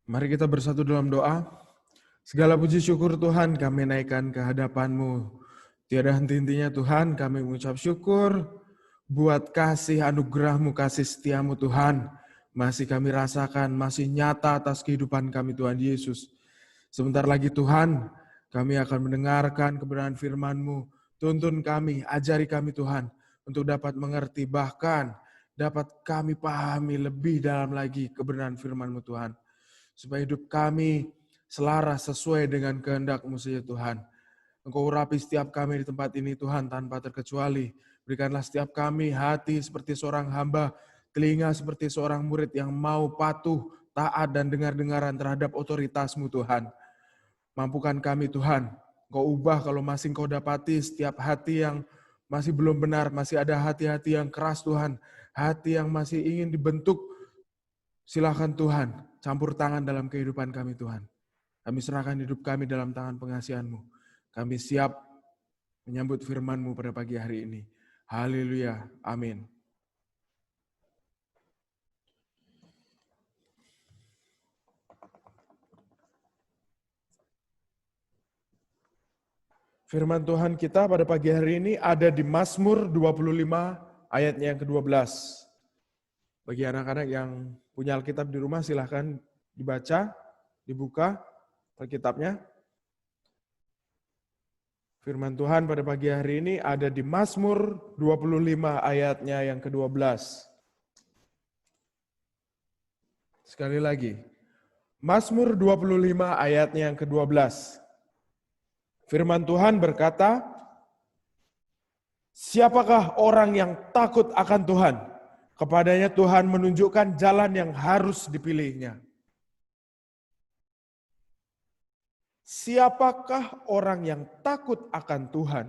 Mari kita bersatu dalam doa. Segala puji syukur Tuhan kami naikkan ke hadapan-Mu. Tiada henti-hentinya Tuhan, kami mengucap syukur buat kasih anugerah-Mu, kasih setia-Mu Tuhan. Masih kami rasakan, masih nyata atas kehidupan kami Tuhan Yesus. Sebentar lagi Tuhan, kami akan mendengarkan kebenaran firman-Mu. Tuntun kami, ajari kami Tuhan, untuk dapat mengerti, bahkan dapat kami pahami lebih dalam lagi kebenaran firman-Mu Tuhan. Supaya hidup kami selaras sesuai dengan kehendak-Mu saja Tuhan. Engkau urapi setiap kami di tempat ini Tuhan tanpa terkecuali. Berikanlah setiap kami hati seperti seorang hamba, telinga seperti seorang murid yang mau patuh, taat dan dengar-dengaran terhadap otoritas-Mu Tuhan. Mampukan kami Tuhan, Engkau ubah kalau masih Engkau dapati setiap hati yang masih belum benar, masih ada hati-hati yang keras Tuhan, hati yang masih ingin dibentuk. Silakan Tuhan, campur tangan dalam kehidupan kami Tuhan. Kami serahkan hidup kami dalam tangan pengasihan-Mu. Kami siap menyambut firman-Mu pada pagi hari ini. Haleluya. Amin. Firman Tuhan kita pada pagi hari ini ada di Mazmur 25 ayatnya yang ke-12. Bagi anak-anak yang punya Alkitab di rumah silahkan dibaca, dibuka Alkitabnya. Firman Tuhan pada pagi hari ini ada di Mazmur 25 ayatnya yang ke-12. Sekali lagi, Mazmur 25 ayatnya yang ke-12. Firman Tuhan berkata, siapakah orang yang takut akan Tuhan? Kepadanya Tuhan menunjukkan jalan yang harus dipilihnya. Siapakah orang yang takut akan Tuhan?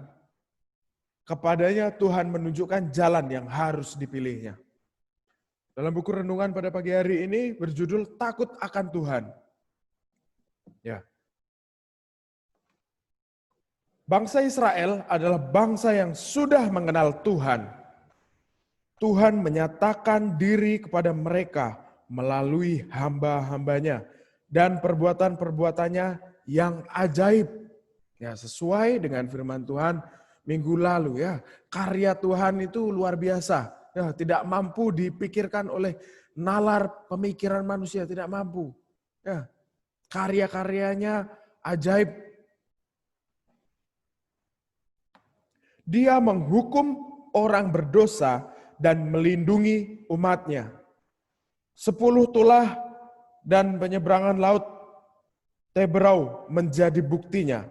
Kepadanya Tuhan menunjukkan jalan yang harus dipilihnya. Dalam buku renungan pada pagi hari ini berjudul Takut akan Tuhan. Ya. Bangsa Israel adalah bangsa yang sudah mengenal Tuhan. Tuhan menyatakan diri kepada mereka melalui hamba-hambanya dan perbuatan-perbuatannya yang ajaib. Ya, sesuai dengan firman Tuhan minggu lalu ya. Karya Tuhan itu luar biasa. Ya, tidak mampu dipikirkan oleh nalar pemikiran manusia, tidak mampu. Ya, karya-karyanya ajaib. Dia menghukum orang berdosa dan melindungi umatnya. 10 tulah dan penyeberangan laut Teberau menjadi buktinya.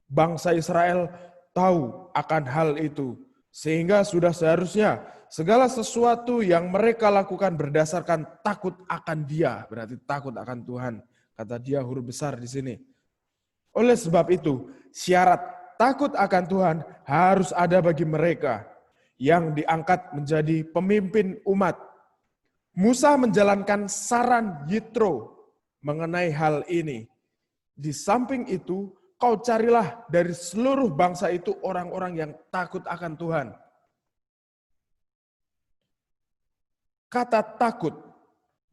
Bangsa Israel tahu akan hal itu. Sehingga sudah seharusnya segala sesuatu yang mereka lakukan berdasarkan takut akan Dia. Berarti takut akan Tuhan. Kata Dia huruf besar di sini. Oleh sebab itu, syarat takut akan Tuhan harus ada bagi mereka yang diangkat menjadi pemimpin umat. Musa menjalankan saran Yitro mengenai hal ini. Di samping itu, kau carilah dari seluruh bangsa itu orang-orang yang takut akan Tuhan. Kata takut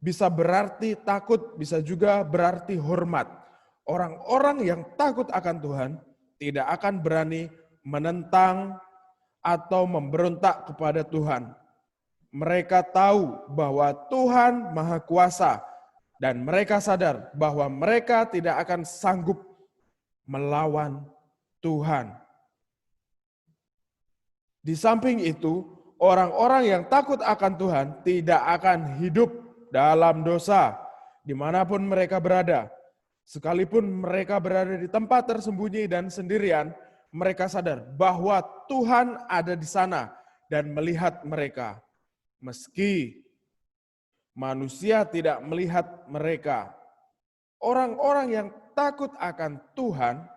bisa berarti takut, bisa juga berarti hormat. Orang-orang yang takut akan Tuhan tidak akan berani menentang atau memberontak kepada Tuhan. Mereka tahu bahwa Tuhan Maha Kuasa dan mereka sadar bahwa mereka tidak akan sanggup melawan Tuhan. Di samping itu, orang-orang yang takut akan Tuhan tidak akan hidup dalam dosa dimanapun mereka berada. Sekalipun mereka berada di tempat tersembunyi dan sendirian, mereka sadar bahwa Tuhan ada di sana dan melihat mereka. Meski manusia tidak melihat mereka, orang-orang yang takut akan Tuhan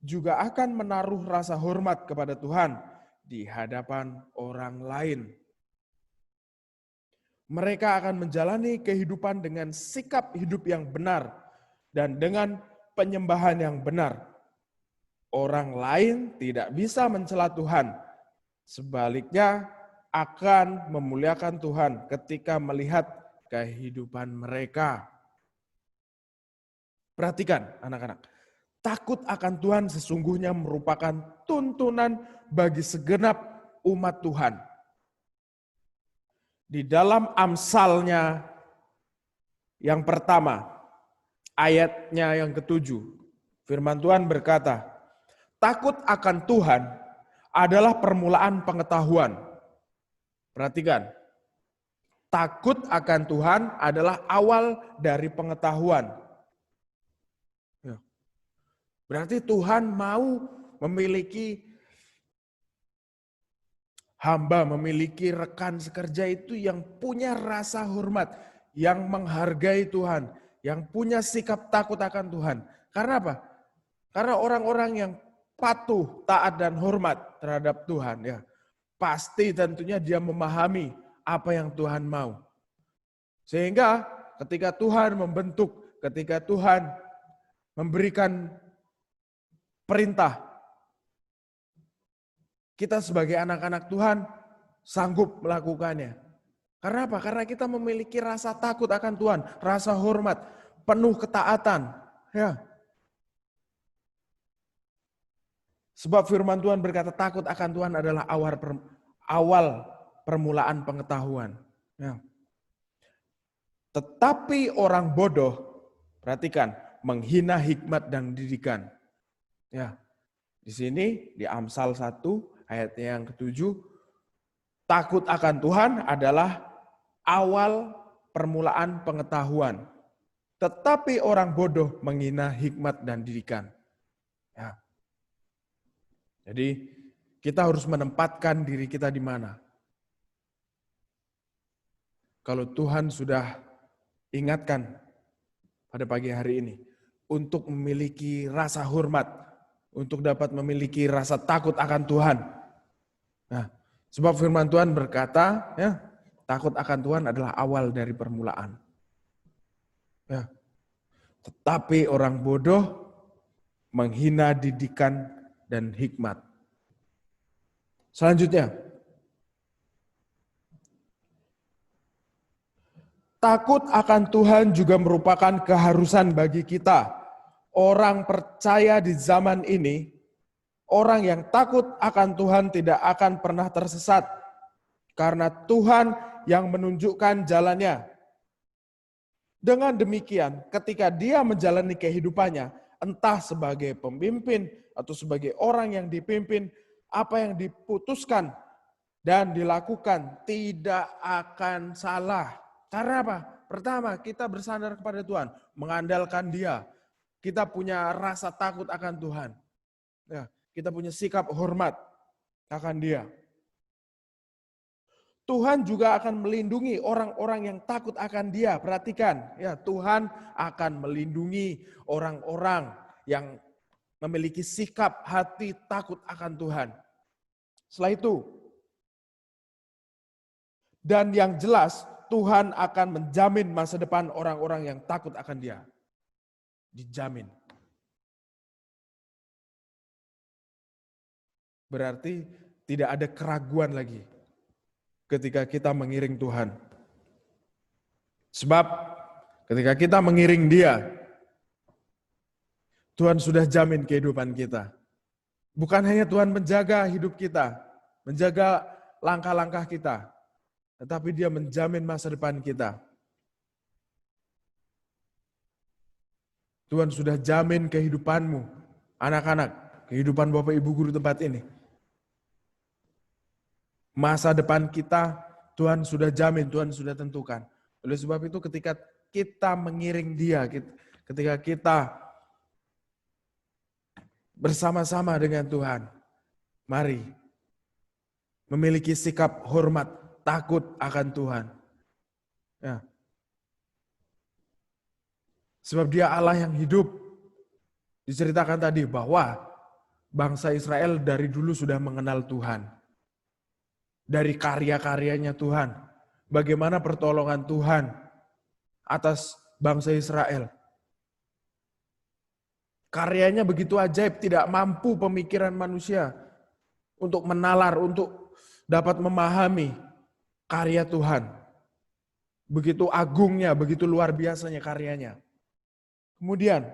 juga akan menaruh rasa hormat kepada Tuhan di hadapan orang lain. Mereka akan menjalani kehidupan dengan sikap hidup yang benar dan dengan penyembahan yang benar. Orang lain tidak bisa mencela Tuhan. Sebaliknya akan memuliakan Tuhan ketika melihat kehidupan mereka. Perhatikan anak-anak. Takut akan Tuhan sesungguhnya merupakan tuntunan bagi segenap umat Tuhan. Di dalam Amsalnya yang pertama, ayatnya yang ke-7, firman Tuhan berkata, takut akan Tuhan adalah permulaan pengetahuan. Perhatikan, takut akan Tuhan adalah awal dari pengetahuan. Berarti Tuhan mau memiliki hamba, memiliki rekan sekerja itu yang punya rasa hormat, yang menghargai Tuhan, yang punya sikap takut akan Tuhan. Karena apa? Karena orang-orang yang patuh, taat dan hormat terhadap Tuhan, ya pasti tentunya dia memahami apa yang Tuhan mau. Sehingga ketika Tuhan membentuk, ketika Tuhan memberikan perintah, kita sebagai anak-anak Tuhan sanggup melakukannya. Karena apa? Karena kita memiliki rasa takut akan Tuhan, rasa hormat, penuh ketaatan. Ya. Sebab firman Tuhan berkata takut akan Tuhan adalah awal permulaan pengetahuan. Ya. Tetapi orang bodoh, perhatikan, menghina hikmat dan didikan. Ya, di sini di Amsal 1 ayatnya yang ke-7, takut akan Tuhan adalah awal permulaan pengetahuan. Tetapi orang bodoh menghina hikmat dan didikan. Ya. Jadi kita harus menempatkan diri kita di mana. Kalau Tuhan sudah ingatkan pada pagi hari ini untuk memiliki rasa hormat, untuk dapat memiliki rasa takut akan Tuhan. Nah, sebab firman Tuhan berkata, ya, takut akan Tuhan adalah awal dari permulaan. Ya. Tetapi orang bodoh menghina didikan dan hikmat. Selanjutnya, takut akan Tuhan juga merupakan keharusan bagi kita. Orang percaya di zaman ini, orang yang takut akan Tuhan tidak akan pernah tersesat. Karena Tuhan yang menunjukkan jalannya. Dengan demikian, ketika dia menjalani kehidupannya, entah sebagai pemimpin atau sebagai orang yang dipimpin, apa yang diputuskan dan dilakukan tidak akan salah. Karena apa? Pertama, kita bersandar kepada Tuhan, mengandalkan Dia. Kita punya rasa takut akan Tuhan. Ya, kita punya sikap hormat akan Dia. Tuhan juga akan melindungi orang-orang yang takut akan Dia. Perhatikan, ya, Tuhan akan melindungi orang-orang yang memiliki sikap hati takut akan Tuhan. Setelah itu, dan yang jelas, Tuhan akan menjamin masa depan orang-orang yang takut akan Dia. Dijamin. Berarti tidak ada keraguan lagi ketika kita mengiring Tuhan. Sebab ketika kita mengiring Dia, Tuhan sudah jamin kehidupan kita. Bukan hanya Tuhan menjaga hidup kita, menjaga langkah-langkah kita, tetapi Dia menjamin masa depan kita. Tuhan sudah jamin kehidupanmu, anak-anak, kehidupan Bapak Ibu guru tempat ini. Masa depan kita, Tuhan sudah jamin, Tuhan sudah tentukan. Oleh sebab itu ketika kita mengiring Dia, ketika kita bersama-sama dengan Tuhan, mari memiliki sikap hormat, takut akan Tuhan. Ya. Sebab Dia Allah yang hidup. Diceritakan tadi bahwa bangsa Israel dari dulu sudah mengenal Tuhan. Dari karya-karyanya Tuhan. Bagaimana pertolongan Tuhan atas bangsa Israel. Karyanya begitu ajaib, tidak mampu pemikiran manusia untuk menalar, untuk dapat memahami karya Tuhan. Begitu agungnya, begitu luar biasanya karyanya. Kemudian,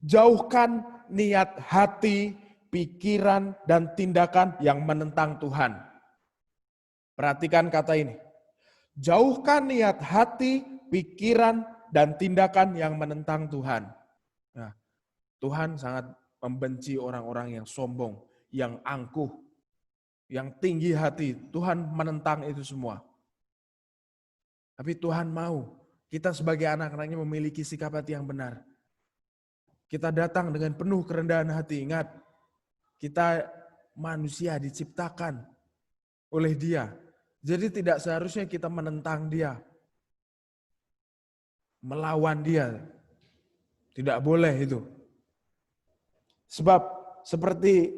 Jauhkan niat hati, pikiran, dan tindakan yang menentang Tuhan. Perhatikan kata ini. Jauhkan niat hati, pikiran, dan tindakan yang menentang Tuhan. Nah, Tuhan sangat membenci orang-orang yang sombong, yang angkuh, yang tinggi hati. Tuhan menentang itu semua. Tapi Tuhan mau kita sebagai anak-anaknya memiliki sikap hati yang benar. Kita datang dengan penuh kerendahan hati. Ingat, kita manusia diciptakan oleh Dia. Jadi tidak seharusnya kita menentang Dia, melawan Dia. Tidak boleh itu. Sebab seperti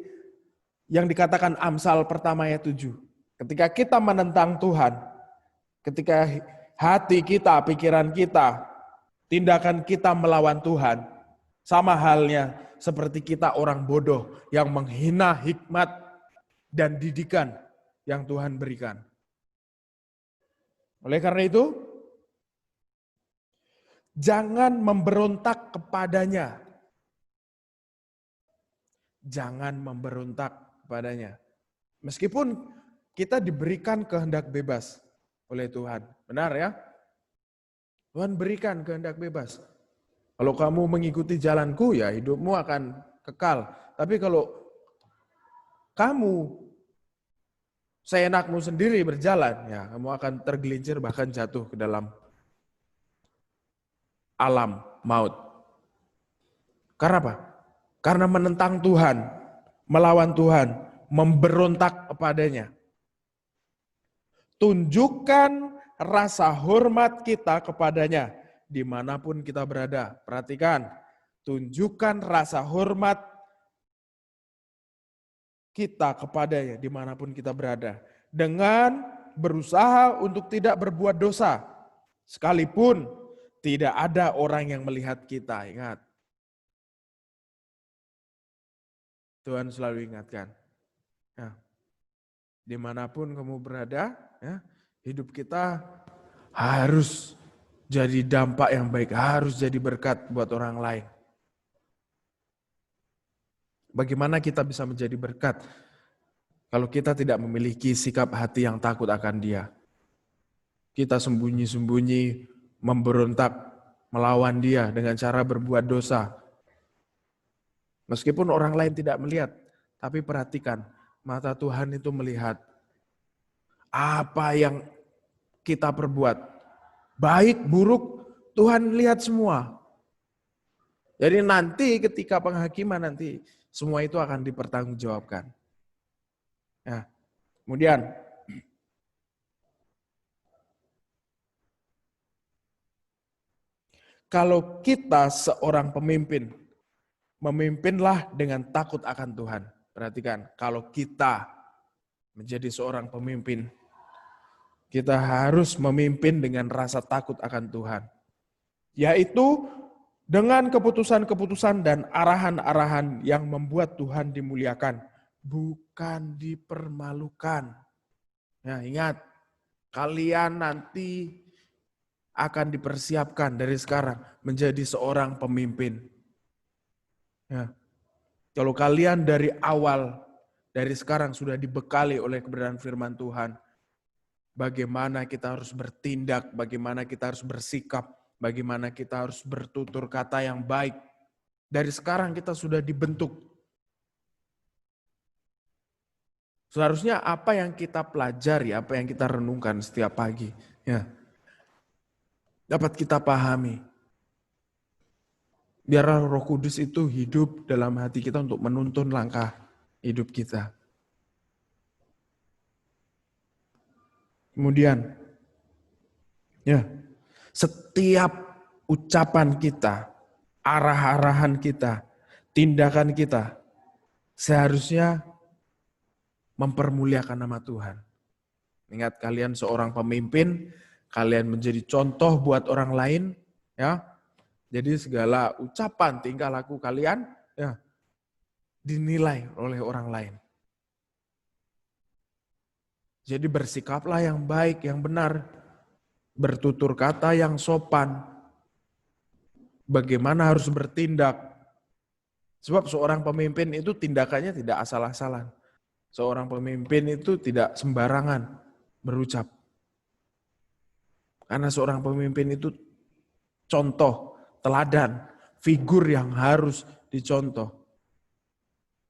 yang dikatakan Amsal pertama ayat 7. Ketika kita menentang Tuhan, ketika hati kita, pikiran kita, tindakan kita melawan Tuhan, sama halnya seperti kita orang bodoh yang menghina hikmat dan didikan yang Tuhan berikan. Oleh karena itu, jangan memberontak kepadanya. Jangan memberontak kepadanya. Meskipun kita diberikan kehendak bebas oleh Tuhan. Benar ya? Tuhan berikan kehendak bebas. Kalau kamu mengikuti jalanku, ya hidupmu akan kekal. Tapi kalau kamu seenakmu sendiri berjalan, ya kamu akan tergelincir bahkan jatuh ke dalam alam maut. Karena apa? Karena menentang Tuhan, melawan Tuhan, memberontak kepadanya. Tunjukkan rasa hormat kita kepadanya dimanapun kita berada. Perhatikan, tunjukkan rasa hormat kita kepadanya dimanapun kita berada. Dengan berusaha untuk tidak berbuat dosa. Sekalipun tidak ada orang yang melihat kita. Ingat. Tuhan selalu ingatkan. Ya, dimanapun kamu berada, ya, hidup kita harus jadi dampak yang baik. Harus jadi berkat buat orang lain. Bagaimana kita bisa menjadi berkat kalau kita tidak memiliki sikap hati yang takut akan Dia? Kita sembunyi-sembunyi, memberontak, melawan Dia dengan cara berbuat dosa. Meskipun orang lain tidak melihat, tapi perhatikan, mata Tuhan itu melihat apa yang kita perbuat. Baik, buruk, Tuhan lihat semua. Jadi nanti ketika penghakiman nanti, semua itu akan dipertanggungjawabkan. Ya. Kemudian, kalau kita seorang pemimpin, memimpinlah dengan takut akan Tuhan. Perhatikan, kalau kita menjadi seorang pemimpin, kita harus memimpin dengan rasa takut akan Tuhan. Yaitu dengan keputusan-keputusan dan arahan-arahan yang membuat Tuhan dimuliakan, bukan dipermalukan. Ya, ingat, kalian nanti akan dipersiapkan dari sekarang menjadi seorang pemimpin. Ya. Kalau kalian dari awal, dari sekarang sudah dibekali oleh kebenaran firman Tuhan, bagaimana kita harus bertindak, bagaimana kita harus bersikap, bagaimana kita harus bertutur kata yang baik. Dari sekarang kita sudah dibentuk. Seharusnya apa yang kita pelajari, apa yang kita renungkan setiap pagi, ya, dapat kita pahami. Biarlah Roh Kudus itu hidup dalam hati kita untuk menuntun langkah hidup kita. Kemudian, ya, setiap ucapan kita, arah-arahan kita, tindakan kita, seharusnya mempermuliakan nama Tuhan. Ingat, kalian seorang pemimpin, kalian menjadi contoh buat orang lain, ya. Jadi segala ucapan, tingkah laku kalian, ya, dinilai oleh orang lain. Jadi bersikaplah yang baik, yang benar, bertutur kata yang sopan, bagaimana harus bertindak, Sebab seorang pemimpin itu tindakannya tidak asal-asalan. Seorang pemimpin itu tidak sembarangan berucap. Karena seorang pemimpin itu contoh, teladan, figur yang harus dicontoh.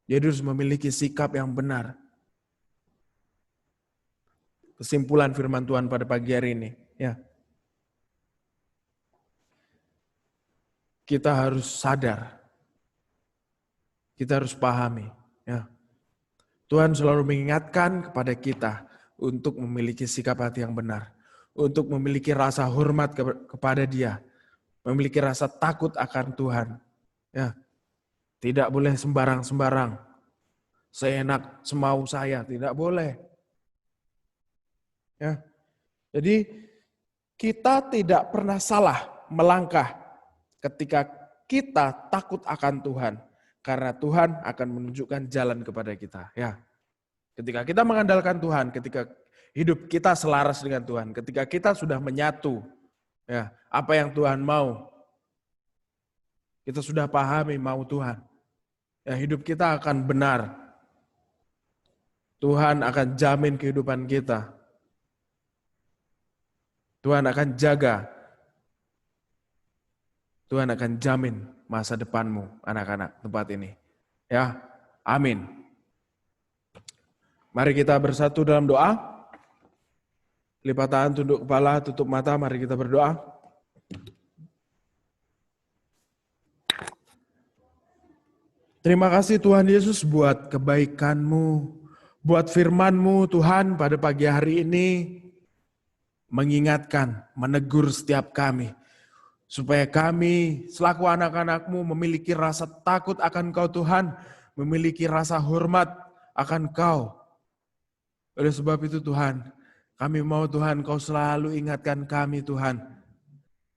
Dia harus memiliki sikap yang benar. Kesimpulan firman Tuhan pada pagi hari ini, ya. Kita harus sadar. Kita harus pahami, ya. Tuhan selalu mengingatkan kepada kita untuk memiliki sikap hati yang benar, untuk memiliki rasa hormat kepada Dia, memiliki rasa takut akan Tuhan. Ya, tidak boleh sembarang-sembarang, seenak semau saya, tidak boleh. Ya, jadi kita tidak pernah salah melangkah ketika kita takut akan Tuhan, karena Tuhan akan menunjukkan jalan kepada kita. Ya, ketika kita mengandalkan Tuhan, ketika hidup kita selaras dengan Tuhan, ketika kita sudah menyatu, ya, apa yang Tuhan mau, kita sudah pahami mau Tuhan, ya, hidup kita akan benar. Tuhan akan jamin kehidupan kita. Tuhan akan jaga. Tuhan akan jamin masa depanmu, anak-anak, tempat ini. Ya, amin. Mari kita bersatu dalam doa. Lipat tangan, tunduk kepala, tutup mata, mari kita berdoa. Terima kasih Tuhan Yesus buat kebaikan-Mu, buat firman-Mu Tuhan pada pagi hari ini. Mengingatkan, menegur setiap kami. Supaya kami selaku anak-anak-Mu memiliki rasa takut akan Kau Tuhan, memiliki rasa hormat akan Kau. Oleh sebab itu Tuhan, kami mau Tuhan Kau selalu ingatkan kami Tuhan.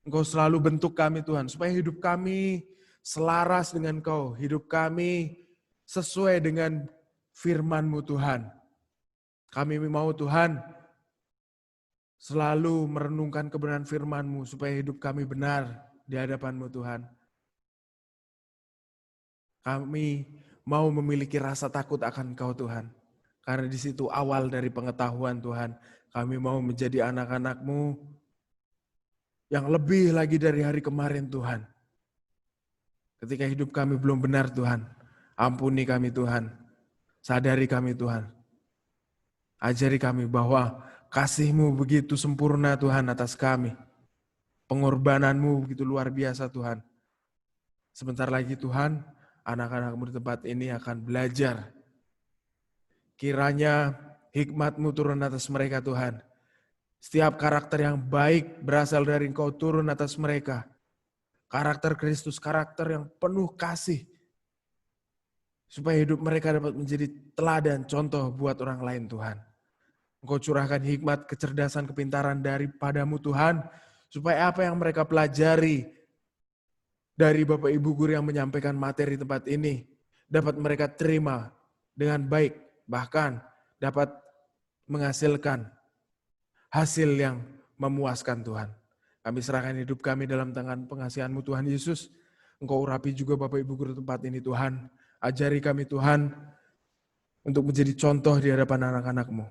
Engkau selalu bentuk kami Tuhan, supaya hidup kami selaras dengan Kau, hidup kami sesuai dengan firman-Mu Tuhan. Kami mau Tuhan selalu merenungkan kebenaran firman-Mu supaya hidup kami benar di hadapan-Mu Tuhan. Kami mau memiliki rasa takut akan Kau Tuhan. Karena di situ awal dari pengetahuan Tuhan. Kami mau menjadi anak-anak-Mu yang lebih lagi dari hari kemarin Tuhan. Ketika hidup kami belum benar Tuhan, ampuni kami Tuhan. Sadari kami Tuhan. Ajari kami bahwa kasih-Mu begitu sempurna Tuhan atas kami. Pengorbanan-Mu begitu luar biasa Tuhan. Sebentar lagi Tuhan, anak-anak-Mu di tempat ini akan belajar. Kiranya hikmat-Mu turun atas mereka Tuhan. Setiap karakter yang baik berasal dari Engkau turun atas mereka. Karakter Kristus, karakter yang penuh kasih. Supaya hidup mereka dapat menjadi teladan, contoh buat orang lain Tuhan. Engkau curahkan hikmat, kecerdasan, kepintaran daripada-Mu Tuhan. Supaya apa yang mereka pelajari dari Bapak Ibu Guru yang menyampaikan materi tempat ini dapat mereka terima dengan baik. Bahkan dapat menghasilkan hasil yang memuaskan Tuhan. Kami serahkan hidup kami dalam tangan pengasihan-Mu Tuhan Yesus. Engkau urapi juga Bapak Ibu Guru tempat ini Tuhan. Ajari kami Tuhan untuk menjadi contoh di hadapan anak-anak-Mu.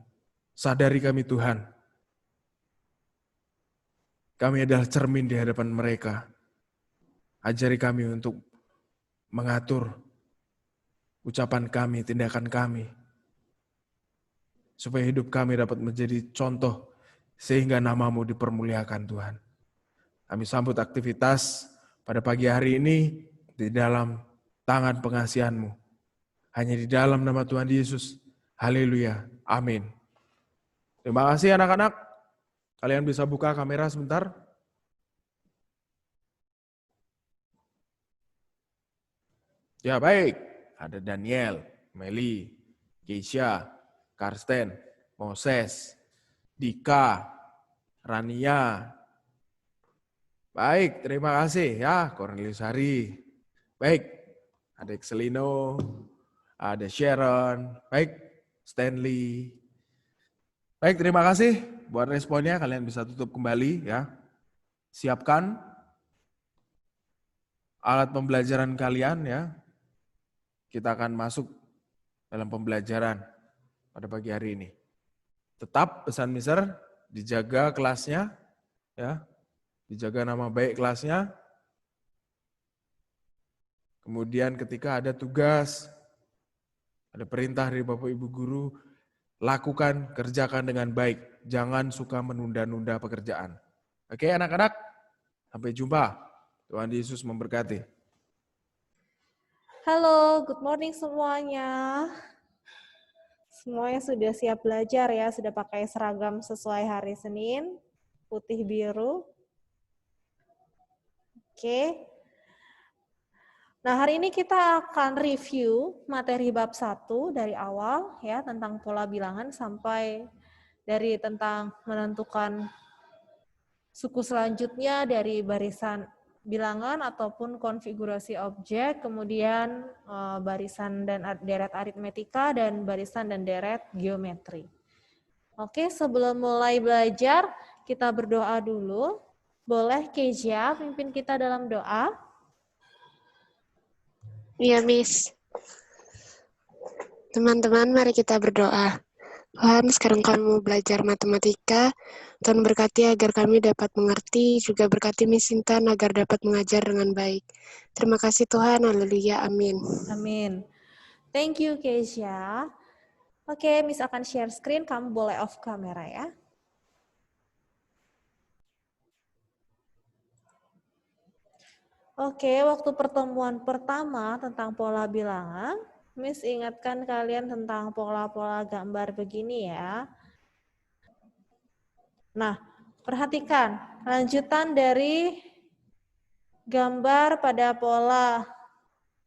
Sadari kami Tuhan. Kami adalah cermin di hadapan mereka. Ajari kami untuk mengatur ucapan kami, tindakan kami. Supaya hidup kami dapat menjadi contoh sehingga nama-Mu dipermuliakan Tuhan. Kami sambut aktivitas pada pagi hari ini di dalam tangan pengasihan-Mu. Hanya di dalam nama Tuhan Yesus. Haleluya. Amin. Terima kasih anak-anak. Kalian bisa buka kamera sebentar. Ya baik. Ada Daniel, Meli, Keisha, Karsten, Moses, Dika, Rania. Baik, terima kasih ya Cornelius Hari. Baik, ada Excelino, ada Sharon, baik Stanley. Baik, terima kasih buat responnya. Kalian bisa tutup kembali ya. Siapkan alat pembelajaran kalian ya. kita akan masuk dalam pembelajaran pada pagi hari ini. Tetap pesan Mister, dijaga kelasnya, ya, dijaga nama baik kelasnya. Kemudian ketika ada tugas, ada perintah dari Bapak Ibu Guru, lakukan, kerjakan dengan baik. Jangan suka menunda-nunda pekerjaan. Oke anak-anak, sampai jumpa. Tuhan Yesus memberkati. Halo, good morning semuanya. Semuanya sudah siap belajar ya, sudah pakai seragam sesuai hari Senin, putih biru. Oke. Nah, hari ini kita akan review materi bab 1 dari awal ya, tentang pola bilangan sampai dari tentang menentukan suku selanjutnya dari barisan bilangan ataupun konfigurasi objek, kemudian barisan dan deret aritmetika, dan barisan dan deret geometri. Oke, sebelum mulai belajar, kita berdoa dulu. Boleh Kezia pimpin kita dalam doa? Iya, Miss. Teman-teman, mari kita berdoa. Tuhan, sekarang kami mau belajar matematika. Tuhan berkati agar kami dapat mengerti, juga berkati Miss Intan agar dapat mengajar dengan baik. Terima kasih Tuhan, haleluya, amin. Amin. Thank you, Kezia. Oke, Miss akan share screen, kamu boleh off kamera ya. Oke, waktu pertemuan pertama tentang pola bilangan, Miss ingatkan kalian tentang pola-pola gambar begini ya. Nah, perhatikan lanjutan dari gambar pada pola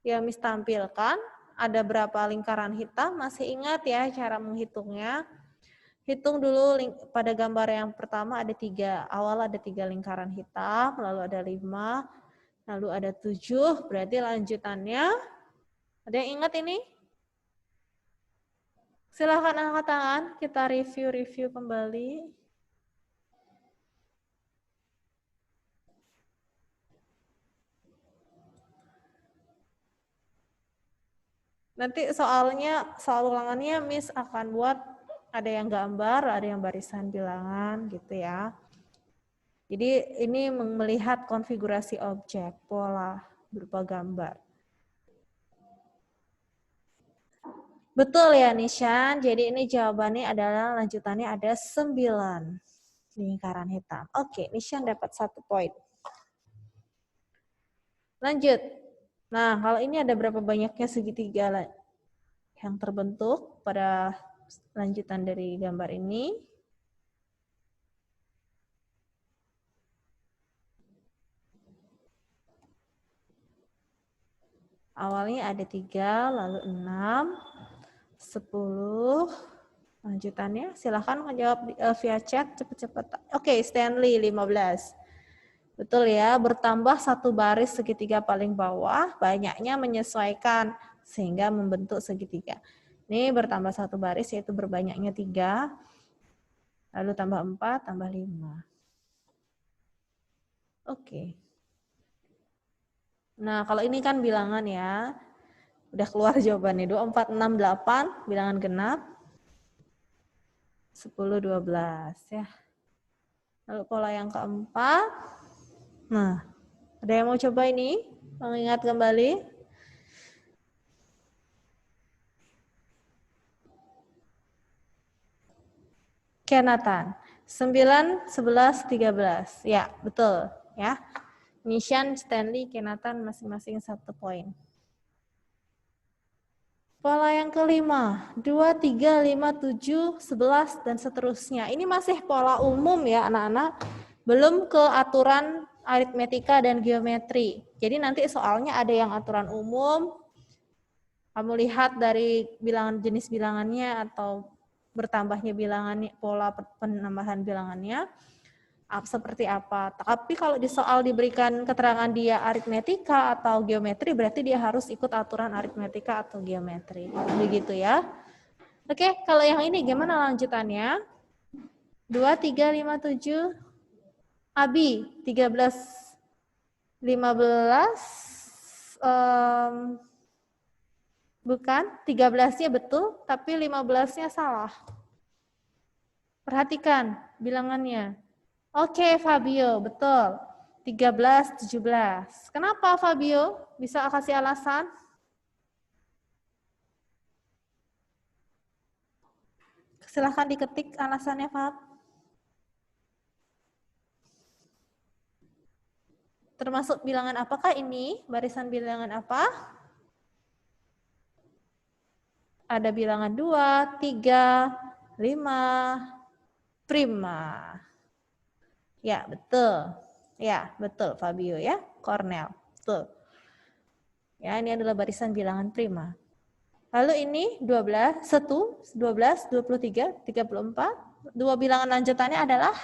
yang Miss tampilkan. Ada berapa lingkaran hitam? Masih ingat ya cara menghitungnya? Hitung dulu pada gambar yang pertama ada 3. Awal ada 3 lingkaran hitam, lalu ada 5, lalu ada 7. Berarti lanjutannya, ada yang ingat ini? Silahkan angkat tangan, kita review kembali. Nanti soal ulangannya Miss akan buat ada yang gambar, ada yang barisan bilangan gitu ya. Jadi ini melihat konfigurasi objek, pola berupa gambar. Betul ya Nishan, jadi ini jawabannya adalah lanjutannya ada 9 lingkaran hitam. Oke, Nishan dapat 1 poin. Lanjut. Nah, kalau ini ada berapa banyaknya segitiga yang terbentuk pada lanjutan dari gambar ini? Awalnya ada 3, lalu 6, 10. Lanjutannya, silahkan menjawab via chat cepat-cepat. Oke, Stanley 15. Betul ya, bertambah 1 baris segitiga paling bawah, banyaknya menyesuaikan sehingga membentuk segitiga. Ini bertambah 1 baris yaitu berbanyaknya 3, lalu tambah 4, tambah 5. Oke. Nah, kalau ini kan bilangan ya. Udah keluar jawabannya. 2, 4, 6, 8, bilangan genap. 10, 12 ya. Lalu pola yang keempat. Nah, ada yang mau coba ini? Mengingat kembali. Kenatan. 9, 11, 13. Ya, betul ya. Nishan, Stanley, Kenatan masing-masing 1 poin. Pola yang kelima, 2, 3, 5, 7, 11, dan seterusnya. Ini masih pola umum ya anak-anak, belum ke aturan aritmetika dan geometri. Jadi nanti soalnya ada yang aturan umum, kamu lihat dari bilangan jenis bilangannya atau bertambahnya bilangannya, pola penambahan bilangannya, seperti apa. Tapi kalau di soal diberikan keterangan dia aritmetika atau geometri, berarti dia harus ikut aturan aritmetika atau geometri. Begitu ya. Oke, kalau yang ini gimana lanjutannya? 2, 3, 5, 7. Abi, 13, 15. 13, Bukan, 13-nya betul, tapi 15-nya salah. Perhatikan bilangannya. Oke, Fabio, betul. 13, 17. Kenapa, Fabio? Bisa kasih alasan? Silahkan diketik alasannya, Fab. Termasuk bilangan apakah ini? Barisan bilangan apa? Ada bilangan 2, 3, 5, prima. Ya, betul. Ya, betul Fabio ya. Cornell. Betul. Ya, ini adalah barisan bilangan prima. Lalu ini 12, 1, 12, 23, 34. Dua bilangan lanjutannya adalah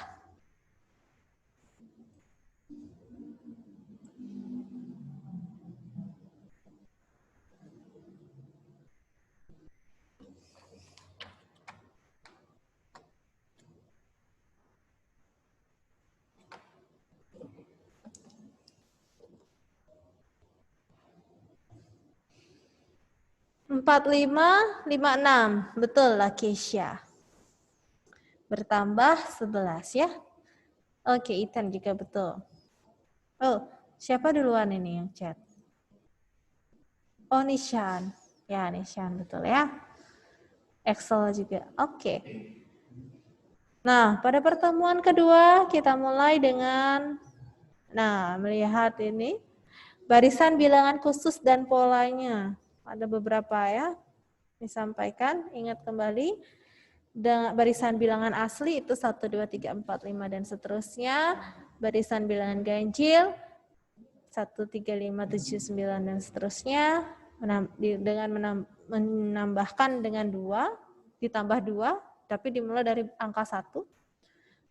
45, 56. Betul lah Keisha. Bertambah 11 ya. Oke, Ethan juga betul. Oh, siapa duluan ini yang chat? Oh, Nishan. Ya, Nishan betul ya. Excel juga. Oke. Nah, pada pertemuan kedua kita mulai dengan melihat ini barisan bilangan khusus dan polanya. Ada beberapa ya. Disampaikan, ingat kembali dengan barisan bilangan asli itu 1 2 3 4 5 dan seterusnya. Barisan bilangan ganjil 1 3 5 7 9 dan seterusnya dengan menambahkan dengan 2 ditambah 2 tapi dimulai dari angka 1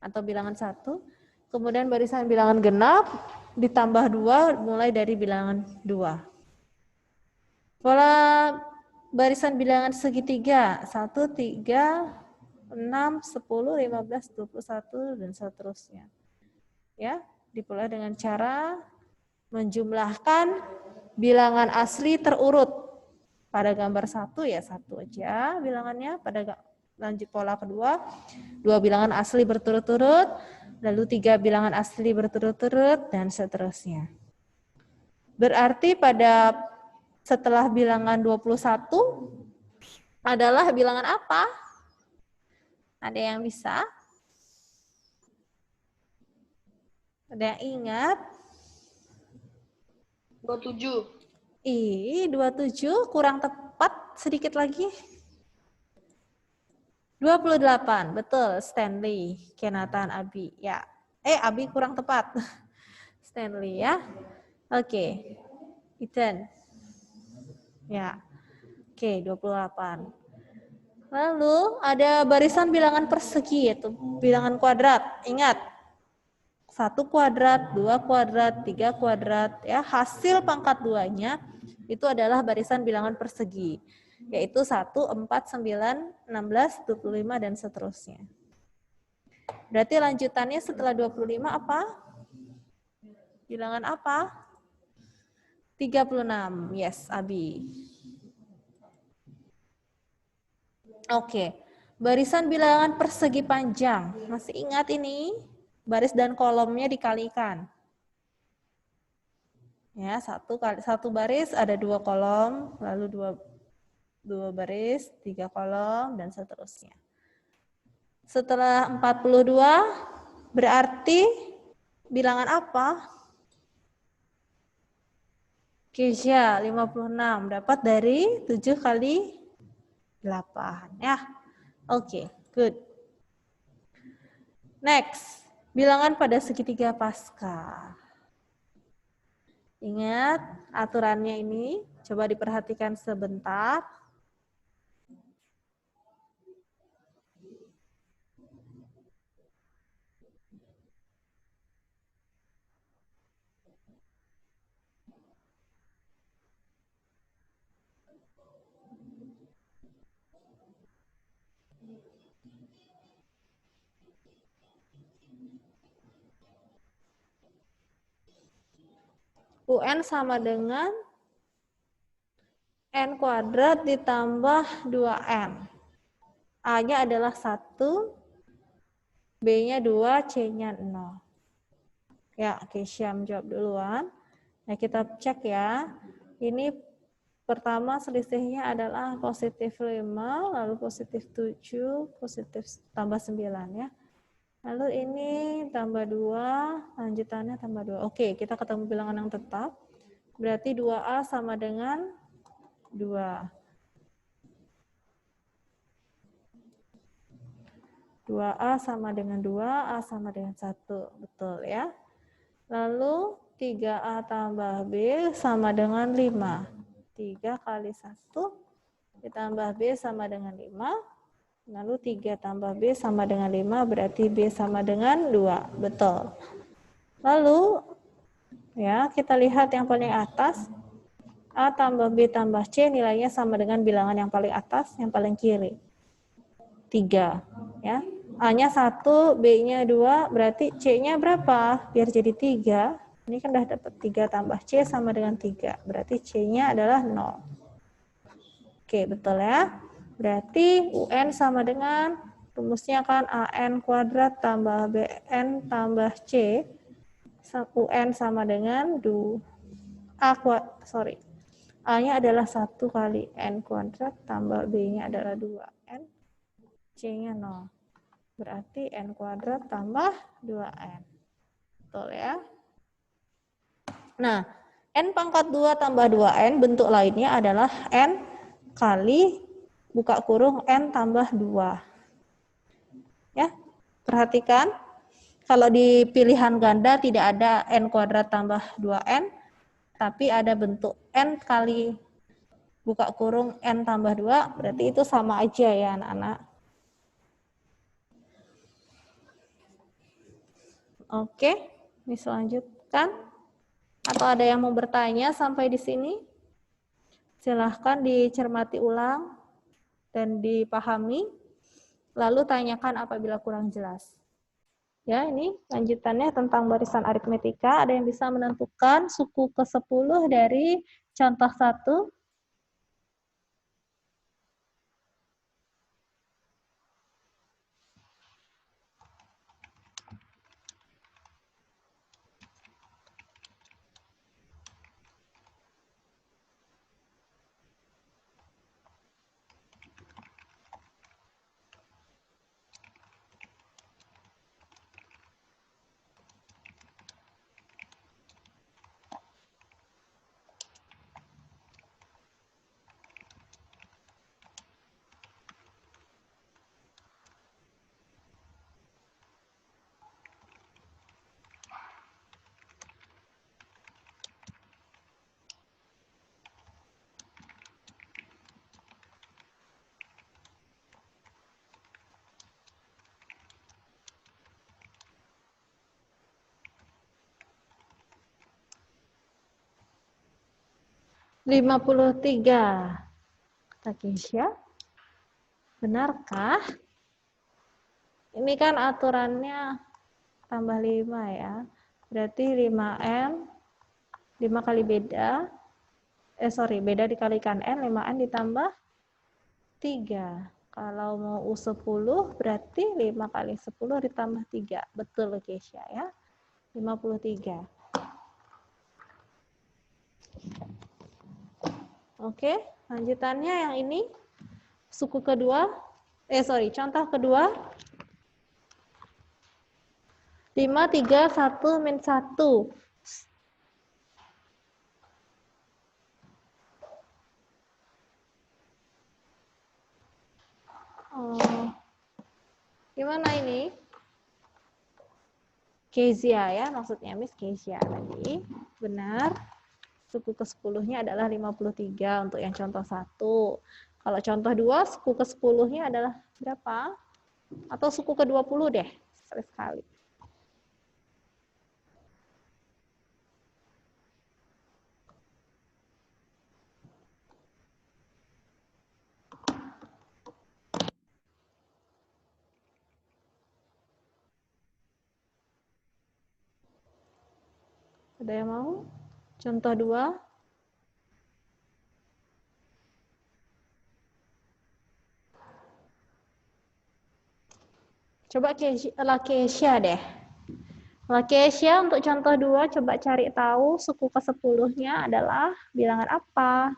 atau bilangan 1. Kemudian barisan bilangan genap ditambah 2 mulai dari bilangan 2. Pola barisan bilangan segitiga 1 3 6 10 15 21 dan seterusnya. Ya, dimulai dengan cara menjumlahkan bilangan asli terurut. Pada gambar 1 ya 1 aja bilangannya, pada lanjut pola kedua 2 bilangan asli berturut-turut, lalu 3 bilangan asli berturut-turut dan seterusnya. Berarti pada setelah bilangan 21 adalah bilangan apa? Ada yang bisa? Ada yang ingat? 27. 27 kurang tepat sedikit lagi. 28, betul Stanley, Kenatan, Abi. Ya. Abi kurang tepat. Stanley ya. Oke. Ethan. Ya. Oke, 28. Lalu ada barisan bilangan persegi yaitu bilangan kuadrat. Ingat. 1 kuadrat, 2 kuadrat, 3 kuadrat ya. Hasil pangkat 2-nya itu adalah barisan bilangan persegi, yaitu 1, 4, 9, 16, 25, dan seterusnya. Berarti lanjutannya setelah 25 apa? Bilangan apa? 36, yes, Abi. Oke, barisan bilangan persegi panjang. Masih ingat ini? Baris dan kolomnya dikalikan. Ya, satu baris ada 2 kolom, lalu dua baris, 3 kolom, dan seterusnya. Setelah 42, berarti bilangan apa? Keisha, 56. Dapat dari 7 kali 8. Ya, oke, good. Next, bilangan pada segitiga Pascal. Ingat aturannya ini, coba diperhatikan sebentar. UN sama dengan N kuadrat ditambah 2N. A-nya adalah 1, B-nya 2, C-nya 0. Ya, Keisha menjawab duluan. Nah, kita cek ya. Ini pertama selisihnya adalah positif 5, lalu positif 7, positif tambah 9 ya. Lalu ini tambah 2, lanjutannya tambah 2. Oke, kita ketemu bilangan yang tetap. Berarti 2A sama dengan 2. 2A sama dengan 2, A sama dengan 1. Betul ya. Lalu 3A tambah B sama dengan 5. 3 kali 1 ditambah B sama dengan 5. Lalu 3 tambah B sama dengan 5, berarti B sama dengan 2. Betul. Lalu, ya kita lihat yang paling atas. A tambah B tambah C nilainya sama dengan bilangan yang paling atas, yang paling kiri. 3. Ya. A-nya 1, B-nya 2, berarti C-nya berapa? Biar jadi 3. Ini kan udah dapat 3 tambah C sama dengan 3. Berarti C-nya adalah 0. Oke, betul ya. Berarti UN sama dengan, rumusnya kan AN kuadrat tambah BN tambah C. UN sama dengan A-nya adalah 1 kali N kuadrat tambah B-nya adalah 2N. C-nya 0. Berarti N kuadrat tambah 2N. Betul ya? Nah, N pangkat 2 tambah 2N bentuk lainnya adalah N kali buka kurung N tambah 2. Ya, perhatikan. Kalau di pilihan ganda tidak ada N kuadrat tambah 2N, tapi ada bentuk N kali buka kurung N tambah 2, berarti itu sama aja ya anak-anak. Oke, ini selanjutkan. Atau ada yang mau bertanya sampai di sini? Silahkan dicermati ulang dan dipahami. Lalu tanyakan apabila kurang jelas. Ya, ini lanjutannya tentang barisan aritmetika. Ada yang bisa menentukan suku ke-10 dari contoh 1? Lima 53. Kata Keisha. Benarkah? Ini kan aturannya tambah 5 ya. Berarti 5N, 5 kali beda. Beda dikalikan N, 5N ditambah 3. Kalau mau U10 berarti 5 kali 10 ditambah 3. Betul Keisha ya. 53. Oke, lanjutannya yang ini. Contoh kedua. 5, 3, 1, min 1. Oh, gimana ini? Kezia ya, maksudnya Miss Kezia tadi. Benar. Suku ke-10-nya adalah 53 untuk yang contoh 1. Kalau contoh 2, suku ke-10-nya adalah berapa? Atau suku ke-20 deh, sekali-sekali. Ada yang mau? Contoh 2. Coba Lakesia deh. Lakesia untuk contoh 2, coba cari tahu suku ke-10-nya adalah bilangan apa?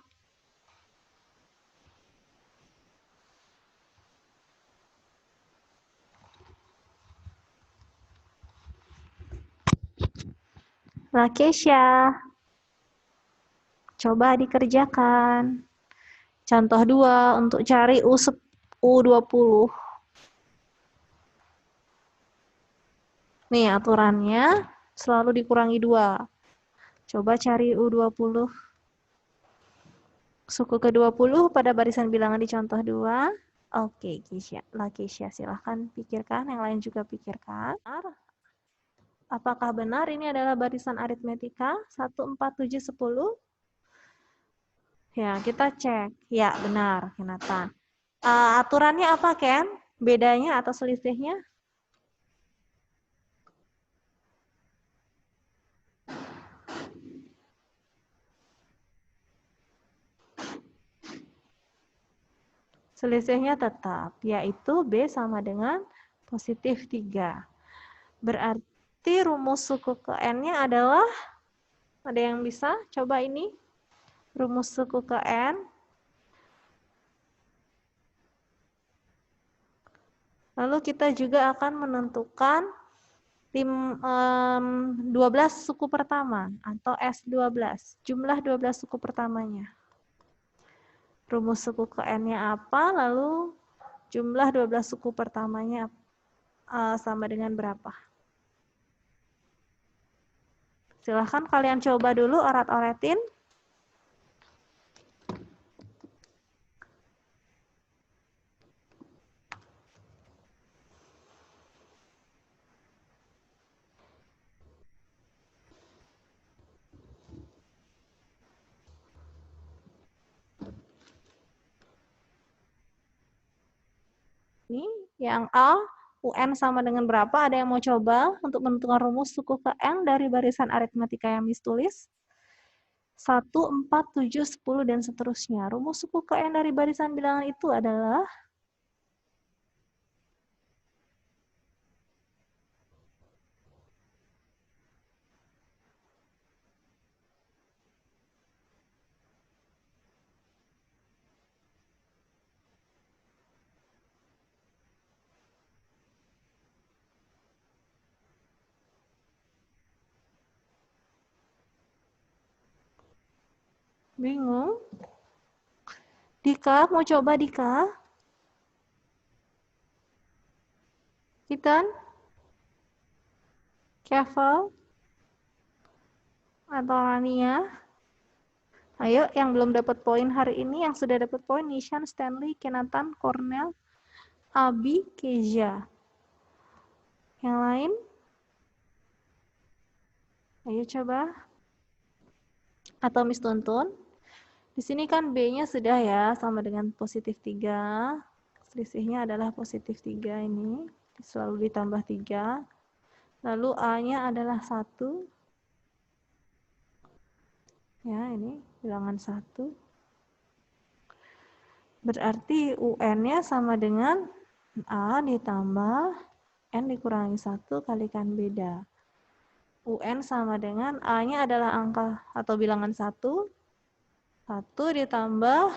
Lakesia, coba dikerjakan. Contoh 2 untuk cari U20. Nih aturannya selalu dikurangi 2. Coba cari U20. Suku ke-20 pada barisan bilangan di contoh 2. Oke, Lakesia silahkan pikirkan, yang lain juga pikirkan. Apakah benar ini adalah barisan aritmetika 1, 4, 7, 10? Ya, kita cek. Ya, benar, Nathan. Aturannya apa, Ken? Bedanya atau selisihnya? Selisihnya tetap, yaitu B sama dengan positif 3. Berarti rumus suku ke N-nya adalah, ada yang bisa coba ini? Rumus suku ke N. Lalu kita juga akan menentukan 12 suku pertama atau S12, jumlah 12 suku pertamanya. Rumus suku ke N-nya apa, lalu jumlah 12 suku pertamanya sama dengan berapa? Silahkan kalian coba dulu oret-oretin. Ini yang A, UN sama dengan berapa? Ada yang mau coba untuk menentukan rumus suku ke N dari barisan aritmetika yang Miss tulis? 1, 4, 7, 10, dan seterusnya. Rumus suku ke N dari barisan bilangan itu adalah bingung? Dika, mau coba Dika? Ethan? Kevel? Atau Rania? Ayo, yang belum dapat poin hari ini, yang sudah dapat poin, Nishan, Stanley, Kenatan, Cornell, Abi, Keja. Yang lain? Ayo coba. Atau Miss Tuntun? Di sini kan B-nya sudah ya, sama dengan positif 3. Selisihnya adalah positif 3 ini. Selalu ditambah 3. Lalu A-nya adalah 1. Ya, ini bilangan 1. Berarti UN-nya sama dengan A ditambah N dikurangi 1 kalikan beda. UN sama dengan A-nya adalah angka atau bilangan 1. 1 ditambah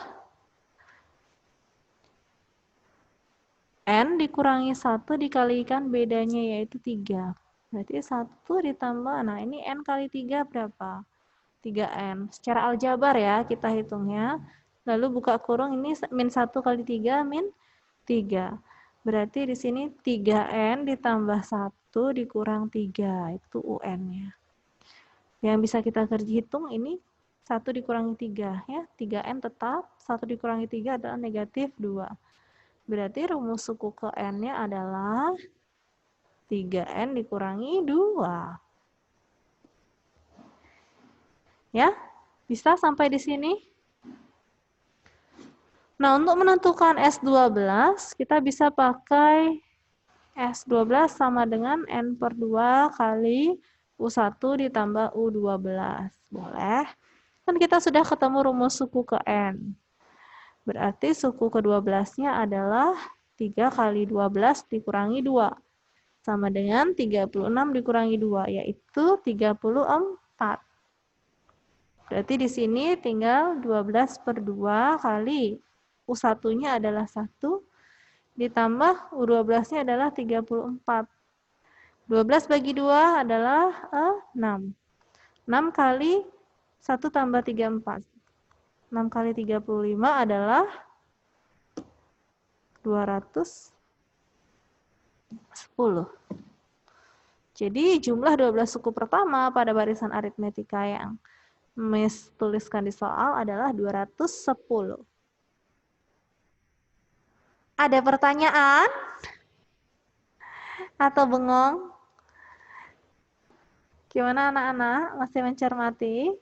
N dikurangi 1 dikalikan bedanya yaitu 3. Berarti 1 ditambah, nah ini N kali 3 berapa? 3N. Secara aljabar ya kita hitungnya. Lalu buka kurung, ini min 1 kali 3 min 3. Berarti di sini 3N ditambah 1 dikurang 3. Itu UN-nya. Yang bisa kita hitung ini 1 dikurangi 3. Ya. 3N tetap, 1 dikurangi 3 adalah negatif 2. Berarti rumus suku ke N-nya adalah 3N dikurangi 2. Ya, bisa sampai di sini? Nah, untuk menentukan S12, kita bisa pakai S12 sama dengan N per 2 kali U1 ditambah U12. Boleh? Kan kita sudah ketemu rumus suku ke N. Berarti suku ke-12-nya adalah 3 kali 12 dikurangi 2. Sama dengan 36 dikurangi 2, yaitu 34. Berarti di sini tinggal 12/2 kali U1-nya adalah 1, ditambah U12-nya adalah 34. 12 bagi 2 adalah 6. 6 kali 1 tambah 34. 6 kali 35 adalah 210. Jadi jumlah 12 suku pertama pada barisan aritmetika yang Miss tuliskan di soal adalah 210. Ada pertanyaan? Atau bengong? Gimana anak-anak? Masih mencermati?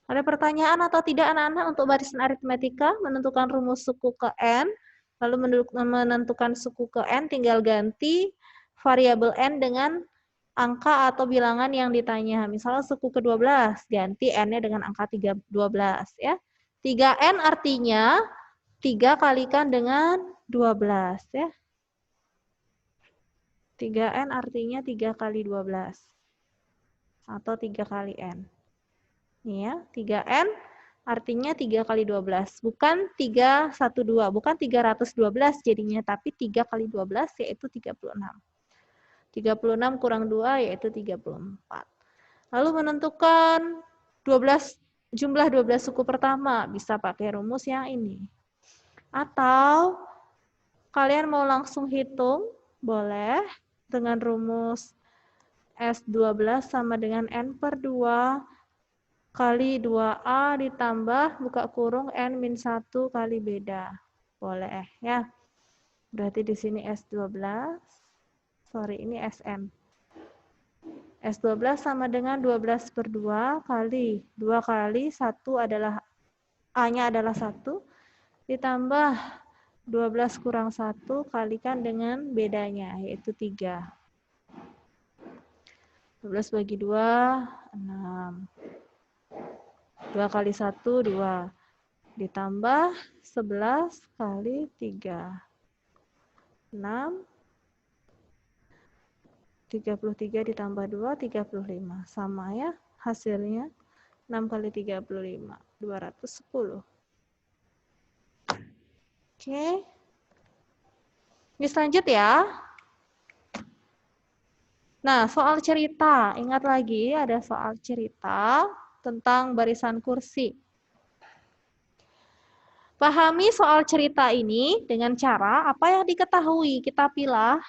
Ada pertanyaan atau tidak anak-anak untuk barisan aritmetika? Menentukan rumus suku ke N, lalu menentukan suku ke N, tinggal ganti variabel N dengan angka atau bilangan yang ditanya. Misalnya suku ke-12, ganti N-nya dengan angka 12. Ya. 3N artinya 3 kalikan dengan 12. Ya. 3N artinya 3 kali 12. Atau 3 kali N. Ini ya, 3N artinya 3 kali 12. Bukan 312, bukan 312 jadinya, tapi 3 kali 12 yaitu 36. 36 kurang 2 yaitu 34. Lalu menentukan jumlah 12 suku pertama, bisa pakai rumus yang ini. Atau kalian mau langsung hitung, boleh dengan rumus S12 sama dengan N/2 kali 2A ditambah buka kurung N-1 kali beda. Boleh ya. Berarti di sini S12. Sorry, ini SN. S12 sama dengan 12/2 kali 2 kali 1 adalah A-nya adalah 1 ditambah 12 kurang 1 kalikan dengan bedanya yaitu 3. 12 bagi 2 6. 2 kali 1 2 ditambah 11 kali 3 6. 33 ditambah 2 35 sama ya hasilnya 6 kali 35 210. Oke. Ini lanjut ya. Nah, soal cerita, ingat lagi ada soal cerita tentang barisan kursi. Pahami soal cerita ini dengan cara apa yang diketahui. Kita pilih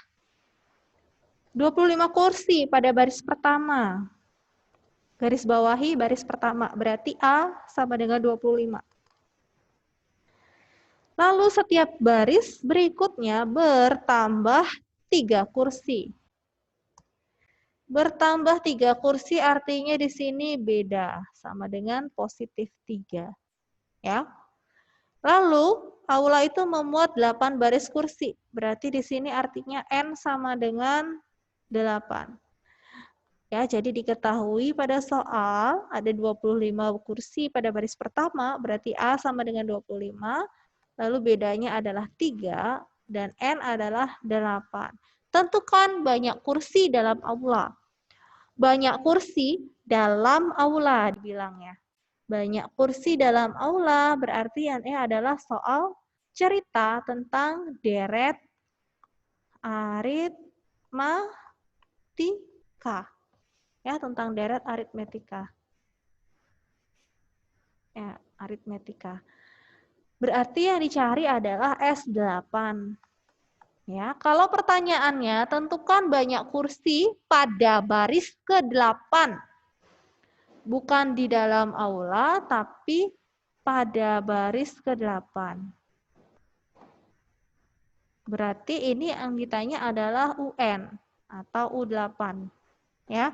25 kursi pada baris pertama. Garis bawahi baris pertama, berarti A sama dengan 25. Lalu setiap baris berikutnya bertambah 3 kursi. Bertambah 3 kursi artinya di sini beda, sama dengan positif 3. Ya. Lalu, aula itu memuat 8 baris kursi. Berarti di sini artinya N sama dengan 8. Ya, jadi diketahui pada soal ada 25 kursi pada baris pertama, berarti A sama dengan 25, lalu bedanya adalah 3, dan N adalah 8. Tentukan banyak kursi dalam aula. Banyak kursi dalam aula dibilangnya. Banyak kursi dalam aula berarti yang ini adalah soal cerita tentang deret aritmetika. Ya, tentang deret aritmetika. Ya, aritmetika. Berarti yang dicari adalah S8. Ya, kalau pertanyaannya tentukan banyak kursi pada baris ke-8. Bukan di dalam aula, tapi pada baris ke-8. Berarti ini yang ditanya adalah UN atau U8. Ya.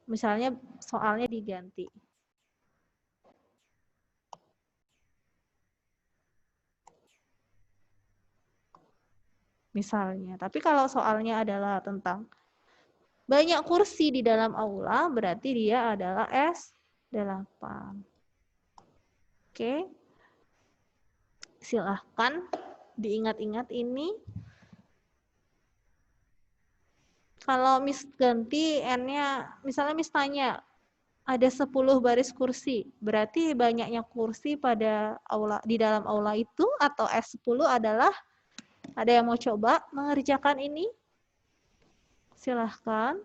Misalnya soalnya diganti. Misalnya, tapi kalau soalnya adalah tentang banyak kursi di dalam aula, berarti dia adalah S8. Oke. Silahkan diingat-ingat ini. Kalau Miss ganti N-nya, misalnya Miss tanya, ada 10 baris kursi, berarti banyaknya kursi pada aula di dalam aula itu atau S10 adalah, ada yang mau coba mengerjakan ini? Silahkan.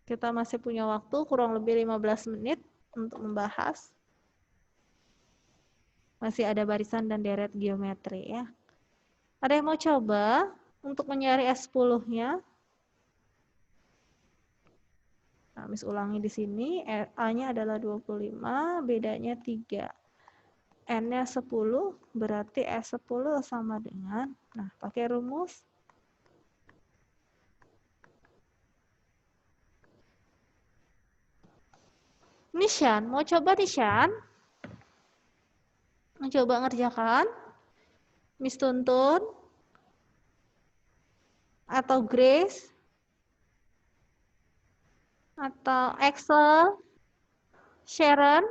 Kita masih punya waktu kurang lebih 15 menit untuk membahas. Masih ada barisan dan deret geometri ya. Ada yang mau coba untuk mencari S10-nya? Nah, Miss ulangi di sini, A-nya adalah 25, bedanya 3. N-nya 10, berarti S10 sama dengan, nah pakai rumus. Nishan, mau coba Nishan? Mau coba ngerjakan? Miss tuntun? Atau Grace? Atau Excel? Sharon?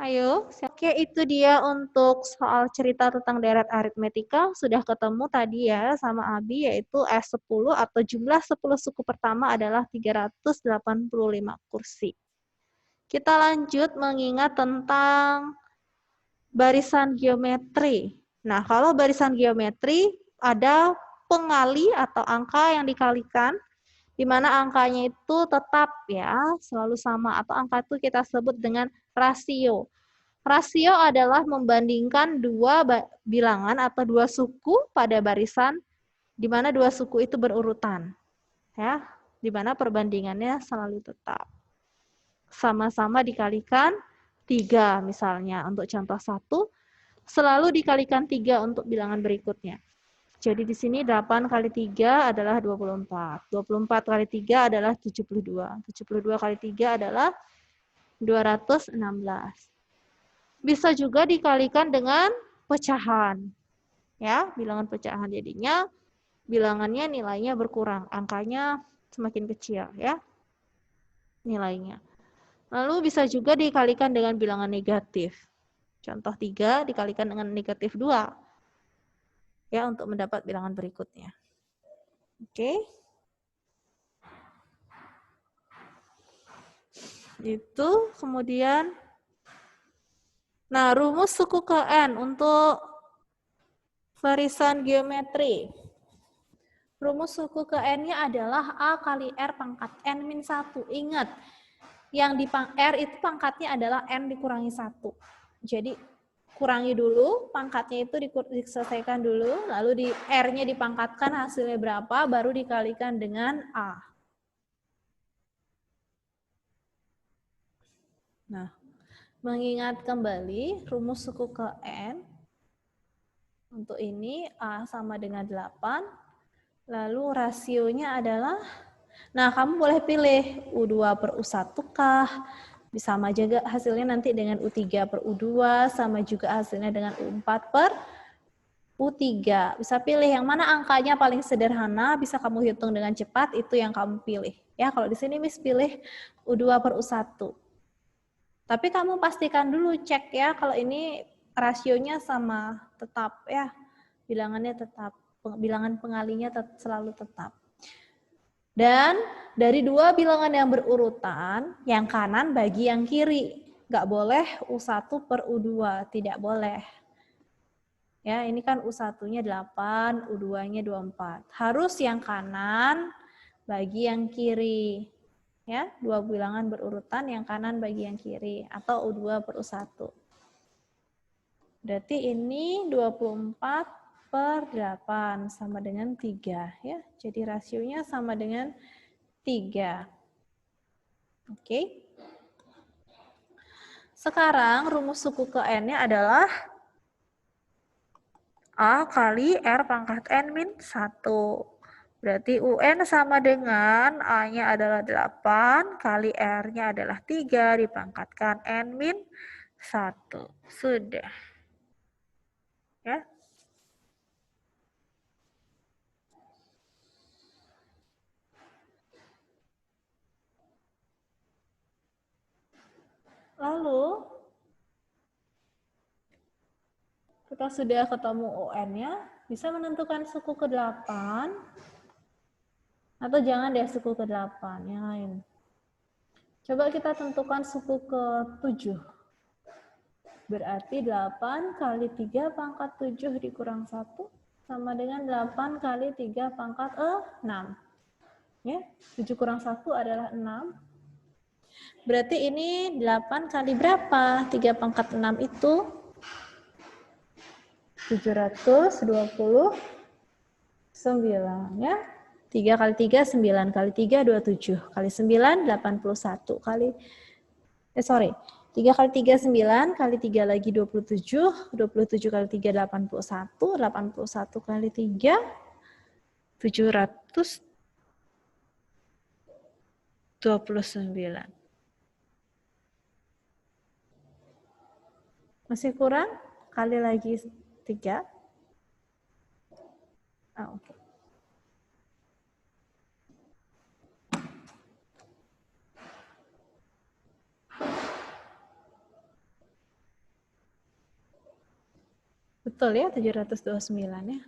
Ayo, oke itu dia untuk soal cerita tentang deret aritmetika. Sudah ketemu tadi ya sama Abi, yaitu S10 atau jumlah 10 suku pertama adalah 385 kursi. Kita lanjut mengingat tentang barisan geometri. Nah, kalau barisan geometri ada pengali atau angka yang dikalikan, di mana angkanya itu tetap ya, selalu sama, atau angka itu kita sebut dengan rasio. Rasio adalah membandingkan dua bilangan atau dua suku pada barisan, di mana dua suku itu berurutan. Ya, di mana perbandingannya selalu tetap. Sama-sama dikalikan 3 misalnya. Untuk contoh 1, selalu dikalikan 3 untuk bilangan berikutnya. Jadi di sini 8 kali 3 adalah 24. 24 kali 3 adalah 72. 72 kali 3 adalah 216. Bisa juga dikalikan dengan pecahan. Ya, bilangan pecahan jadinya bilangannya nilainya berkurang, angkanya semakin kecil ya. Nilainya. Lalu bisa juga dikalikan dengan bilangan negatif. Contoh 3 dikalikan dengan negatif 2. Ya, untuk mendapat bilangan berikutnya. Oke. Itu kemudian, nah rumus suku ke N untuk barisan geometri. Rumus suku ke N-nya adalah A kali R pangkat N-1. Ingat, yang di R itu pangkatnya adalah N dikurangi 1. Jadi kurangi dulu, pangkatnya itu diselesaikan dulu, lalu di R-nya dipangkatkan hasilnya berapa, baru dikalikan dengan A. Nah, mengingat kembali rumus suku ke N, untuk ini A sama dengan 8, lalu rasionya adalah, nah kamu boleh pilih U2 per U1 kah, sama juga hasilnya nanti dengan U3 per U2, sama juga hasilnya dengan U4 per U3. Bisa pilih yang mana angkanya paling sederhana, bisa kamu hitung dengan cepat, itu yang kamu pilih. Ya, kalau di sini Miss pilih U2 per U1. Tapi kamu pastikan dulu, cek ya, kalau ini rasionya sama, tetap ya, bilangannya tetap, bilangan pengalinya selalu tetap. Dan dari dua bilangan yang berurutan, yang kanan bagi yang kiri. Nggak boleh U1 per U2, tidak boleh. Ya, ini kan U1-nya 8, U2-nya 24. Harus yang kanan bagi yang kiri. Ya, dua bilangan berurutan, yang kanan bagi yang kiri, atau U2 per U1. Berarti ini 24 per 8 sama dengan 3 ya. Jadi rasionya sama dengan 3. Oke. Sekarang rumus suku ke N-nya adalah A kali R pangkat N-1. Berarti UN sama dengan A-nya adalah 8 kali R-nya adalah 3 dipangkatkan N-1. Sudah. Ya. Lalu, kita sudah ketemu UN-nya, bisa menentukan suku ke-8, atau jangan deh suku ke-8, yang lain. Coba kita tentukan suku ke-7. Berarti 8 kali 3 pangkat 7 dikurang 1 sama dengan 8 kali 3 pangkat 6. Ya, 7 kurang 1 adalah 6. Berarti ini 8 kali berapa? 3 pangkat 6 itu 729 ya. 3 kali 3 9 kali 3 27 kali 9 81 kali 3 kali 3 9 kali 3 lagi 27 27 kali 3 81 81 kali 3 729. Masih kurang? Kali lagi 3. Oke. Betul ya, 729 ya.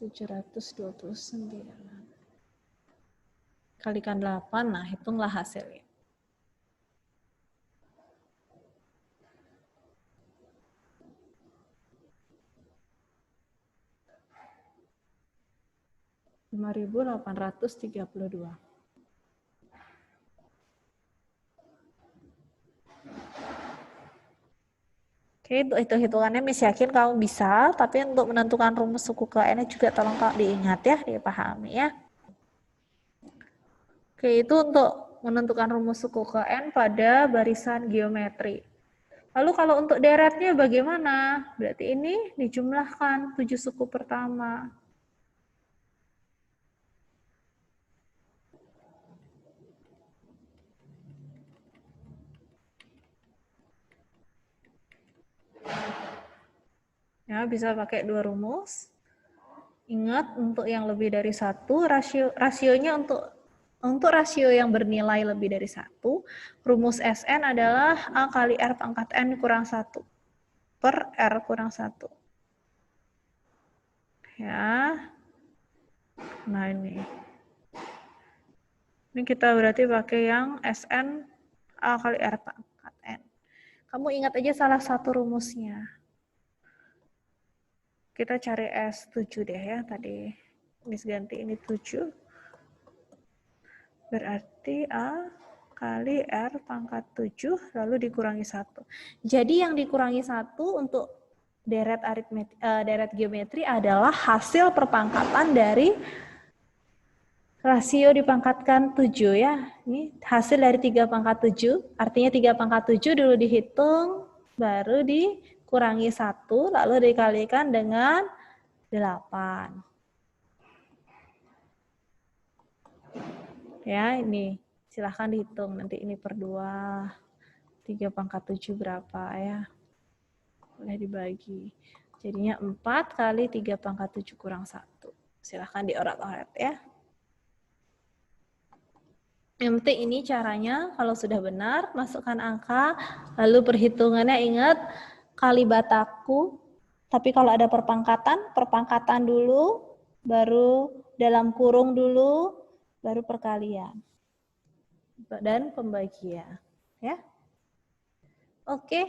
(729) kalikan 8, nah hitunglah hasilnya. (5.832). Oke, untuk hitung-hitungannya Miss yakin kamu bisa, tapi untuk menentukan rumus suku ke-n juga tolong kau diingat ya, dipahami ya. Oke, itu untuk menentukan rumus suku ke-n pada barisan geometri. Lalu kalau untuk deretnya bagaimana? Berarti ini dijumlahkan 7 suku pertama. Ya, bisa pakai 2 rumus. Ingat, untuk yang lebih dari 1, rasionya untuk rasio yang bernilai lebih dari 1, rumus Sn adalah A kali R pangkat N kurang 1 per R kurang 1. Ya. Nah ini kita berarti pakai yang Sn A kali R pangkat N. Kamu ingat aja salah satu rumusnya. Kita cari S7 deh ya, tadi Miss ganti ini 7. Berarti A kali R pangkat 7 lalu dikurangi 1. Jadi yang dikurangi 1 untuk deret geometri adalah hasil perpangkatan dari rasio dipangkatkan 7 ya. Ini hasil dari 3 pangkat 7, artinya 3 pangkat 7 dulu dihitung, baru dikurangi 1, lalu dikalikan dengan 8. Ya, ini silahkan dihitung, nanti ini per 2, 3 pangkat 7 berapa ya. Boleh dibagi. Jadinya 4 kali 3 pangkat 7 kurang 1. Silahkan diorat-orat ya. Yang penting ini caranya, kalau sudah benar, masukkan angka, lalu perhitungannya ingat, kali bataku, tapi kalau ada perpangkatan dulu, baru dalam kurung dulu, baru perkalian. Dan pembagian. Ya. Oke,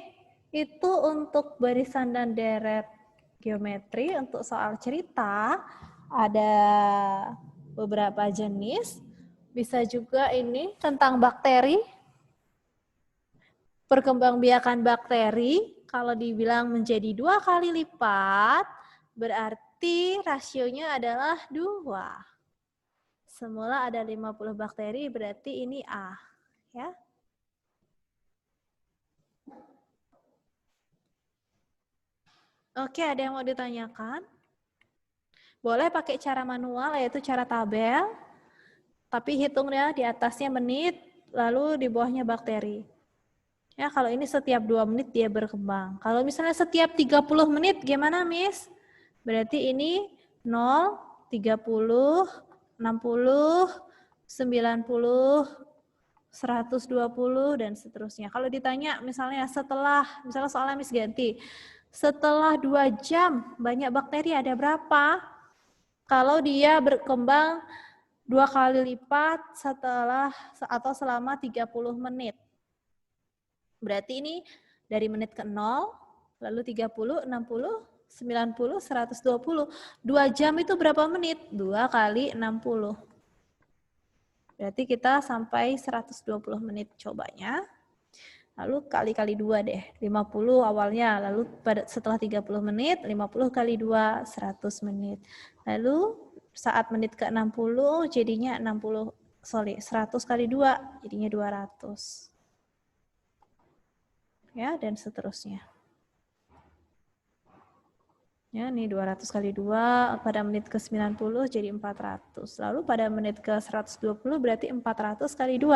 itu untuk barisan dan deret geometri. Untuk soal cerita, ada beberapa jenis. Bisa juga ini tentang bakteri. Perkembangbiakan bakteri, kalau dibilang menjadi 2 kali lipat, berarti rasionya adalah 2. Semula ada 50 bakteri, berarti ini A. Ya. Oke, ada yang mau ditanyakan? Boleh pakai cara manual, yaitu cara tabel. Tapi hitungnya di atasnya menit, lalu di bawahnya bakteri. Ya, kalau ini setiap 2 menit dia berkembang. Kalau misalnya setiap 30 menit, gimana, Miss? Berarti ini 0, 30, 60, 90, 120, dan seterusnya. Kalau ditanya misalnya misalnya soalnya Miss ganti, setelah 2 jam banyak bakteri ada berapa? Kalau dia berkembang 2 kali lipat selama 30 menit. Berarti ini dari menit ke 0, lalu 30, 60, 90, 120. 2 jam itu berapa menit? 2 kali 60. Berarti kita sampai 120 menit cobanya. Lalu kali 2 deh, 50 awalnya, lalu setelah 30 menit, 50 kali 2, 100 menit. Lalu saat menit ke 60 jadinya 100 kali 2 jadinya 200. Ya, dan seterusnya. Ya, ini 200 kali 2 pada menit ke 90 jadi 400. Lalu pada menit ke 120 berarti 400 kali 2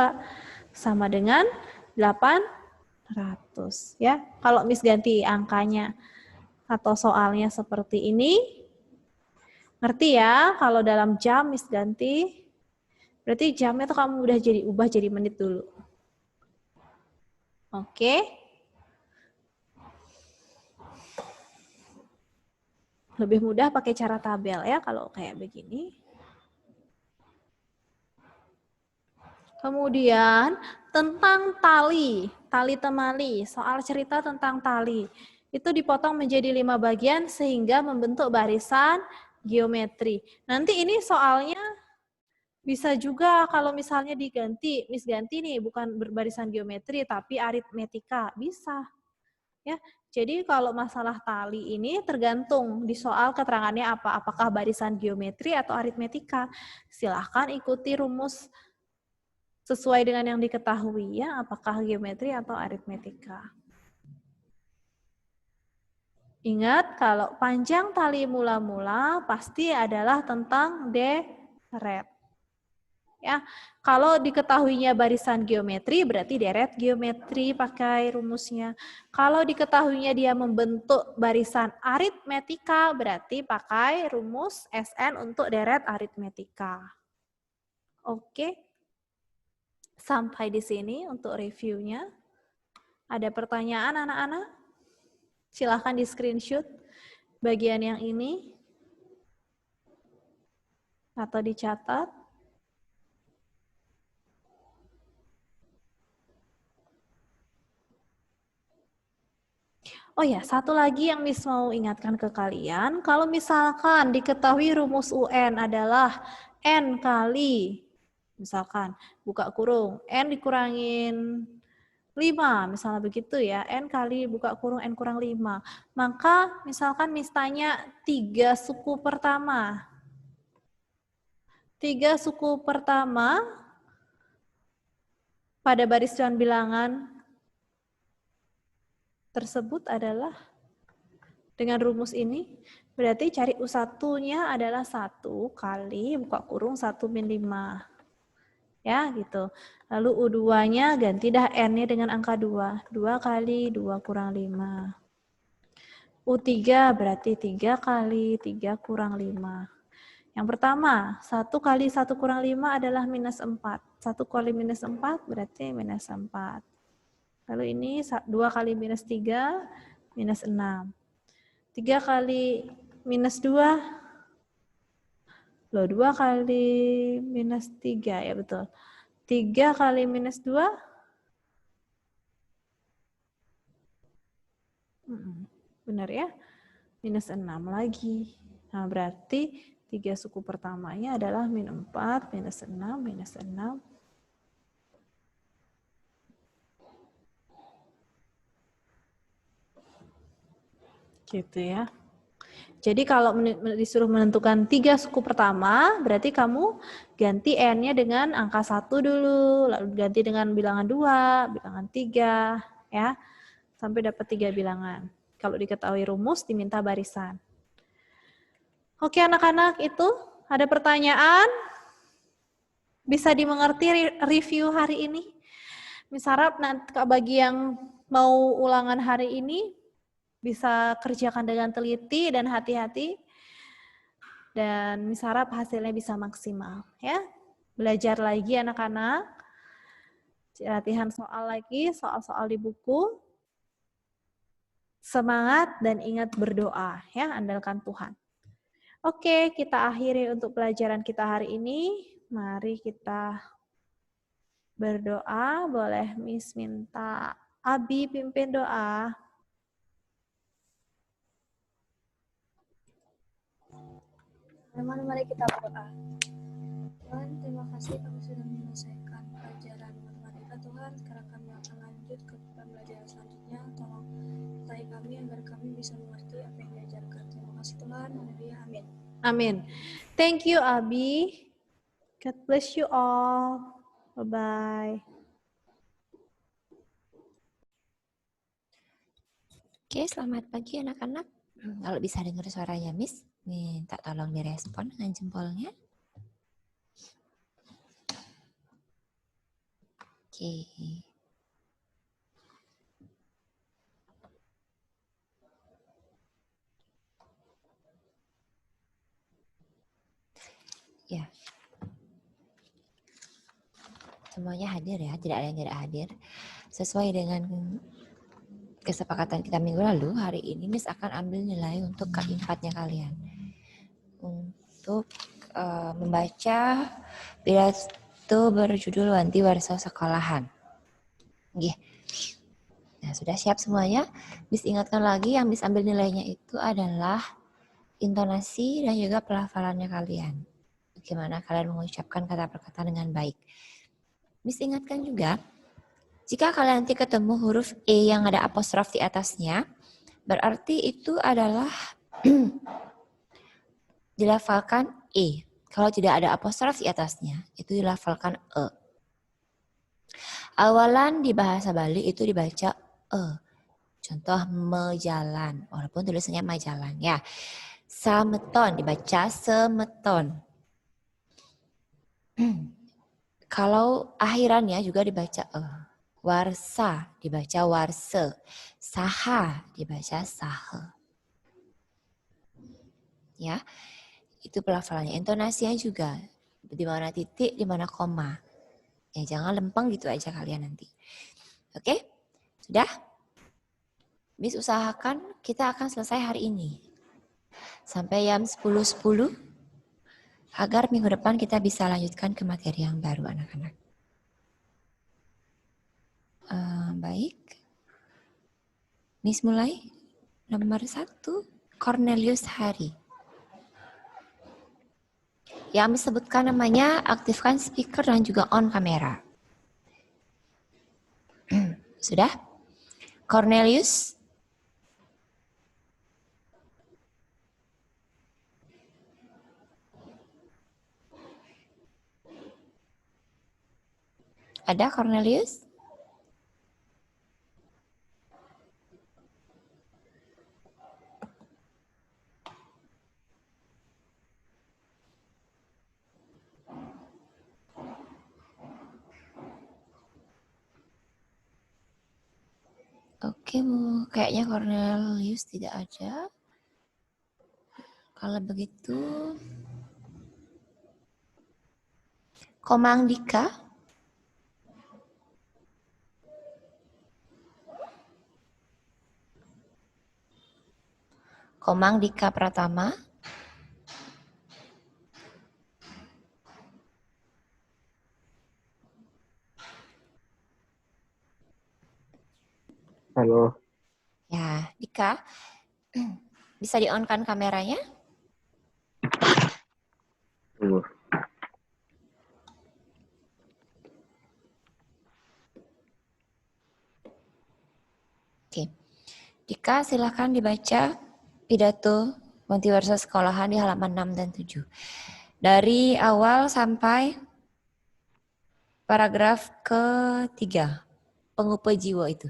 sama dengan 800. Ya, kalau Miss ganti angkanya atau soalnya seperti ini, ngerti ya? Kalau dalam jam Miss ganti, berarti jamnya tuh kamu udah ubah jadi menit dulu. Oke. Lebih mudah pakai cara tabel ya kalau kayak begini. Kemudian tentang tali temali, soal cerita tentang tali. Itu dipotong menjadi 5 bagian sehingga membentuk barisan geometri. Nanti ini soalnya bisa juga kalau misalnya Miss ganti nih bukan berbarisan geometri tapi aritmetika, bisa. Ya, jadi kalau masalah tali ini tergantung di soal keterangannya apa, apakah barisan geometri atau aritmetika. Silahkan ikuti rumus sesuai dengan yang diketahui ya, apakah geometri atau aritmetika. Ingat kalau panjang tali mula-mula pasti adalah tentang deret. Ya, kalau diketahuinya barisan geometri berarti deret geometri pakai rumusnya. Kalau diketahuinya dia membentuk barisan aritmetika berarti pakai rumus SN untuk deret aritmetika. Oke. Sampai di sini untuk reviewnya. Ada pertanyaan anak-anak? Silahkan di screenshot bagian yang ini atau dicatat. Oh ya, satu lagi yang Miss mau ingatkan ke kalian, kalau misalkan diketahui rumus UN adalah N kali, misalkan buka kurung, N dikurangin 5, misalnya begitu ya, N kali buka kurung N kurang 5. Maka misalkan Miss tanya 3 suku pertama. 3 suku pertama pada barisan bilangan tersebut adalah dengan rumus ini, berarti cari U1-nya adalah 1 kali buka kurung 1 min 5. Ya, gitu. Lalu U2-nya ganti dah N-nya dengan angka 2. 2 kali 2 kurang 5. U3 berarti 3 kali 3 kurang 5. Yang pertama, 1 kali 1 kurang 5 adalah minus 4. 1 kali minus 4 berarti minus 4. Lalu ini 2 kali minus 3, minus 6. 3 kali minus 2, loh 2 kali minus 3, ya betul. 3 kali minus 2, benar ya, minus 6 lagi. Nah berarti 3 suku pertamanya adalah min 4, minus 6, minus 6. Gitu ya. Jadi kalau disuruh menentukan 3 suku pertama, berarti kamu ganti N-nya dengan angka 1 dulu, lalu ganti dengan bilangan 2, bilangan 3, ya. Sampai dapat 3 bilangan. Kalau diketahui rumus, diminta barisan. Oke anak-anak, itu ada pertanyaan? Bisa dimengerti review hari ini? Misal nanti bagi yang mau ulangan hari ini, bisa kerjakan dengan teliti dan hati-hati. dan Miss harap hasilnya bisa maksimal ya. Belajar lagi anak-anak. Latihan soal lagi, soal-soal di buku. Semangat dan ingat berdoa ya, andalkan Tuhan. Oke, kita akhiri untuk pelajaran kita hari ini. Mari kita berdoa. Boleh Miss minta Abi pimpin doa. Teman, mari kita berdoa. Tuhan, terima kasih kami sudah menyelesaikan pelajaran matematika. Tuhan, sekarang kami akan lanjut ke pembelajaran selanjutnya. Tolong sertai kami agar kami bisa mengerti apa yang diajarkan. Terima kasih Tuhan. Haleluya. Amin. Amin. Thank you Abi. God bless you all. Bye-bye. Oke, selamat pagi anak-anak. Kalau bisa dengar suaranya Miss, minta tolong direspon dengan jempolnya. Oke. Ya. Semuanya hadir ya, tidak ada yang tidak hadir. Sesuai dengan kesepakatan kita minggu lalu, hari ini Miss akan ambil nilai untuk K4-nya kalian. Untuk membaca pidato berjudul Wanti Warsa Sekolahan. Nggih. Nah, sudah siap semuanya? Miss ingatkan lagi yang Miss ambil nilainya itu adalah intonasi dan juga pelafalannya kalian. Bagaimana kalian mengucapkan kata per kata dengan baik. Miss ingatkan juga, jika kalian nanti ketemu huruf E yang ada apostrof di atasnya, berarti itu adalah dilafalkan E. Kalau tidak ada apostrof di atasnya, itu dilafalkan E. Awalan di bahasa Bali itu dibaca E. Contoh mejalan, walaupun tulisannya majalan ya. Sameton dibaca semeton. Kalau akhirannya juga dibaca E. Warsa dibaca warse. Saha dibaca sahe. Ya, itu pelafalannya. Intonasinya juga. Di mana titik, di mana koma. Ya, jangan lempeng gitu aja kalian nanti. Oke? Sudah? Miss usahakan kita akan selesai hari ini. Sampai jam 10.10 agar minggu depan kita bisa lanjutkan ke materi yang baru anak-anak. Baik. Miss mulai. Nomor 1, Cornelius Hari. Yang Miss sebutkan namanya, aktifkan speaker dan juga on kamera. Sudah? Cornelius? Ada Cornelius? Oke Bu, kayaknya Cornelius tidak ada. Kalau begitu, Komang Dika? Komang Dika Pratama? Halo. Ya, Dika, bisa di-on-kan kameranya? Tunggu. Oke. Dika, silakan dibaca pidato Wanti Warsa Sekolahan di halaman 6 dan 7. Dari awal sampai paragraf ke-3, pengupa jiwa itu.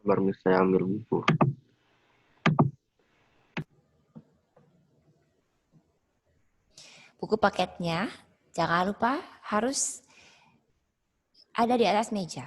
Baru saya ambil buku. Buku paketnya, jangan lupa harus ada di atas meja.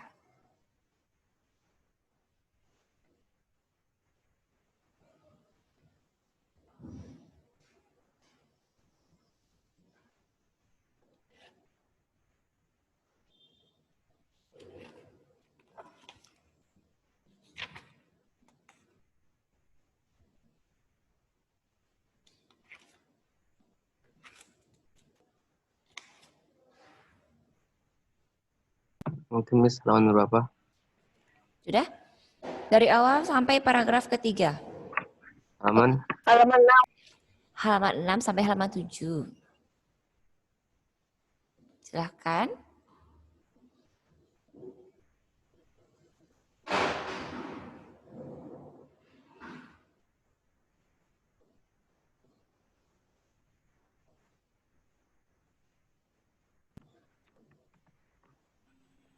Mungkin Miss halaman berapa? Sudah? Dari awal sampai paragraf ketiga. Halaman? Halaman 6 sampai halaman 7. Silahkan.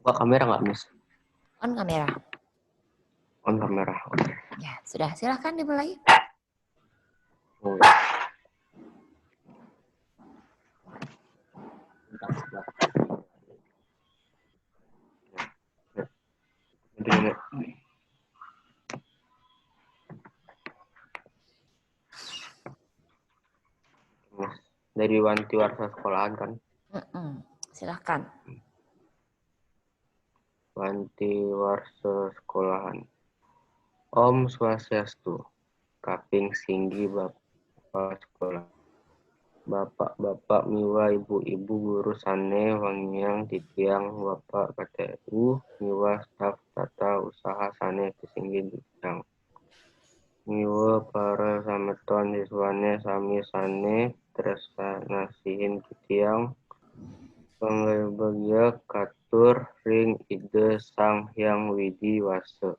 Buka kamera nggak, Miss? On kamera. On kamera. Oke. Ya, sudah. Silahkan dimulai. Oh, ya. Ini. Miss, dari Wanti Warsa Sekolahan kan? Silahkan. Wanti Warsa Sekolahan. Om Swastiastu. Kaping singgi Bapak Sekolah. Bapak-bapak miwa ibu-ibu guru sane wangiang titiang bapak KTU miwa staf tata usaha sane kesinggi titiang miwa para sameton siswane sami sane tresnasihin titiang pangbagia katur ring ide sang hyang widi wase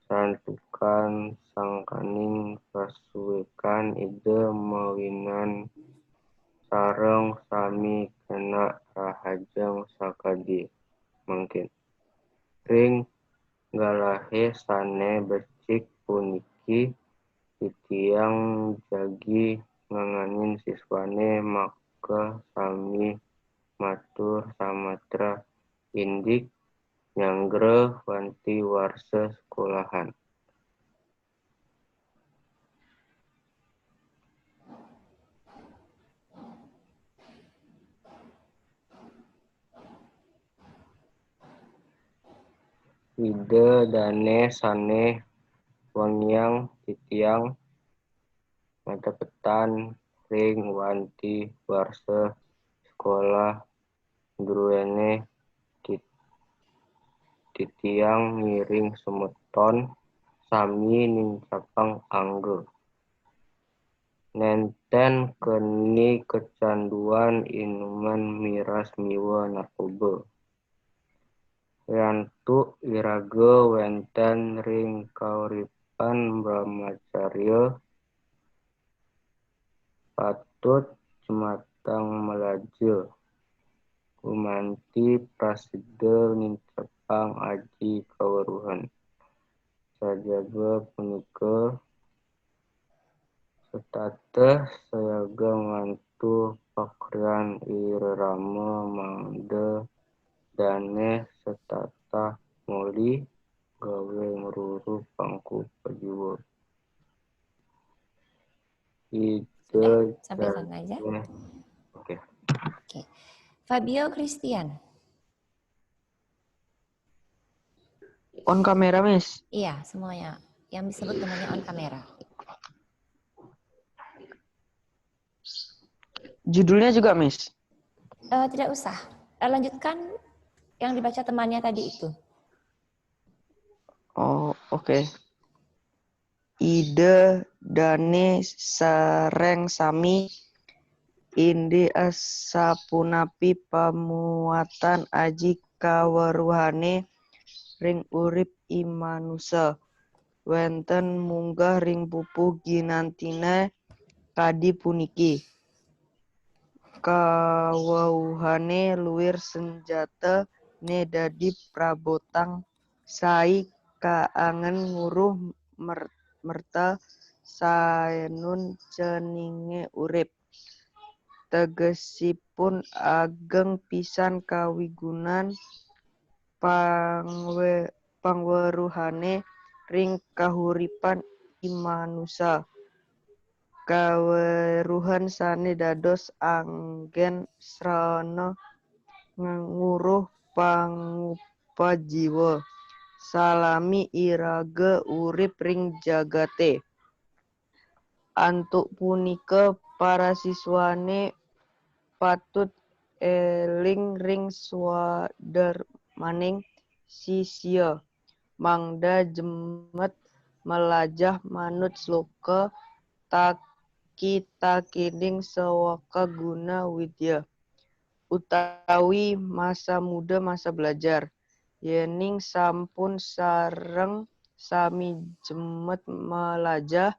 santukan sangkaning pasuwekan ide mawinan sareng sami kena rahajeng sakadi mungkin ring galahe sane becik puniki titiang jagi nganganin siswane maka sami matur samatra indik nyanggre Wanti Warsa Sekolahan. Ide dane sane wangiang titiang matapetan ring Wanti Warsa Sekolah druene titiang ngiring semeton sami ning capang angge nenten keni kecanduan inuman miras miwa narkoba yantu iraga wenten ring kauripan brahmacarya patut cematang melaja gumanti prasidha nincapang aji kaweruhan sajaga punika setateh sayaga ngantu pakrian irama mangda dane setatah moli gawe ngruru pangku pajiwa Sudah? ide Sampai sana aja. Oke. Oke. Fabio Christian. On kamera, Miss. Iya, semuanya. Yang disebut namanya on kamera. Judulnya juga, Miss. Tidak usah. Lanjutkan yang dibaca temannya tadi itu. Oh, oke. Ide dane sareng sami indi asapunapi pamuatan aji kaweruhane ring urip imanusa wenten munggah ring pupuh ginantina kadi puniki kawauhane luwir senjata ne dadi prabotang sai kaangen nguruh merta saenun ceninge urip tegesipun ageng pisan kawigunan pangweruhane ring kahuripan imanusa kaweruhan sane dados anggen srana nguruh pangupajiwa salami iraga urip ring jagate antuk punika para siswane patut eling ring swadharmane maning sisya. Mangda jemet melajah manut sloka takining sewaka guna widya. Utawi masa muda masa belajar. Yening sampun sareng sami jemet melajah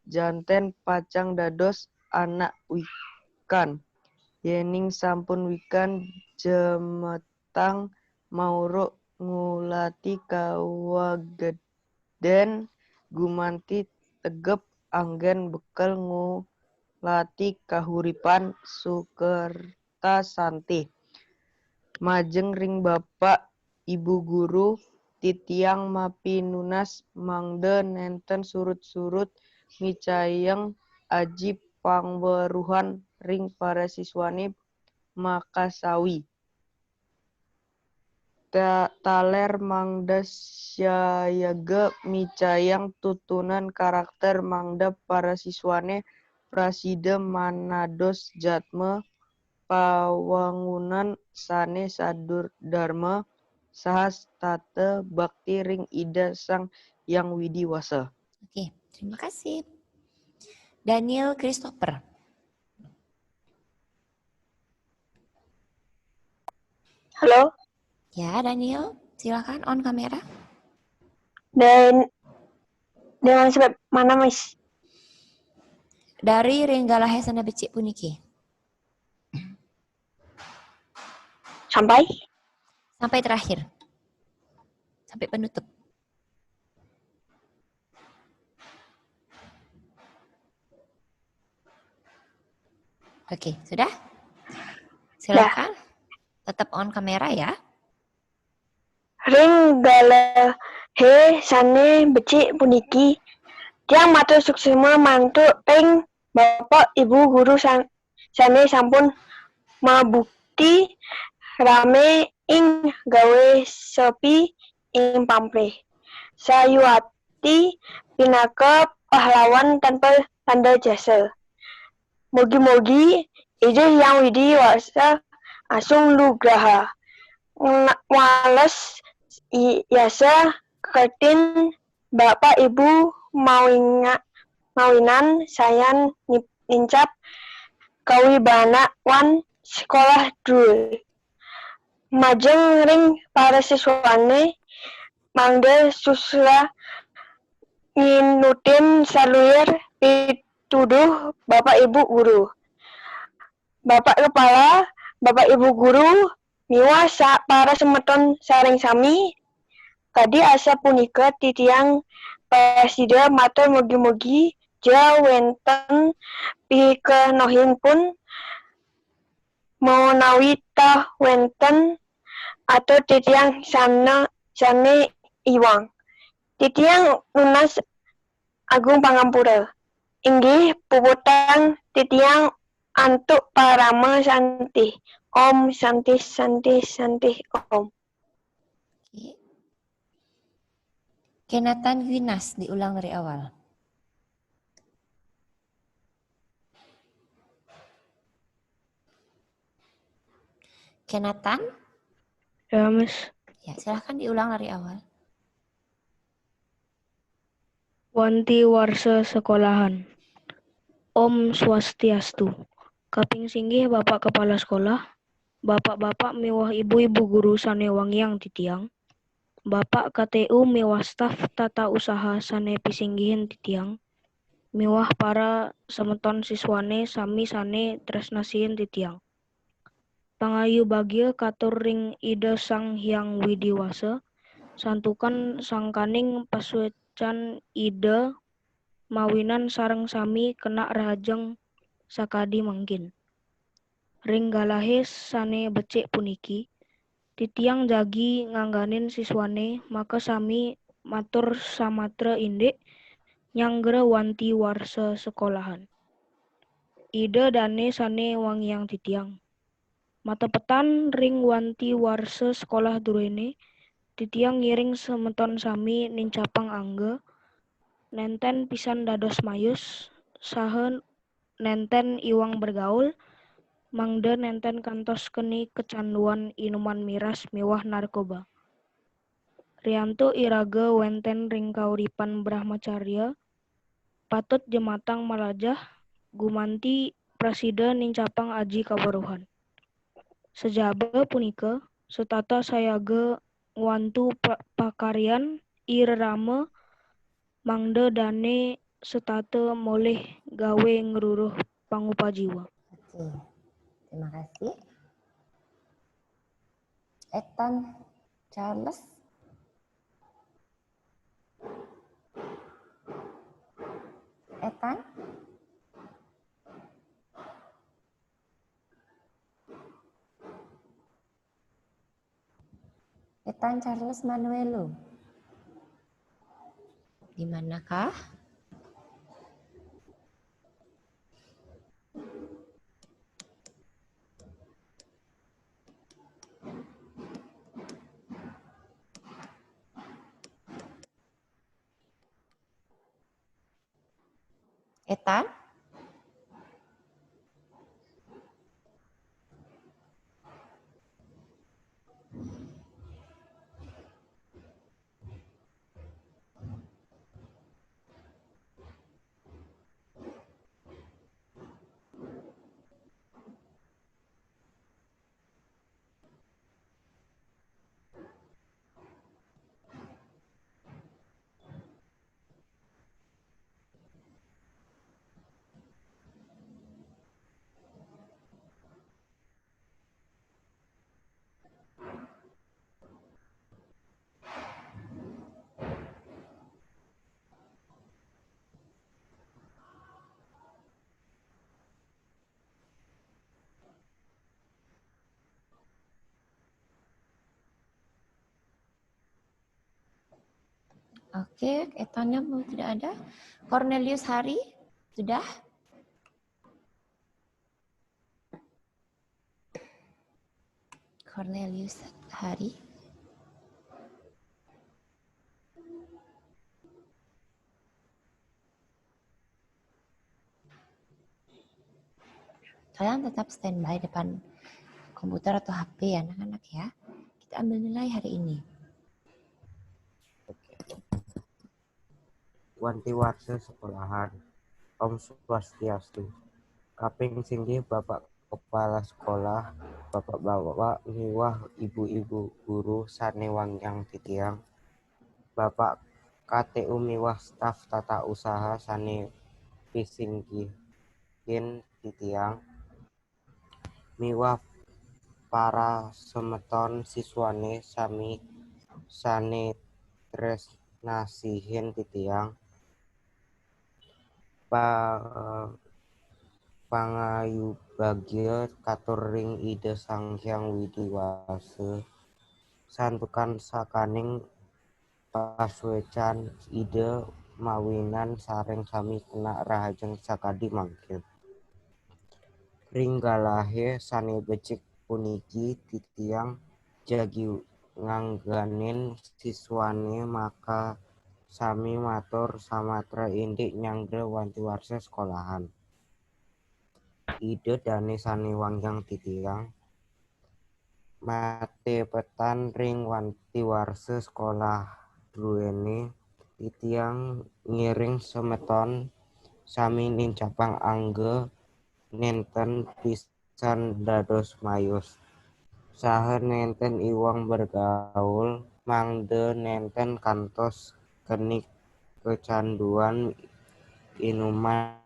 janten pacang dados anak wikan. Yening sampun wikan jemetang mauruk ngulati kawageden gumanti tegep anggen bekal ngulati kahuripan sukerta santih. Majeng ring bapak ibu guru titiang mapinunas mangda nenten surut-surut micayeng aji pangweruhan ring para siswani makasawi. Taler mangda syayaga micayang tutunan karakter mangda para siswane prasida manados jatme pawangunan sane sadur dharma saha tata bakti ring ida sang yang widi wasa. Oke, terima kasih. Daniel Christopher. Halo, Ya, Daniel, silakan on kamera. dan dengan sebab mana, Miss? Dari Renggala Hesana Becik Puniki. Sampai? Sampai terakhir. Sampai penutup. Oke, sudah? Silakan. Tetap on kamera ya. Ring gala he sane becik puniki tiang matur suksema mantuk ing bapak ibu guru sane sampun mabukti rame ing gawe sepi ing pamrih sayuati pinaka pahlawan tanpa tanda jasa. Mugi-mugi ide yang widi wasa asung lugraha wales yasa ketin bapak ibu mawinan sayan nincap kawibanan sekolah dul. Majeng ring para siswane mangda susra nginutin saluyer pituduh bapak ibu guru. Bapak kepala, bapak ibu guru miwa para semeton saring sami kadi asa punika titiang presida matur mugi-mugi ja wenten pikenohin pun menawi tah wenten atau titiang sane iwang. Titiang lunas Agung Pangampura. Inggih puputang titiang antuk parama santih. Om santih santih santih om. Oke. Kenatan Winas diulang dari awal. Kenatan? Ya, Mas. Ya, silahkan diulang dari awal. Wanti warsa sekolahan. Om Swastiastu. Kaping singgih Bapak Kepala Sekolah, Bapak-bapak miwah ibu-ibu guru sane wangiang titiang, Bapak KTU miwah staf tata usaha sane pisinggihin titiang, miwah para semeton siswane sami sane tresnasihin titiang. Pangayu bagya katur ring ida sang hyang widiwasa, santukan sangkaning pasuecan ida mawinan sareng sami kena rahajeng sakadi mangkin. Ring galahe sane becik puniki, titiang jagi ngangganin siswane maka sami matur samatra indik nyanggera wanti warsa sekolahan. Ida dane sane wangiang titiang. Mata petan ring wanti warsa sekolah durene, titiang ngiring semeton sami nincapang angga, nenten pisan dados mayus, saha nenten iwang bergaul, mangda nenten kantos keni kecanduan inuman miras miwah narkoba. Rianto iraga wenten ring kauripan brahmacarya, patut jematang malajah, gumanti prasida nincapang aji kabaruhan. Sejaba punika, setata sayaga ngwantu pakaryan irerama mangda dane setata moleh gawe ngeruruh pangupajiwa. Oke, terima kasih. Ethan Charles. Ethan. Ethan Charles Manuelo. Di manakah? Ethan? Oke, Ethannya tidak ada. Cornelius Hari, sudah? Cornelius Hari. Kalian tetap standby depan komputer atau HP ya, anak-anak ya. Kita ambil nilai hari ini. Wanti warsa sekolahan. Om Swastiastu. Kaping singgih Bapak Kepala Sekolah, Bapak-bapak miwah ibu-ibu guru sanewangyang titiang, Bapak KTU miwah staf tata usaha sane pisinggihin titiang, miwah para semeton siswane sami sane tresnasihin titiang, pangayu bagya katur ring ide Sang Hyang Widiwasa, santukan sakaning paswecan ide mawinan sareng sami kena rahajeng sakadi mangkil. Ringgalahe sane becik puniki titiang jagi ngangganin siswane maka sami matur samatra indik nyanggra wanti warsa sekolahan. Ide dane sanewangyang titiang mate petan ring wanti warsa sekolah duweni titiang ngiring semeton sami nincapang angge nenten pisan dados mayus saha nenten iwang bergaul mangde nenten kantos kenik kecanduan inuman.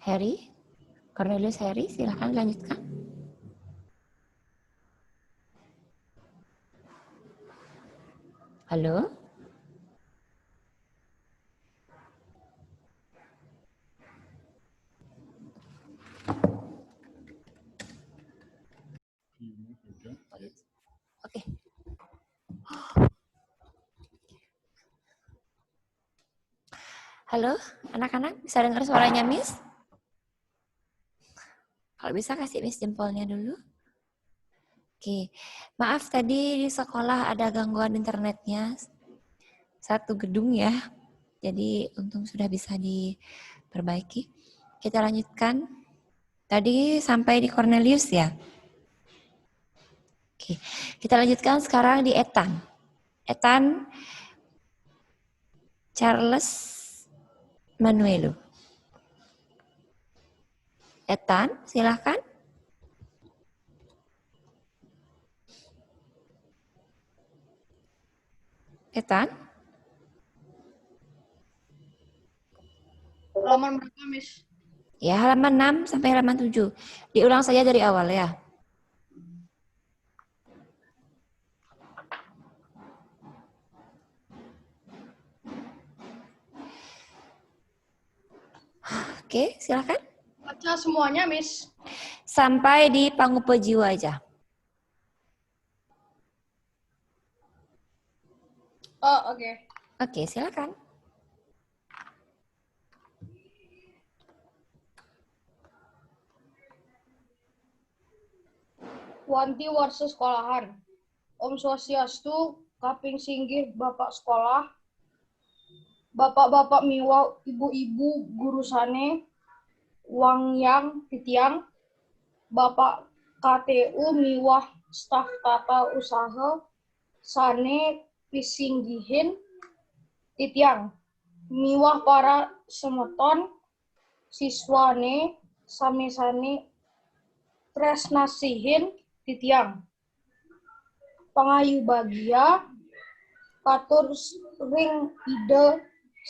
Harry, Cornelius Harry, silahkan lanjutkan. Halo? Oke. Halo, anak-anak, bisa dengar suaranya Miss? Kalau bisa kasih Miss jempolnya dulu. Oke, maaf tadi di sekolah ada gangguan internetnya. Satu gedung ya. Jadi untung sudah bisa diperbaiki. Kita lanjutkan. Tadi sampai di Cornelius ya. Oke, kita lanjutkan sekarang di Ethan. Ethan Charles Manuelo. Ethan, silakan. Ethan. Halaman berapa, Miss? Ya, halaman 6 sampai halaman 7. Diulang saja dari awal ya. Oke, silakan. Baca semuanya, Miss. Sampai di Pangupa Jiwa aja. Oh, oke. Oke, silakan. Wanti warsa sekolahan. Om Swastiastu, kaping singgih Bapak sekolah, Bapak-bapak miwa, ibu-ibu guru sane, Wangyang titiang, Bapak KTU miwah staf tata usaha, sane pisinggihin titiang, miwah para semeton, siswane same-sane tresnasihin titiang. Pangayu bagia, katur ring ide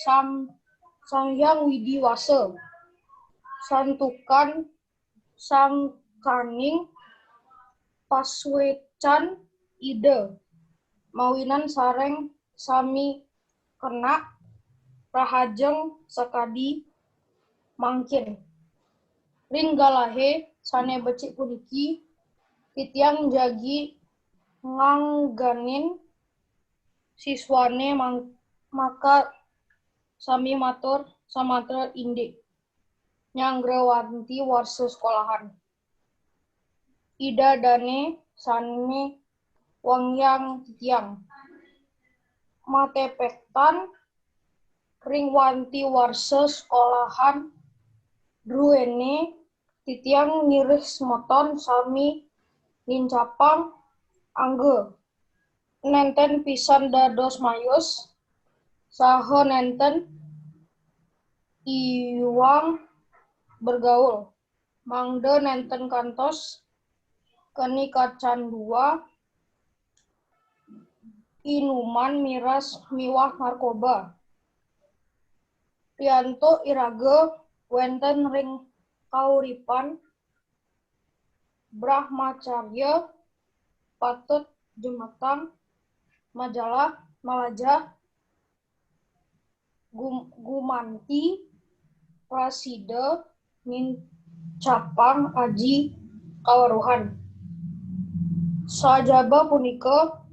sang Hyang Widi Wase, santukan sang kaning paswecan ide, mawinan sareng sami kena rahajeng sakadi mangkin. Ring galahe sane becik puniki, titiang jagi ngangganin siswane maka sami matur samatra indi nyanggrawanti warsa sekolahan. Ida dane sane Wangyang titiang. Matepektan ring wanti warsa sekolahan druene titiang ngiris semeton sami nincapang angge. Nenten pisan dados mayus, saha nenten iwang bergaul. Mangde nenten kantos keni kacandua inuman miras miwah narkoba. Priyanto irage wenten ring kauripan Brahmacarya patut jematang majalah malaja gumanti prasida nincapang aji kawaruhan. Sajaba punika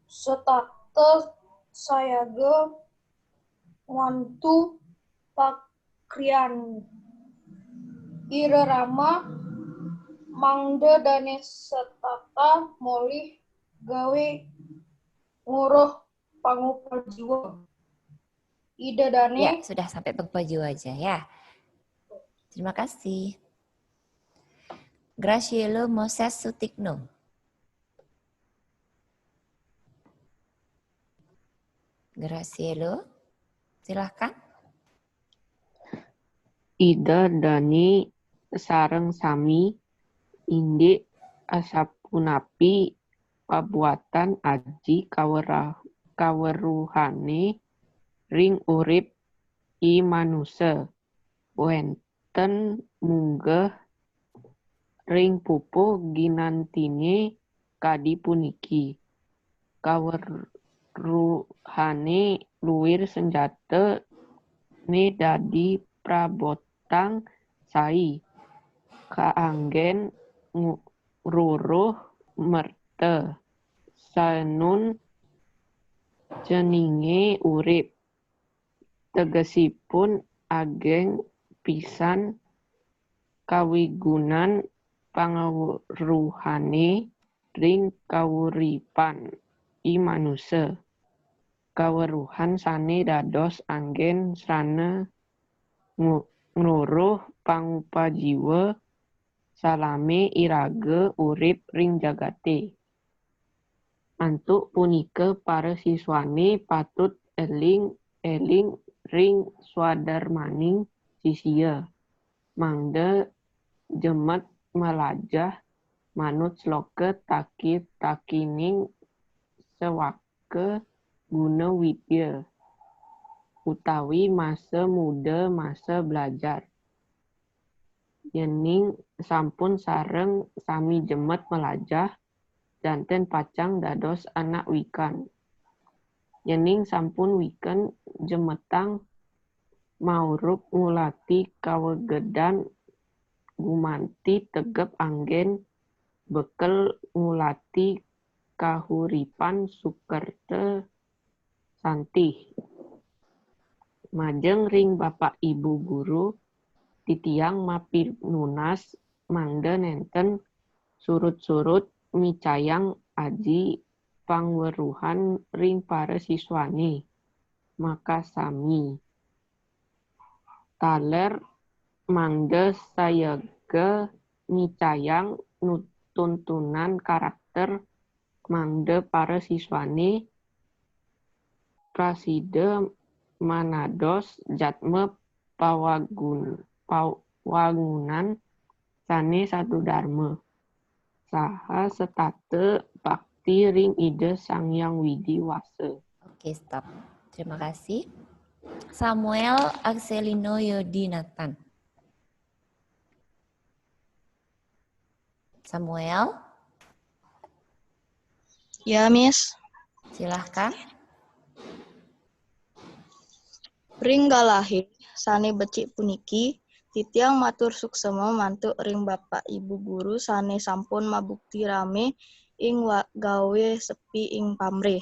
setate sayaga wantu pakrian irerama mangde dane setata molih gawe nguruh pangupa jiwa. Ida dane Ya, sudah sampai Pangupa Jiwa aja ya. Terima kasih. Graciela Moses Sutikno. Graciela, silahkan. Ida dani sareng sami indi asapunapi pabuatan aji kaweruhane ring urip I manuse wenten munggah ring pupuh ginantine kadi puniki kaweruhane luwir senjata ne dadi prabotang sai kaanggen ruruh merte sanun jeninge urip tegesipun ageng pisan kawigunan pangawruhane ring kawuripan I manusa. Kawruhan sane dados anggen srana ngluruh pangupajiwa salame iraga urip ring jagate. Antuk punika para siswane patut eling ring swadarmaning sisia. Mangda jemet melajah manut sloka takining sewake guna widya utawi masa muda masa belajar. Yening sampun sareng sami jemet melajah janten pacang dados anak wikan. Yening sampun wiken jemetang maurup ngulati kawegedan gumanti tegep anggen bekel ngulati kahuripan sukerte santih. Majeng ring Bapak Ibu guru titiang mapinunas mangda nenten surut-surut micayang aji pangweruhan ring para siswane. Maka sami taler mangda sayaga micayang tuntunan karakter mangda para siswane prasida manados jatme pawangunan sane satu dharma. Saha setate bakti ring Ida Sang Hyang Widi Wasa. Oke, stop. Terima kasih. Samuel Axelino Yodinatan. Samuel, Ya, Miss. silahkan. Ring galahe sane becik puniki titiang matur suksema mantuk ring Bapak Ibu guru sane sampun mabukti rame ing gawe sepi ing pamrih.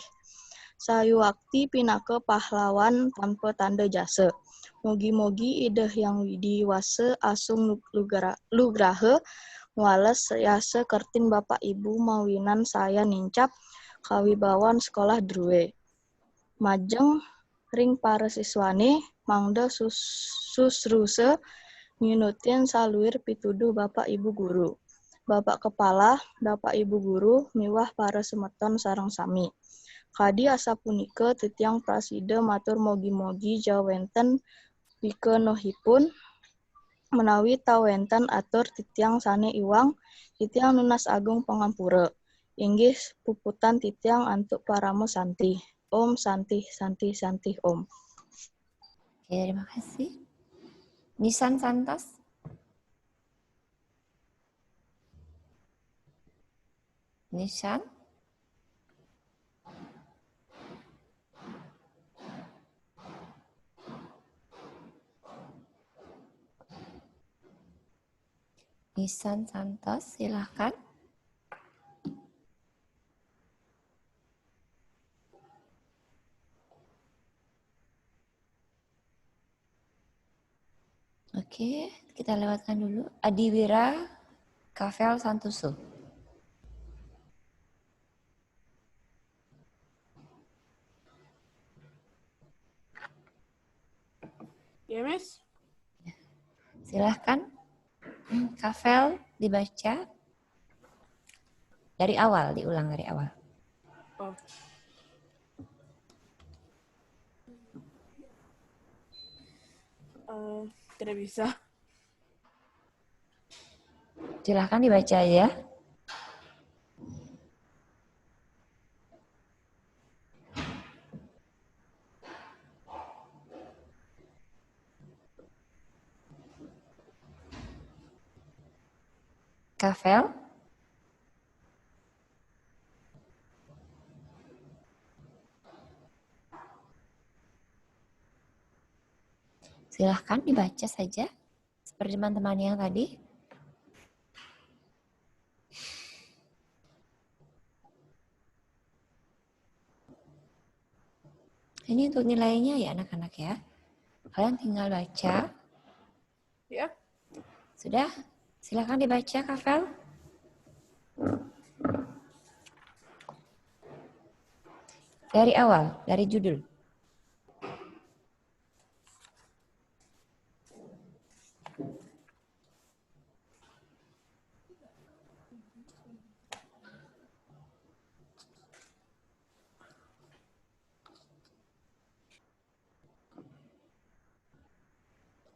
Sayuwakti pinaka pahlawan tanpa tanda jasa. Mugi-mugi Ida Hyang Widi Wasa asung lugraha wales yasa kertin Bapak Ibu mawinan saya nincap kawibawan sekolah druwe. Majeng ring para siswane mangda susruse nyunutin saluir pituduh Bapak Ibu guru. Bapak Kepala, Bapak Ibu guru, miwah para semeton sareng sami. Kadi asa punika titiang prasida matur mogi-mogi jawenten wikenohipun menawi tawenten atur titiang sane iwang titiang nunas agung pangampura. Inggih puputan titiang antuk paramo santi. Om santi santi santi Om. Oke, terima kasih. Nisan Santos. Nisan. Nisan Santos, silahkan. Oke, kita lewatkan dulu. Adiwira Kavel Santoso. Ya, Miss. Silahkan. Kavel dibaca. Dari awal, diulang dari awal. Oh. Tidak bisa. Silahkan dibaca aja. Kavel. Silahkan dibaca saja. Seperti teman-teman yang tadi. Ini untuk nilainya ya anak-anak ya. Kalian tinggal baca. Ya. Sudah? Silakan dibaca, Kavel. Dari awal, dari judul.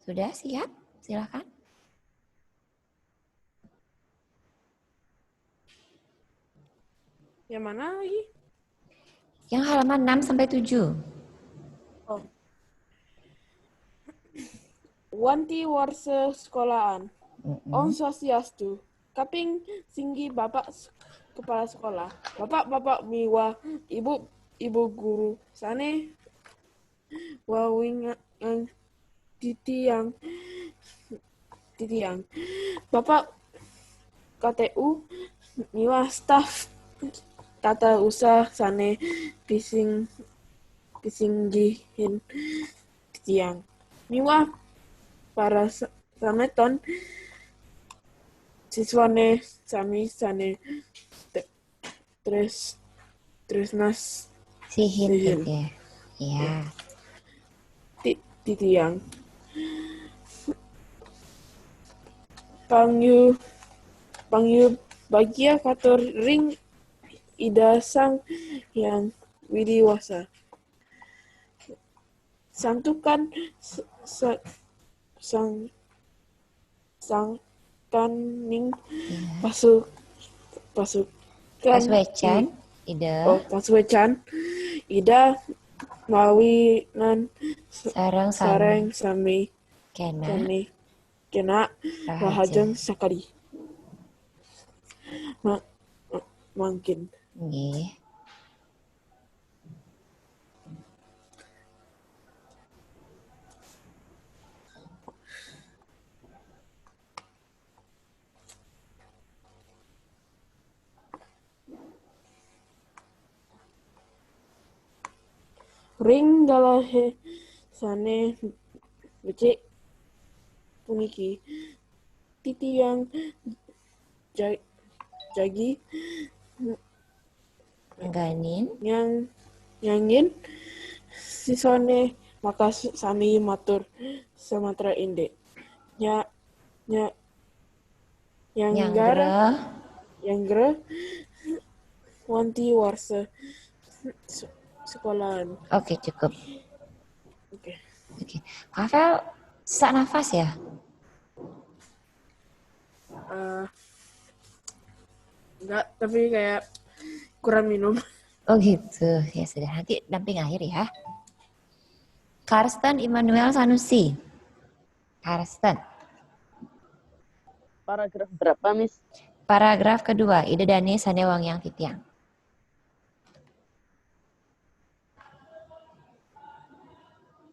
Sudah siap? Silakan. Yang mana lagi? Yang halaman 6 sampai 7. Oh. Wanti warse sekolahan. Om Swastiastu. Kaping singgi Bapak Kepala Sekolah. Bapak-bapak miwa ibu guru. Sane wawingan titiang. Bapak KTU miwa staf tata usaha sane pisinggihin titiang. Miwa para sameton siswane sami sane tresnas Sihin sihin. gitu ya. Iya. Titiang. Pangyu bagia katur ring ida sang yang widiwasa. Santukan sangkaning pasukan Paswecan, Ida. Paswecan ida mawinan Sareng sami kena rahajeng sakali. Mungkin. Nggih. Ring dalahe sane becik puniki titiang jagi nyangin sisone maka sami matur Sumatera Inde Yanggra wanti warsa sekolahan. Oke, cukup. Oke. Rafael, sesak nafas ya? Enggak, tapi kayak kurang minum. Oh gitu, ya sudah. Nanti damping akhir ya. Karsten Immanuel Sanusi. Karsten. Paragraf berapa, Miss? Paragraf kedua, Ida Dani Sanewang yang Titiang.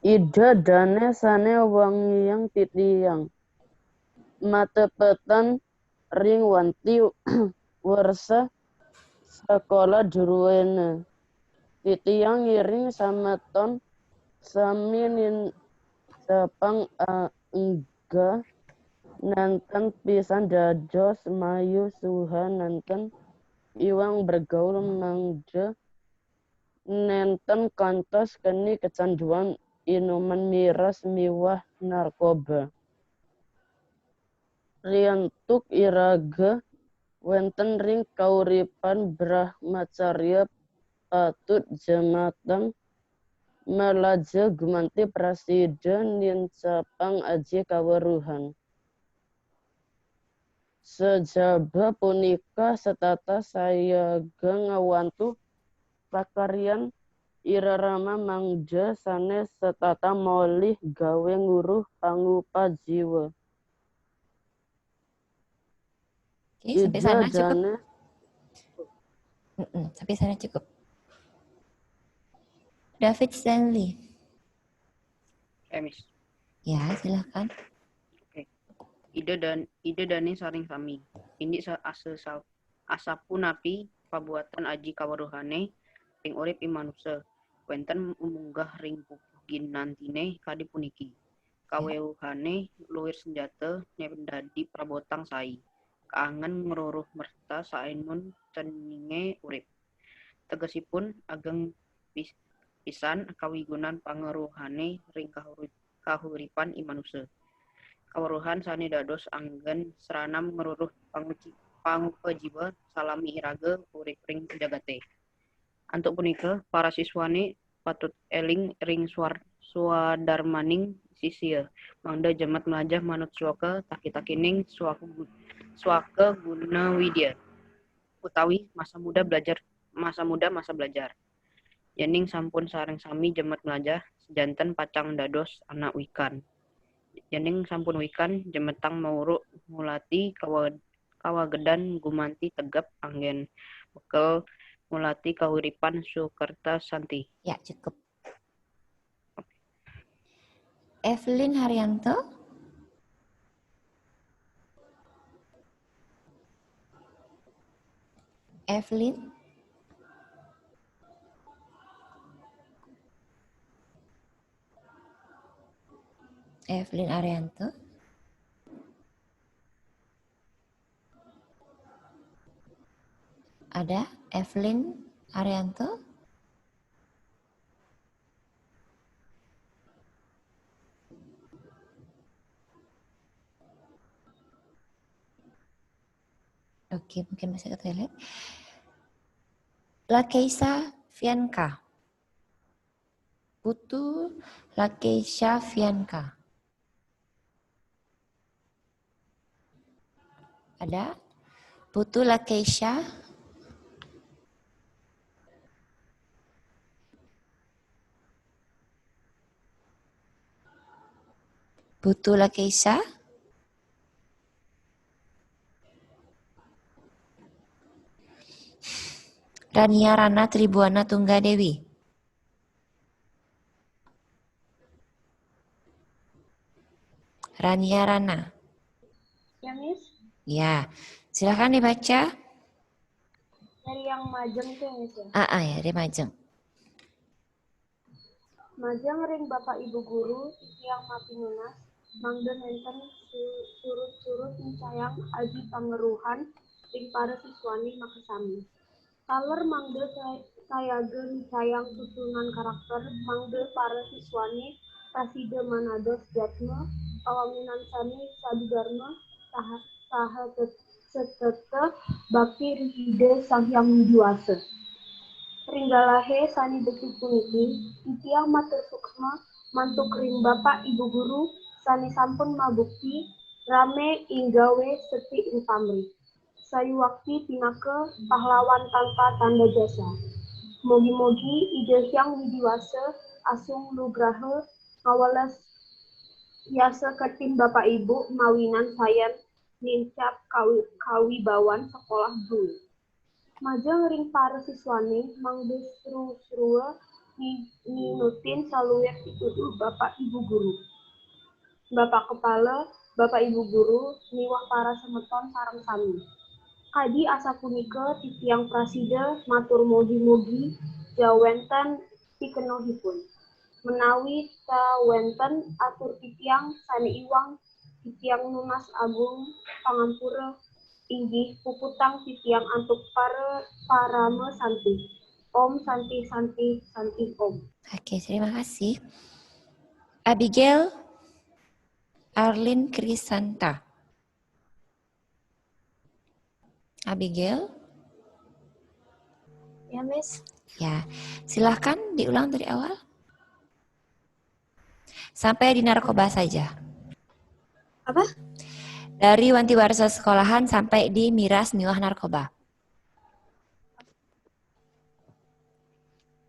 Ida dane sane wangyang titiang. Matepetan ring wanti warsa sekolah duruene. Titiang ngiring sameton sami nin sepang engga nanten pisan dados mayu suha nanten iwang bergaul mangja nenten kantos keni kecanduan inuman miras miwah narkoba. Riantuk iraga wenten ring kauripan brahmacarya patut jematang melaja gumanti prasida nin sapang aji kaweruhan. Sejaba punika setata sayaga ngawantu pakaryan irarama mangja sanes setata molih gawe nguruh pangupa jiwa. Oke, sampai sana cukup. Sampai sana cukup. David Stanley. Miss. Ya, silakan. Oke. Ida dani saring sami. Ini asapu napi pabuatan aji kawaruhane ring urip imanusa. Wenten umunggah ring pupugin nantine kadi puniki. Kaweuhane luwir senjata nyendadi prabotang sai. Kaangan ngeruruh merta saenun ceninge urip. Tegesipun ageng pisan kawigunan pangeruhane ring kahuripan imanusa. Kawruhan sane dados anggen seranam ngeruruh pangupajiwa salami iraga urip ring jagate. Antuk punika para siswane patut eling ring swadarmaning sisia mangda jamat melajah manut swaka taki-takining swaka guna widya utawi masa muda masa belajar. Yening sampun sareng sami jamat melajah sejanten pacang dados anak wikan. Yening sampun wikan jemetang mauruk mulati kawagedan gumanti tegap anggen bekel mulati kahuripan sukerta santi. Ya, cukup. Evelyn Haryanto. Evelyn. Evelyn Arianto. Ada Evelyn Arianto? Oke, mungkin masih ke toilet. Lakeisha Fianka. Putu Lakeisha Fianka. Ada? Putu Lakeisha. Putu Lakeisha. Rania Rana Tribuana Tunggadewi. Rania Rana. Ya, Miss. Ya, silakan dibaca. Dari yang Majeng tuh, Miss ya. Ya, dari Majeng. Majeng ring Bapak Ibu Guru yang mapingunas, mangda nenten surut-surut mencayang aji pangeruhan ring para siswani makasami. Kaler mangda sayagen cayang susunan karakter mangda para siswani prasida manados jatma pawangunan sani sadugarma saha setete bakti rihide Sang-Hyang Widiwasa. Ringgalahe sani beki puniki titiang matur suksma mantuk ring Bapak Ibu Guru sani sampun mabukti rame inggawe seti ing pamrih. Sayu wakti pinake pahlawan tanpa tanda jasa. Mogi-mogi ide Hyang Widiwasa asung nugraha ngawelas yasa ketim Bapak Ibu mawinan sayan nincap kawibawan sekolah dulu. Majeng ring para siswani mangde seru-serua minutin saluwir pituduh Bapak Ibu Guru. Bapak Kepala, Bapak Ibu Guru, niwah para semeton sareng sami. Kadi asa punika titiang prasida matur mogi-mogi jawenten pikenohipun. Menawi tawenten atur titiang sani iwang titiang nunas agung pangampura inggih puputang titiang antuk parame santi. Om santi santi santi om. Oke, terima kasih. Abigail Arlin Krisanta. Abigail? Ya, Miss. Ya, silahkan diulang dari awal. Sampai di narkoba saja. Apa? Dari Wanti Warsa Sekolahan sampai di Miras Miwah Narkoba.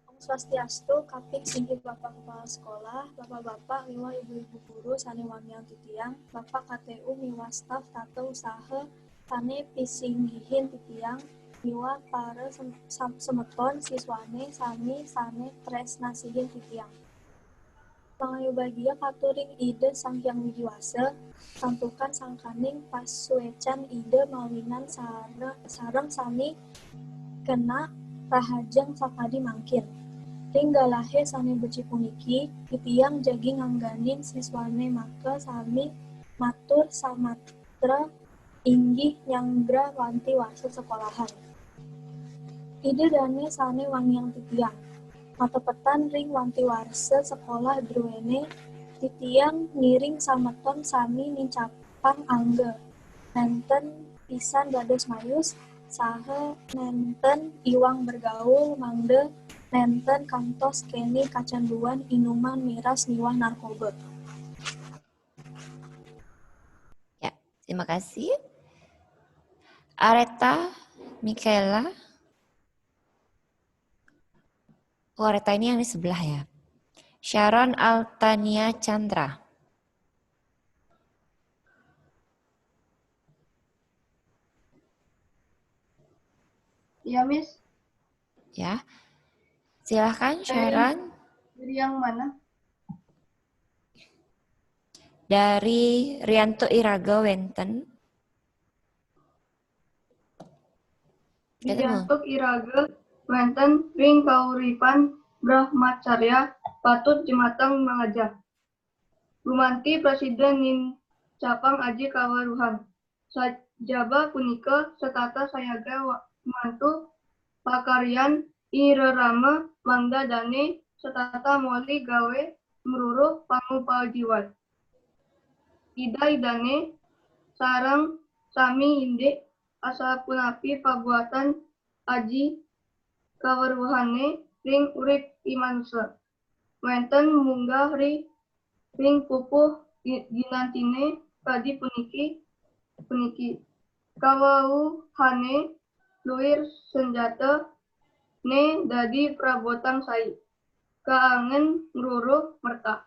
Om Swastiastu, kapik singgih Bapak Kepala Sekolah, Bapak-bapak, miwah ibu-ibu guru, sani wamiang titiang, Bapak KTU, miwah staf, tata usaha, sani pisinggihin titiang, miwah para semeton, siswane, sani tresnasihin titiang. Pangayu bahagia katuring ide Sang-Hyang Widiwasa, santukan sangkaning pasuecan ide mawinan sareng sani kena rahajeng sakadi mangkin. Ringgalahe sani beci puniki, titiang jagi ngangganin siswane maka sami matur samatra inggih nyanggra wanti warsa sekolahan. Ide dane sane wangiang titiang. Matepetan ring wanti warse sekolah druene titiang ngiring sameton sami nincapang angge. Nenten pisan dados mayus, saha nenten iwang bergaul mangde nenten kantos keni kacanduan inuman miras niwah narkoba. Ya, terima kasih. Areta, Mikaela. Oh, Areta ini yang di sebelah ya. Sharon Altania Chandra. Iya, Miss. Ya. Silahkan Sharon. Dari yang mana? Dari Rianto Iraga Wenten. Diantuk Iraga Wenten ring kauripan Brahmacarya patut jematang mengajar. Gumanti Presiden nin capang aji kawaruhan. Sajaba punika setata sayaga mantu pakaryan irerama mangda dane setata moli gawe meruruh pangupajiwan. Ida idane sarang sami indik asa punapi pabuatan aji kaweruhane ring urip imansa. Wenten munggah ring pupuh ginantine kadi puniki kawauhane luir senjata ne dadi prabotang sai. Kaangen ngruruh merta.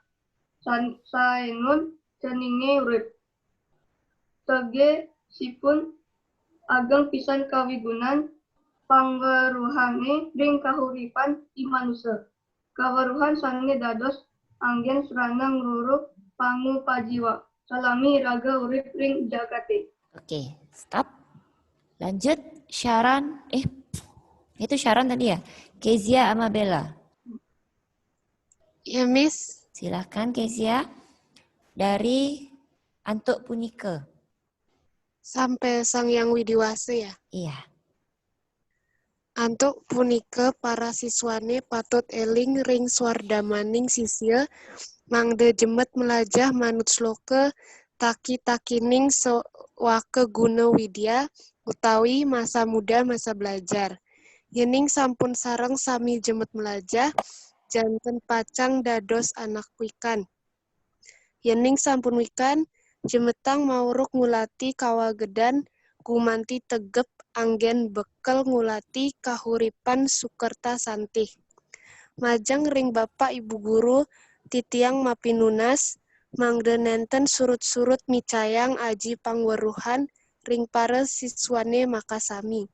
Saenun ceninge urip. Tege sipun ageng pisan kawigunan pangweruhane ring kahuripan imanusa. Kaweruhan sange dados anggen serana ngruruh pangupajiwa. Salami raga urip ring jagate. Oke, stop. Lanjut, Sharon. Itu Sharon tadi ya? Kezia Amabella. Ya, Miss. Silahkan Kezia. Dari Antuk Punike. Sampai Sang Yang Widiwase ya? Iya. Antuk punike para siswane patut eling ring swardamaning sisya mangde jemet melajah manut sloka taki-takining sewake guna widya utawi masa muda masa belajar. Yening sampun sareng sami jemet melajah janten pacang dados anak wikan. Yening sampun wikan jemetang mauruk ngulati kawagedan gumanti tegep anggen bekel ngulati kahuripan sukerta santih. Majeng ring Bapak Ibu Guru titiang mapinunas mangde nenten surut-surut micayang aji pangweruhan ring para siswane makasami.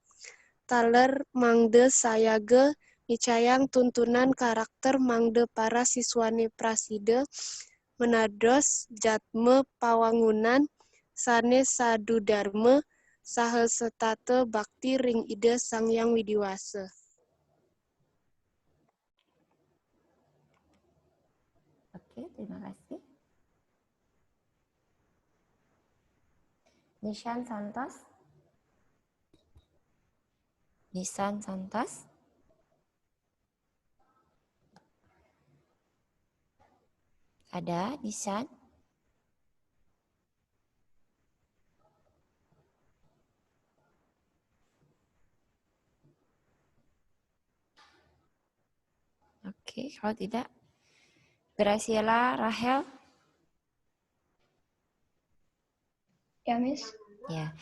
Taler mangde sayage micayang tuntunan karakter mangde para siswane prasida menados jatme pawangunan sanes sadu dharma saha setata bakti ring Ida Sang Yang Widiwase. Oke, terima kasih. Nishan Santos. Nisan Santos. Ada Nisan? Oke, kalau tidak, Graciela Rahel. Ya, Miss. Ya,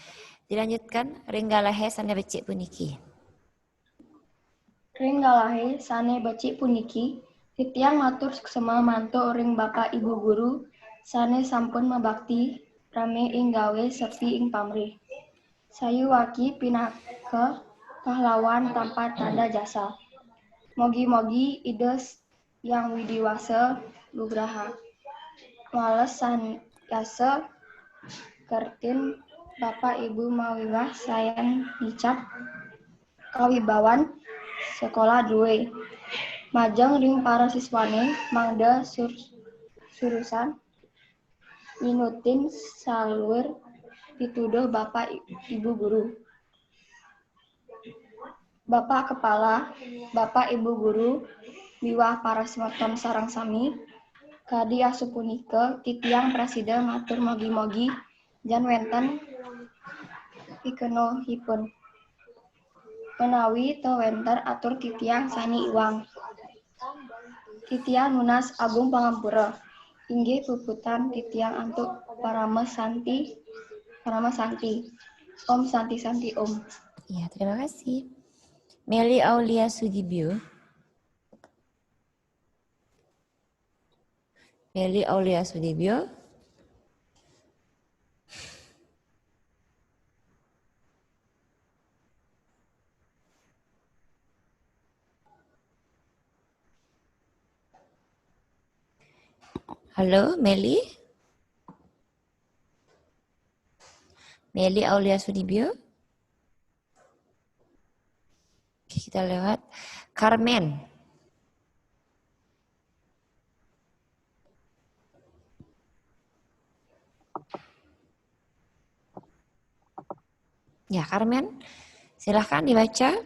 dilanjutkan Ringgalahe Sane Becik Puniki. Ringgalahe Sane Becik Puniki, titiang matur suksema manto ring Bapak Ibu Guru, sane sampun mabakti rame ing gawe sepi ing pamrih. Sayu waki pinaka pahlawan tanpa tanda jasa. Mogi-mogi Ides Yang Widiwase lugraha. Wales yasa kertin Bapak Ibu mawiwah sayan dicap kawibawan sekolah duwe. Majeng ring para siswane mangda surusan minutin salur pituduh Bapak Ibu Guru. Bapak Kepala, Bapak Ibu Guru, miwah para semeton sareng sami. Kadi asup punika titiang presiden matur mogi-mogi jan wenten pikenohipun. Menawi teu wenten atur titiang sani iwang. Titiang nunas agung pangampura. Inggih puputan titiang antuk parama santi. Om santi-santi om. Ya, terima kasih. Meli Aulia Sudibyo. Meli Aulia Sudibyo. Halo, Meli? Meli Aulia Sudibyo? Oke, kita lewat. Carmen. Ya, Carmen. Silahkan dibaca.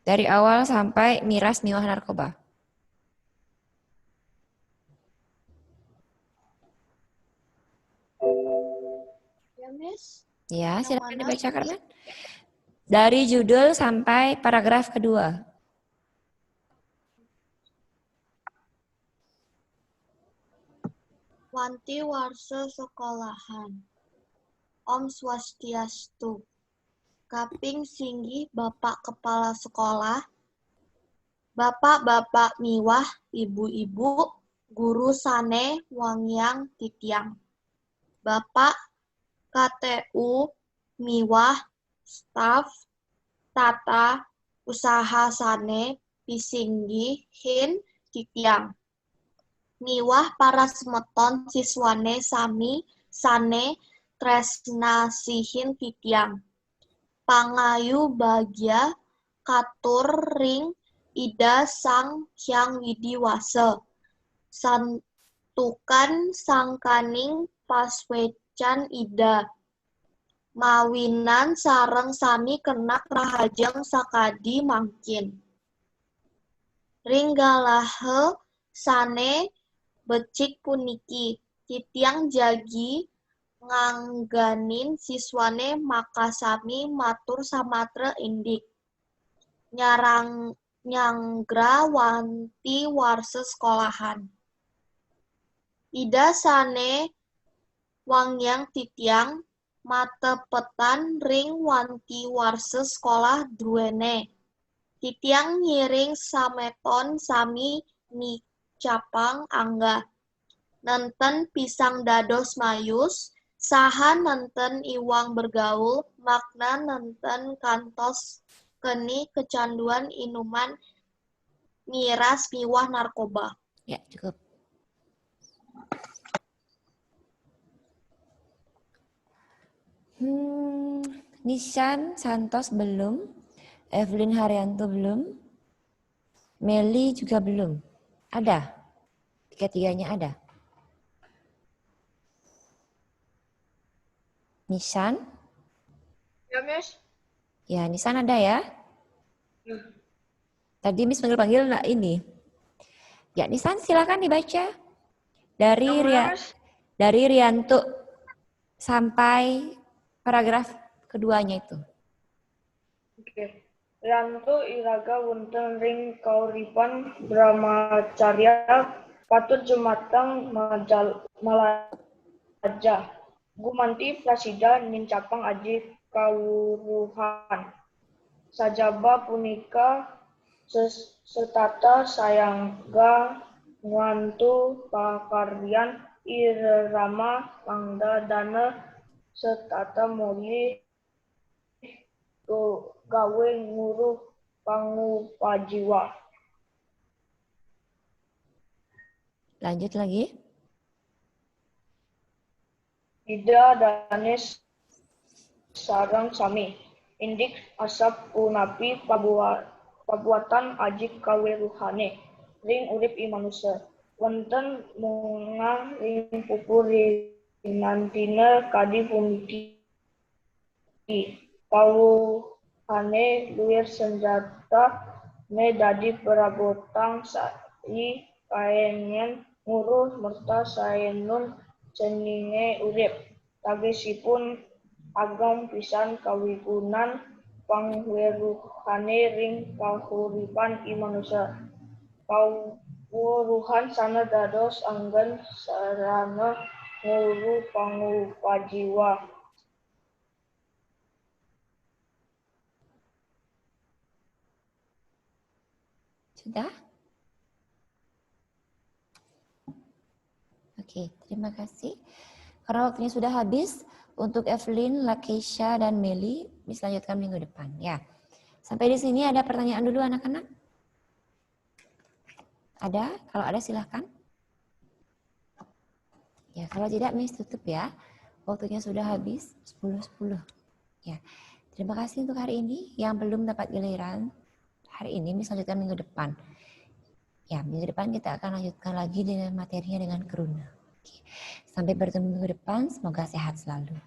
Dari awal sampai miras miwah narkoba. Ya, Miss. Ya, Yang silakan mana? dibaca Carmen. Dari judul sampai paragraf kedua. Wanti warsa sekolahan. Om Swastiastu. Kaping singgih Bapak Kepala Sekolah, Bapak-bapak miwah, ibu-ibu, guru sane wangyang titiang. Bapak KTU miwah, staf, tata, usaha sane pisinggihin titiang. Miwah para semeton siswane sami sane tresnasihin titiang. Pangayu bagya katur ring Ida Sang Hyang Widi Wasa. Santukan sangkaning paswecan Ida. Mawinan sareng sami kenak rahajeng sakadi mangkin. Ringgalahe sane becik puniki. Titiang jagi ngangganin siswane maka sami matur samatra indik. Nyanggra wanti warsa sekolahan. Ida sane wangyang titiang matepetan ring wanti warsa sekolah druene. Titiang ngiring sameton sami nicapang angga. Nenten pisang dados mayus, saha nenten iwang bergaul, makna nenten kantos keni kecanduan inuman miras miwah narkoba. Ya, cukup. Nishan Santos belum, Evelyn Haryanto belum, Meli juga belum. Ada? Tiga-tiganya ada. Nishan? Ya, Miss. Ya, Nissan ada ya? Tadi Miss panggil-panggil nah ini. Ya, Nissan silakan dibaca. Dari Rianto sampai paragraf keduanya itu. Oke. Rianto iraga wonten ring kauripan brahmacarya patut jumateng malaja. Gumanti prasida nincapang aji kawuruhan. Sajaba punika setata sayangga ngantu pakaryan irama pangda dana setata muli gawe nguruh pangupajiwa. Lanjut lagi. Ida danes sarang sami. Indik asap punapi pabuatan aji kaweruhane. Ring urip i manusia. Wonten munga ring pupur rinantina kadi puniki. Pauhane luwir senjata Me dadi perabotang sai kaenyen nguruh merta saenun ceninge urip. Tagesipun ageng pisan kawigunan pangweruhane ring kahuripan imanusa. Kawuruhan sana dados anggen sarana nguru pangupajiwa. Sudah? Oke, terima kasih. Karena waktunya sudah habis, untuk Evelyn, Lakeisha, dan Meli bisa lanjutkan minggu depan. Ya. Sampai di sini ada pertanyaan dulu anak-anak? Ada? Kalau ada silahkan. Ya, kalau tidak Miss tutup ya. Waktunya sudah habis 10.10. Ya. Terima kasih untuk hari ini. Yang belum dapat giliran hari ini Miss lanjutkan minggu depan. Ya, minggu depan kita akan lanjutkan lagi dengan materinya dengan Keruna. Oke. Sampai bertemu minggu depan, semoga sehat selalu.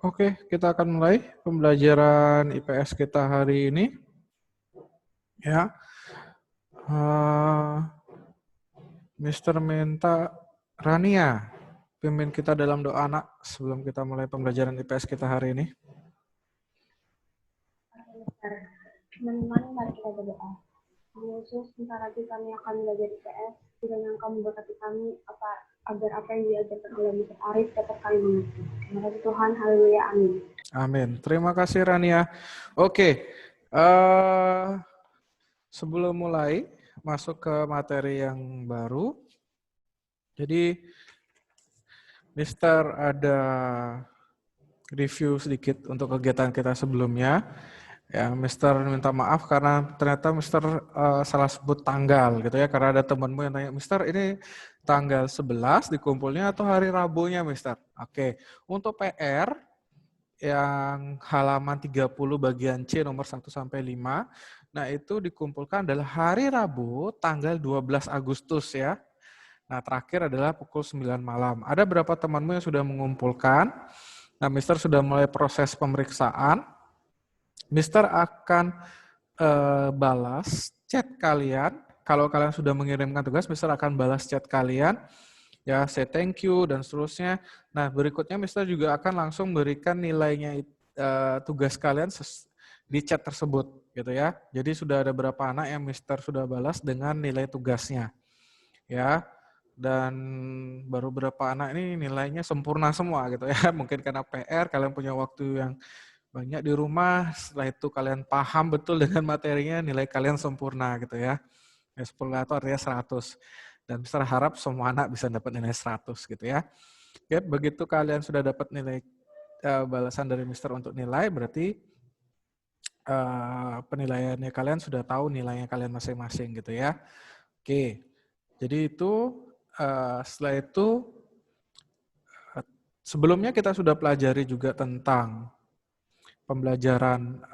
Oke, kita akan mulai pembelajaran IPS kita hari ini. Ya, Mr. minta Rania pimpin kita dalam doa anak sebelum kita mulai pembelajaran IPS kita hari ini. Teman-teman, mari kita berdoa. Yesus, sebentar lagi kami akan belajar IPS. Kiranya Engkau memberkati kami agar apa yang diajarkan oleh Mr. Arif dapat kami mengerti. Terima kasih Tuhan, haleluya, amin. Amin. Terima kasih Rania. Oke, sebelum mulai masuk ke materi yang baru, jadi Mister ada review sedikit untuk kegiatan kita sebelumnya. Ya, Mister minta maaf karena ternyata Mister salah sebut tanggal gitu ya, karena ada temanmu yang tanya, Mister ini tanggal 11 dikumpulnya atau hari Rabunya Mister? Oke, untuk PR yang halaman 30 bagian C nomor 1 sampai 5, nah itu dikumpulkan adalah hari Rabu tanggal 12 Agustus ya. Nah, terakhir adalah pukul 9 malam. Ada berapa temanmu yang sudah mengumpulkan? Nah, Mister sudah mulai proses pemeriksaan. Mister akan balas chat kalian. Kalau kalian sudah mengirimkan tugas, Mister akan balas chat kalian. Ya, say thank you dan seterusnya. Nah, berikutnya Mister juga akan langsung berikan nilainya tugas kalian di chat tersebut, gitu ya. Jadi sudah ada berapa anak yang Mister sudah balas dengan nilai tugasnya, ya. Dan baru berapa anak ini nilainya sempurna semua, gitu ya. Mungkin karena PR, kalian punya waktu yang banyak di rumah, setelah itu kalian paham betul dengan materinya, nilai kalian sempurna gitu ya. Sempurna itu artinya 100. Dan Mister harap semua anak bisa dapat nilai 100 gitu ya. Ya, begitu kalian sudah dapat nilai balasan dari Mister untuk nilai, berarti penilaiannya kalian sudah tahu nilainya kalian masing-masing gitu ya. Oke, jadi itu setelah itu sebelumnya kita sudah pelajari juga tentang pembelajaran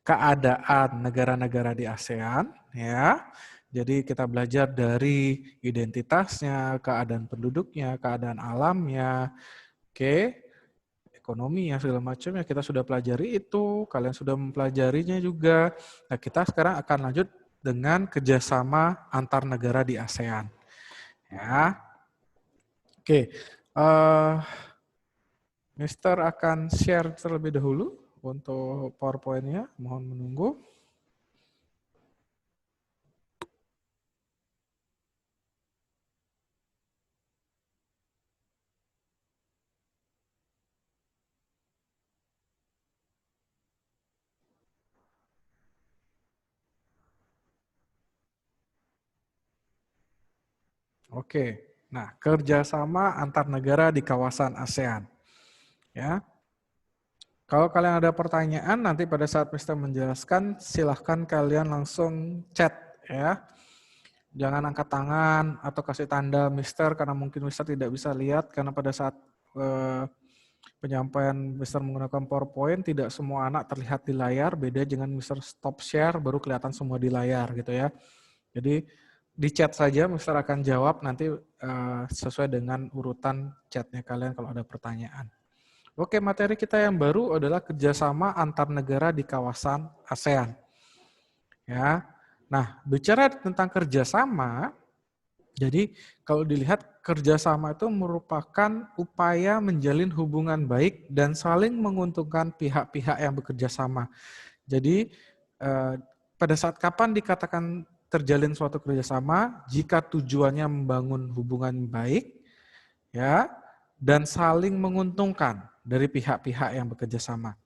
keadaan negara-negara di ASEAN ya. Jadi kita belajar dari identitasnya, keadaan penduduknya, keadaan alamnya, ekonominya segala macamnya kita sudah pelajari itu, kalian sudah mempelajarinya juga. Nah, kita sekarang akan lanjut dengan kerjasama antar negara di ASEAN. Ya. Mister akan share terlebih dahulu untuk PowerPoint-nya, mohon menunggu. Oke, nah kerjasama antar negara di kawasan ASEAN. Ya, kalau kalian ada pertanyaan nanti pada saat Mister menjelaskan, silahkan kalian langsung chat ya. Jangan angkat tangan atau kasih tanda Mister karena mungkin Mister tidak bisa lihat karena pada saat penyampaian Mister menggunakan PowerPoint tidak semua anak terlihat di layar. Beda dengan Mister stop share baru kelihatan semua di layar gitu ya. Jadi di chat saja Mister akan jawab nanti sesuai dengan urutan chatnya kalian kalau ada pertanyaan. Oke, materi kita yang baru adalah kerjasama antar negara di kawasan ASEAN. Ya, nah bicara tentang kerjasama, jadi kalau dilihat kerjasama itu merupakan upaya menjalin hubungan baik dan saling menguntungkan pihak-pihak yang bekerja sama. Jadi pada saat kapan dikatakan terjalin suatu kerjasama? Jika tujuannya membangun hubungan baik, ya, dan saling menguntungkan dari pihak-pihak yang bekerja sama.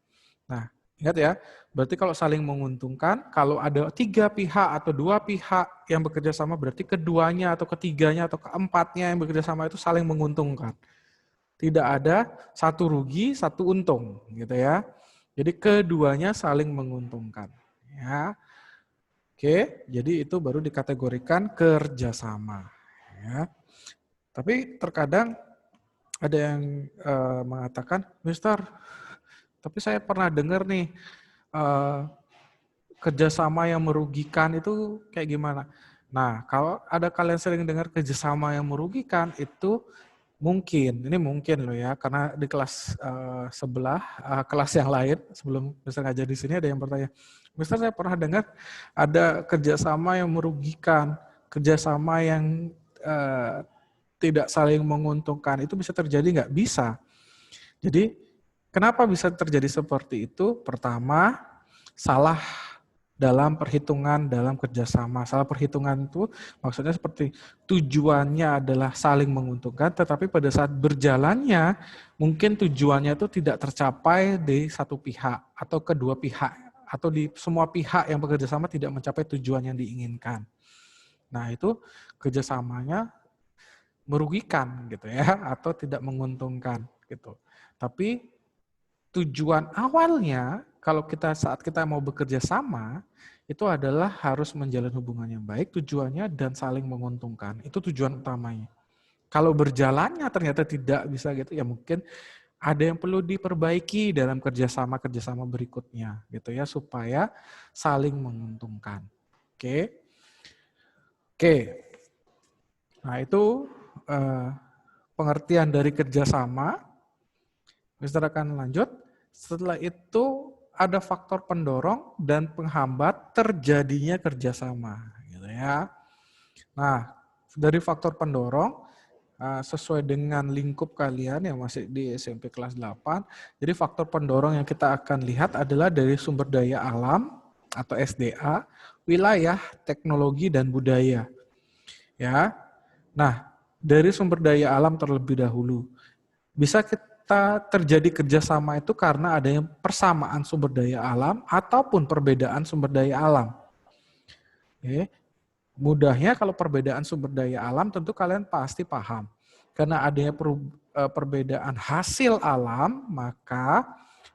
Nah, ingat ya, berarti kalau saling menguntungkan, kalau ada 3 pihak atau 2 pihak yang bekerja sama, berarti keduanya atau ketiganya atau keempatnya yang bekerja sama itu saling menguntungkan. Tidak ada satu rugi, satu untung, gitu ya. Jadi keduanya saling menguntungkan. Ya. Oke, jadi itu baru dikategorikan kerjasama. Ya. Tapi terkadang ada yang mengatakan, Mister, tapi saya pernah dengar nih, kerjasama yang merugikan itu kayak gimana? Nah, kalau ada kalian sering dengar kerjasama yang merugikan, itu mungkin, ini mungkin loh ya, karena di kelas sebelah, kelas yang lain, sebelum Mister ngajar di sini ada yang bertanya, Mister saya pernah dengar ada kerjasama yang merugikan, kerjasama yang tidak saling menguntungkan, itu bisa terjadi nggak? Bisa. Jadi, kenapa bisa terjadi seperti itu? Pertama, salah dalam perhitungan dalam kerjasama. Salah perhitungan itu maksudnya seperti tujuannya adalah saling menguntungkan, tetapi pada saat berjalannya mungkin tujuannya itu tidak tercapai di satu pihak atau kedua pihak atau di semua pihak yang bekerja sama tidak mencapai tujuan yang diinginkan. Nah, itu kerjasamanya merugikan gitu ya atau tidak menguntungkan gitu. Tapi tujuan awalnya kalau saat kita mau bekerja sama itu adalah harus menjalin hubungan yang baik, tujuannya dan saling menguntungkan. Itu tujuan utamanya. Kalau berjalannya ternyata tidak bisa gitu, ya mungkin ada yang perlu diperbaiki dalam kerjasama berikutnya gitu ya supaya saling menguntungkan. Oke. Nah itu pengertian dari kerjasama. Mister akan lanjut. Setelah itu ada faktor pendorong dan penghambat terjadinya kerjasama, gitu ya. Nah, dari faktor pendorong sesuai dengan lingkup kalian yang masih di SMP kelas 8, jadi faktor pendorong yang kita akan lihat adalah dari sumber daya alam atau SDA, wilayah, teknologi dan budaya. Ya. Nah, dari sumber daya alam terlebih dahulu. Bisa kita terjadi kerjasama itu karena adanya persamaan sumber daya alam ataupun perbedaan sumber daya alam. Oke. Mudahnya kalau perbedaan sumber daya alam tentu kalian pasti paham. Karena adanya perbedaan hasil alam, maka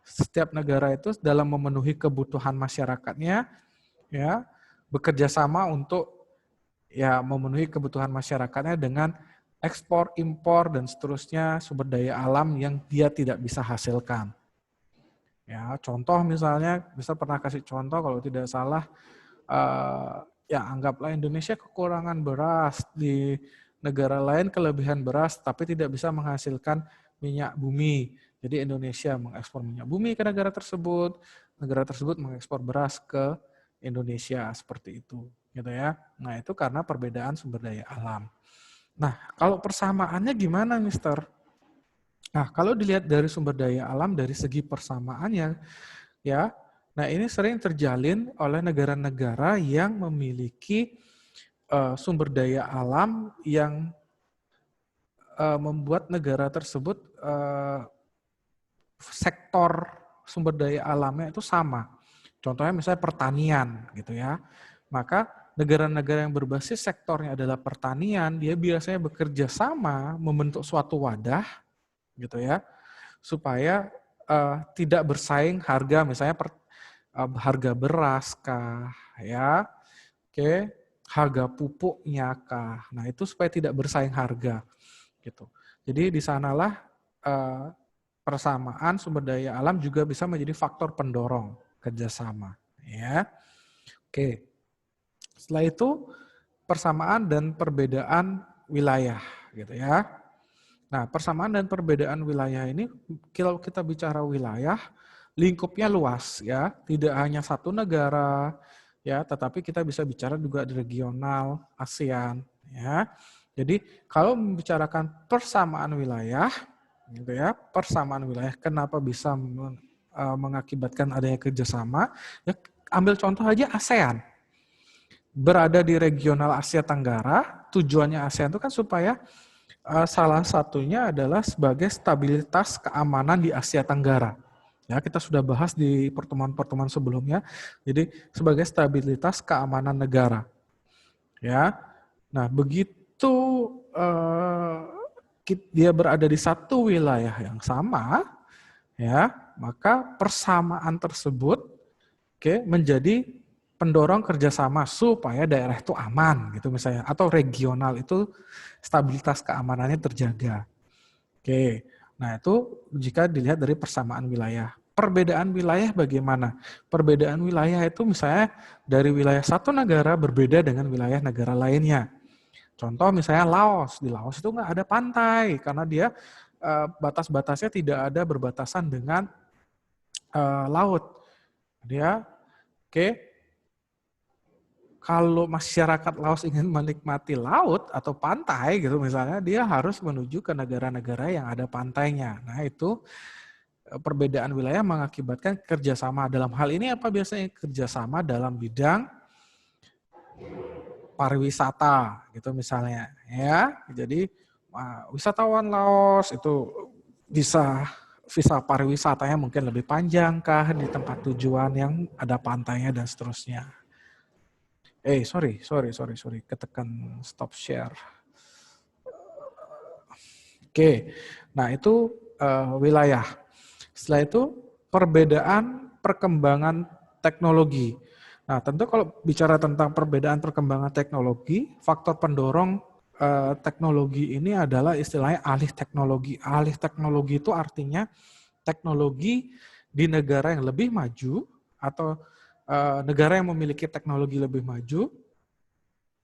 setiap negara itu dalam memenuhi kebutuhan masyarakatnya ya bekerja sama untuk ya memenuhi kebutuhan masyarakatnya dengan ekspor, impor, dan seterusnya sumber daya alam yang dia tidak bisa hasilkan. Ya, contoh misalnya, bisa pernah kasih contoh kalau tidak salah, ya anggaplah Indonesia kekurangan beras, di negara lain kelebihan beras, tapi tidak bisa menghasilkan minyak bumi. Jadi Indonesia mengekspor minyak bumi ke negara tersebut mengekspor beras ke Indonesia, seperti itu. Gitu ya. Nah itu karena perbedaan sumber daya alam. Nah, kalau persamaannya gimana, Mister? Nah, kalau dilihat dari sumber daya alam, dari segi persamaannya, ya, nah ini sering terjalin oleh negara-negara yang memiliki sumber daya alam yang membuat negara tersebut sektor sumber daya alamnya itu sama. Contohnya misalnya pertanian, gitu ya. Maka negara-negara yang berbasis sektornya adalah pertanian, dia biasanya bekerja sama membentuk suatu wadah, gitu ya, supaya tidak bersaing harga, misalnya harga beras kah, ya, oke, harga pupuknya kah. Nah itu supaya tidak bersaing harga, gitu. Jadi di sanalah persamaan sumber daya alam juga bisa menjadi faktor pendorong kerjasama, ya, oke. Setelah itu persamaan dan perbedaan wilayah, gitu ya. Nah, persamaan dan perbedaan wilayah ini, kalau kita bicara wilayah, lingkupnya luas ya, tidak hanya satu negara ya, tetapi kita bisa bicara juga di regional, ASEAN ya. Jadi kalau membicarakan persamaan wilayah, gitu ya, persamaan wilayah, kenapa bisa mengakibatkan adanya kerjasama? Ya, ambil contoh aja ASEAN, berada di regional Asia Tenggara, tujuannya ASEAN itu kan supaya salah satunya adalah sebagai stabilitas keamanan di Asia Tenggara. Ya, kita sudah bahas di pertemuan-pertemuan sebelumnya. Jadi sebagai stabilitas keamanan negara. Ya. Nah, begitu dia berada di satu wilayah yang sama, ya, maka persamaan tersebut menjadi pendorong kerjasama supaya daerah itu aman, gitu misalnya, atau regional itu stabilitas keamanannya terjaga. Oke, nah itu jika dilihat dari persamaan wilayah. Perbedaan wilayah bagaimana? Perbedaan wilayah itu misalnya dari wilayah satu negara berbeda dengan wilayah negara lainnya. Contoh misalnya Laos, di Laos itu nggak ada pantai karena dia batas-batasnya tidak ada berbatasan dengan laut. Dia, kalau masyarakat Laos ingin menikmati laut atau pantai gitu misalnya, dia harus menuju ke negara-negara yang ada pantainya. Nah itu perbedaan wilayah mengakibatkan kerjasama. Dalam hal ini apa biasanya? Kerjasama dalam bidang pariwisata gitu misalnya ya. Jadi wisatawan Laos itu bisa visa pariwisatanya mungkin lebih panjang kah di tempat tujuan yang ada pantainya dan seterusnya. Sorry, ketekan stop share. Oke, nah itu wilayah. Setelah itu perbedaan perkembangan teknologi. Nah tentu kalau bicara tentang perbedaan perkembangan teknologi, faktor pendorong teknologi ini adalah istilahnya alih teknologi. Alih teknologi itu artinya teknologi di negara yang lebih maju atau negara yang memiliki teknologi lebih maju,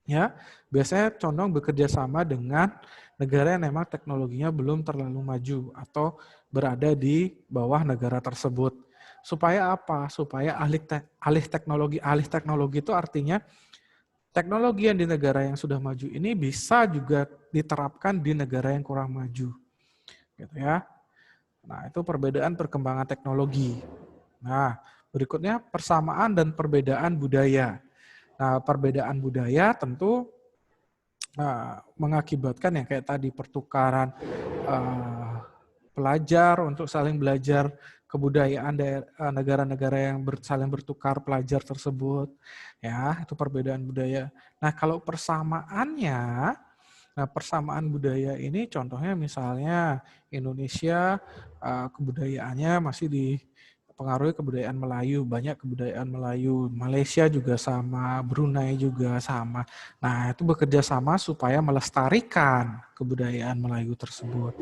ya biasanya condong bekerja sama dengan negara yang memang teknologinya belum terlalu maju atau berada di bawah negara tersebut. Supaya apa? Supaya alih teknologi itu artinya teknologi yang di negara yang sudah maju ini bisa juga diterapkan di negara yang kurang maju, gitu ya. Nah itu perbedaan perkembangan teknologi. Nah berikutnya persamaan dan perbedaan budaya. Nah perbedaan budaya tentu mengakibatkan yang kayak tadi pertukaran pelajar untuk saling belajar kebudayaan negara-negara yang saling bertukar pelajar tersebut, ya itu perbedaan budaya. Nah kalau persamaannya, nah persamaan budaya ini contohnya misalnya Indonesia kebudayaannya masih dipengaruhi kebudayaan Melayu, banyak kebudayaan Melayu, Malaysia juga sama, Brunei juga sama. Nah itu bekerja sama supaya melestarikan kebudayaan Melayu tersebut.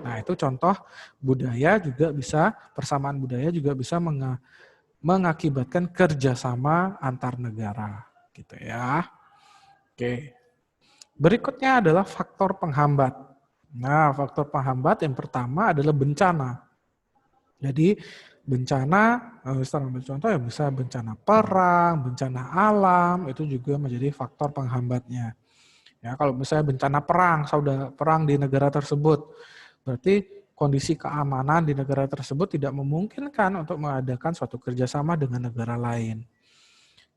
Nah itu contoh budaya juga bisa, persamaan budaya juga bisa mengakibatkan kerjasama antar negara, gitu ya. Oke. Berikutnya adalah faktor penghambat. Nah, faktor penghambat yang pertama adalah bencana. Jadi bencana, kita ambil contoh ya bisa bencana perang, bencana alam, itu juga menjadi faktor penghambatnya. Ya, kalau misalnya bencana perang, saudara perang di negara tersebut, berarti kondisi keamanan di negara tersebut tidak memungkinkan untuk mengadakan suatu kerjasama dengan negara lain.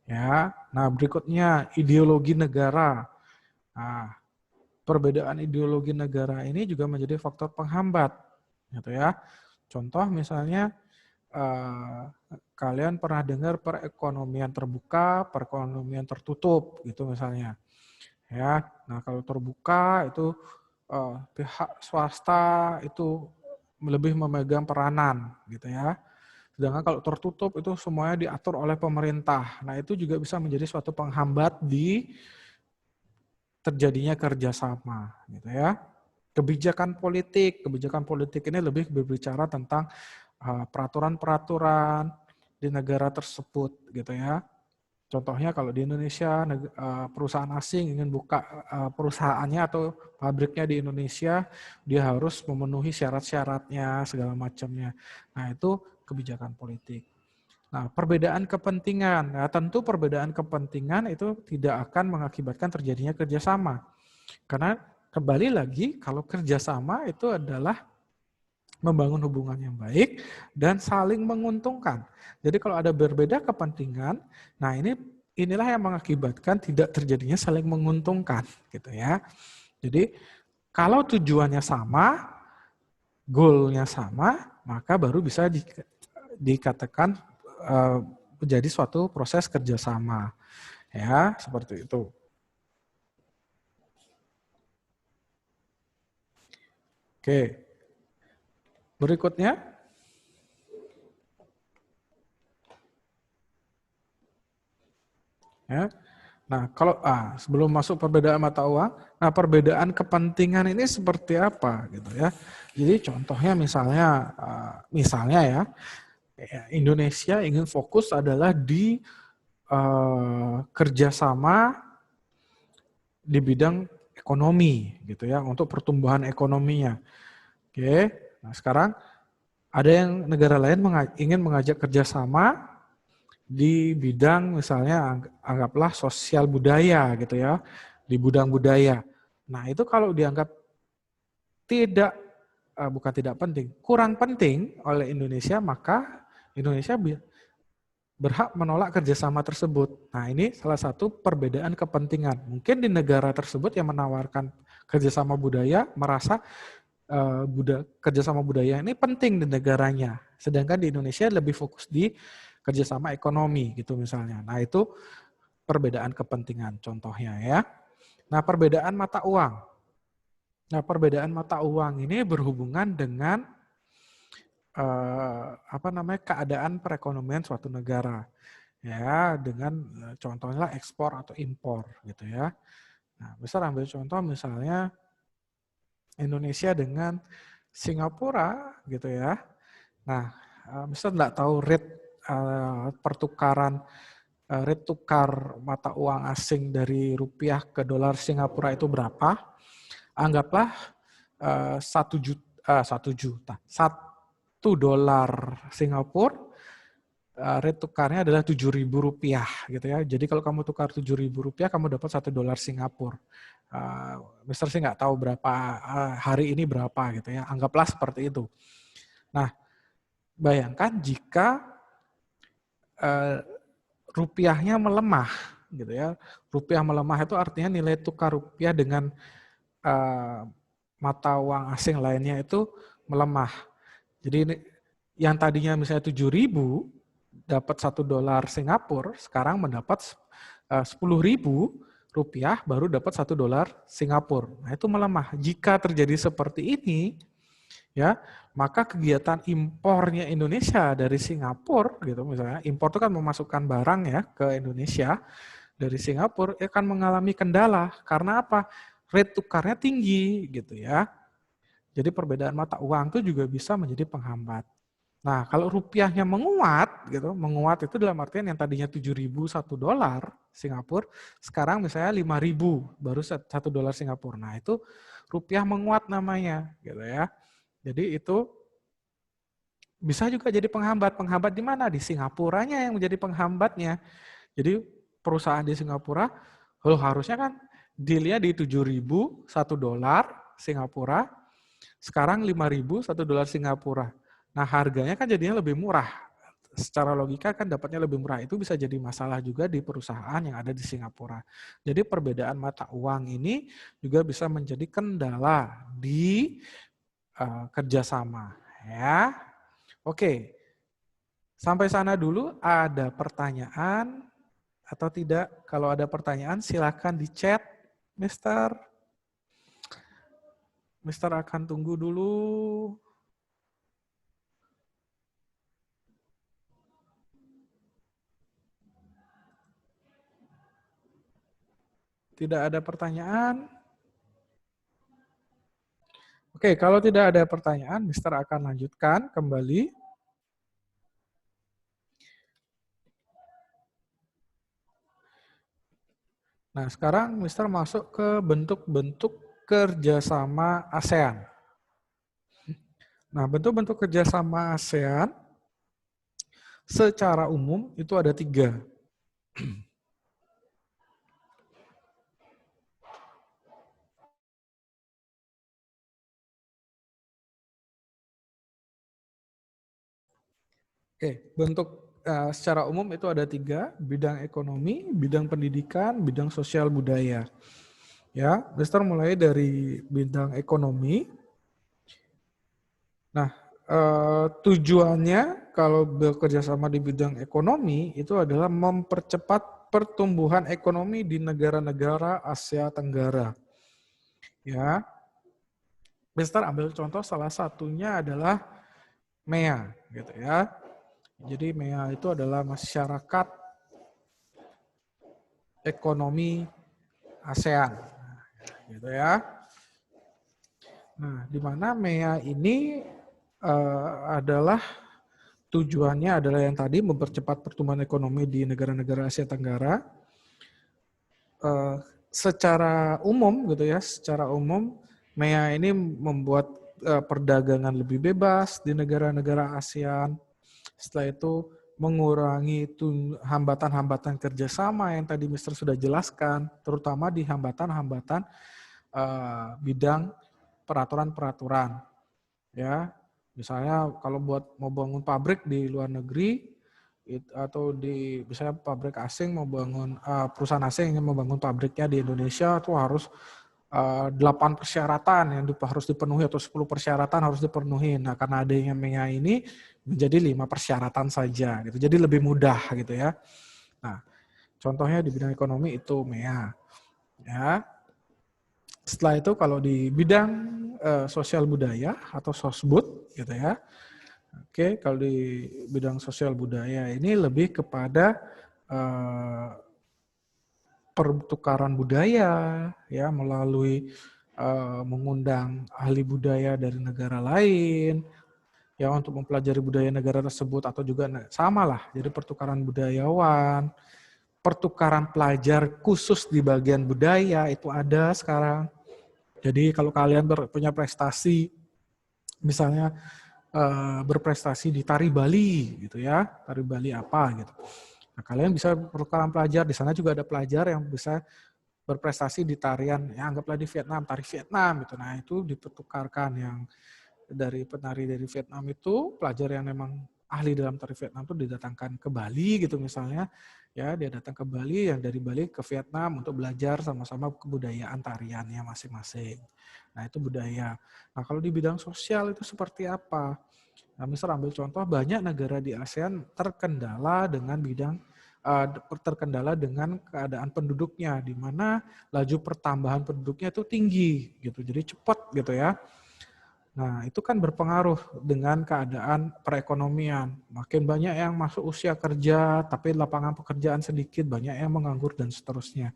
Ya, nah berikutnya ideologi negara. Nah, perbedaan ideologi negara ini juga menjadi faktor penghambat, gitu ya. Contoh misalnya kalian pernah dengar perekonomian terbuka, perekonomian tertutup, gitu misalnya. Ya, nah kalau terbuka itu pihak swasta itu lebih memegang peranan, gitu ya. Sedangkan kalau tertutup itu semuanya diatur oleh pemerintah. Nah itu juga bisa menjadi suatu penghambat di terjadinya kerjasama, gitu ya. Kebijakan politik ini lebih berbicara tentang peraturan-peraturan di negara tersebut, gitu ya. Contohnya kalau di Indonesia perusahaan asing ingin buka perusahaannya atau pabriknya di Indonesia, dia harus memenuhi syarat-syaratnya segala macamnya. Nah, itu kebijakan politik. Nah, perbedaan kepentingan, ya, tentu perbedaan kepentingan itu tidak akan mengakibatkan terjadinya kerjasama. Karena kembali lagi, kalau kerjasama itu adalah membangun hubungan yang baik dan saling menguntungkan. Jadi kalau ada berbeda kepentingan, nah inilah yang mengakibatkan tidak terjadinya saling menguntungkan, gitu ya. Jadi kalau tujuannya sama, goalnya sama, maka baru bisa dikatakan menjadi suatu proses kerjasama, ya seperti itu. Oke. Berikutnya, ya. Nah, kalau sebelum masuk perbedaan mata uang, nah perbedaan kepentingan ini seperti apa, gitu ya? Jadi contohnya misalnya ya, Indonesia ingin fokus adalah di kerjasama di bidang ekonomi, gitu ya, untuk pertumbuhan ekonominya. Oke. Nah, sekarang ada yang negara lain ingin mengajak kerjasama di bidang misalnya anggaplah sosial budaya gitu ya, di bidang budaya. Nah, itu kalau dianggap bukan tidak penting, kurang penting oleh Indonesia, maka Indonesia berhak menolak kerjasama tersebut. Nah, ini salah satu perbedaan kepentingan. Mungkin di negara tersebut yang menawarkan kerjasama budaya merasa kerjasama budaya ini penting di negaranya, sedangkan di Indonesia lebih fokus di kerjasama ekonomi gitu misalnya. Nah, itu perbedaan kepentingan contohnya ya. Nah, perbedaan mata uang. Nah, perbedaan mata uang ini berhubungan dengan keadaan perekonomian suatu negara ya, dengan contohnya ekspor atau impor gitu ya. Nah, bisa ambil contoh misalnya Indonesia dengan Singapura gitu ya. Nah, bisa nggak tahu rate pertukaran rate tukar mata uang asing dari rupiah ke dolar Singapura itu berapa? Anggaplah $1 Singapura rate tukarnya adalah Rp7.000 gitu ya. Jadi kalau kamu tukar Rp7.000, kamu dapat $1 Singapura. Mister sih nggak tahu berapa hari ini berapa gitu ya. Anggaplah seperti itu. Nah, bayangkan jika rupiahnya melemah gitu ya. Rupiah melemah itu artinya nilai tukar rupiah dengan mata uang asing lainnya itu melemah. Jadi yang tadinya misalnya 7.000 dapat $1 Singapura, sekarang mendapat 10.000 rupiah baru dapat $1 Singapura. Nah, itu melemah. Jika terjadi seperti ini, ya, maka kegiatan impornya Indonesia dari Singapura gitu misalnya, impor itu kan memasukkan barang ya ke Indonesia dari Singapura akan mengalami kendala karena apa? Rate tukarnya tinggi gitu ya. Jadi perbedaan mata uang itu juga bisa menjadi penghambat. Nah, kalau rupiahnya menguat itu dalam artian yang tadinya 7.000 $1 Singapura, sekarang misalnya 5.000 baru $1 Singapura. Nah, itu rupiah menguat namanya, gitu ya. Jadi itu bisa juga jadi penghambat. Penghambat di mana? Di Singapuranya yang menjadi penghambatnya. Jadi perusahaan di Singapura harusnya kan deal-nya di 7.000 $1 Singapura, sekarang 5.000 $1 Singapura. Nah, harganya kan jadinya lebih murah. Secara logika kan dapatnya lebih murah. Itu bisa jadi masalah juga di perusahaan yang ada di Singapura. Jadi perbedaan mata uang ini juga bisa menjadi kendala di kerjasama. Ya, oke. Sampai sana dulu. Ada pertanyaan atau tidak? Kalau ada pertanyaan silakan di chat, Mister. Mister akan tunggu dulu. Tidak ada pertanyaan? Oke, kalau tidak ada pertanyaan, Mister akan lanjutkan kembali. Nah, sekarang Mister masuk ke bentuk-bentuk kerjasama ASEAN. Nah, bentuk-bentuk kerjasama ASEAN secara umum itu ada 3. Oke, bentuk secara umum itu ada 3, bidang ekonomi, bidang pendidikan, bidang sosial budaya. Ya, Mister mulai dari bidang ekonomi. Nah, tujuannya kalau bekerja sama di bidang ekonomi itu adalah mempercepat pertumbuhan ekonomi di negara-negara Asia Tenggara. Ya, Mister ambil contoh salah satunya adalah MEA, gitu ya. Jadi MEA itu adalah masyarakat ekonomi ASEAN, gitu ya. Nah, di mana MEA ini adalah tujuannya adalah yang tadi mempercepat pertumbuhan ekonomi di negara-negara Asia Tenggara. Secara umum, gitu ya, secara umum MEA ini membuat perdagangan lebih bebas di negara-negara ASEAN. Setelah itu mengurangi hambatan-hambatan kerjasama yang tadi Mister sudah jelaskan, terutama di hambatan-hambatan bidang peraturan-peraturan. Ya, misalnya kalau mau bangun pabrik di luar negeri atau di misalnya pabrik asing mau bangun perusahaan asing yang membangun pabriknya di Indonesia itu harus 8 persyaratan yang harus dipenuhi atau 10 persyaratan harus dipenuhi. Nah, karena adanya MEA ini menjadi 5 persyaratan saja gitu. Jadi lebih mudah gitu ya. Nah, contohnya di bidang ekonomi itu MEA. Ya. Setelah itu kalau di bidang sosial budaya atau sosbud gitu ya. Oke, kalau di bidang sosial budaya ini lebih kepada pertukaran budaya ya melalui mengundang ahli budaya dari negara lain ya untuk mempelajari budaya negara tersebut atau juga samalah jadi pertukaran budayawan, pertukaran pelajar khusus di bagian budaya itu ada sekarang. Jadi kalau kalian punya prestasi misalnya berprestasi di tari Bali gitu ya, tari Bali apa gitu. Nah, kalian bisa pertukaran pelajar, di sana juga ada pelajar yang bisa berprestasi di tarian, ya anggaplah di Vietnam, tari Vietnam gitu. Nah, itu dipertukarkan yang dari penari dari Vietnam itu, pelajar yang memang ahli dalam tari Vietnam itu didatangkan ke Bali gitu misalnya, ya dia datang ke Bali, yang dari Bali ke Vietnam untuk belajar sama-sama kebudayaan tariannya masing-masing. Nah, itu budaya. Nah, kalau di bidang sosial itu seperti apa? Nah, misal ambil contoh banyak negara di ASEAN terkendala dengan keadaan penduduknya di mana laju pertambahan penduduknya itu tinggi gitu. Jadi cepat gitu ya. Nah, itu kan berpengaruh dengan keadaan perekonomian. Makin banyak yang masuk usia kerja, tapi lapangan pekerjaan sedikit, banyak yang menganggur dan seterusnya.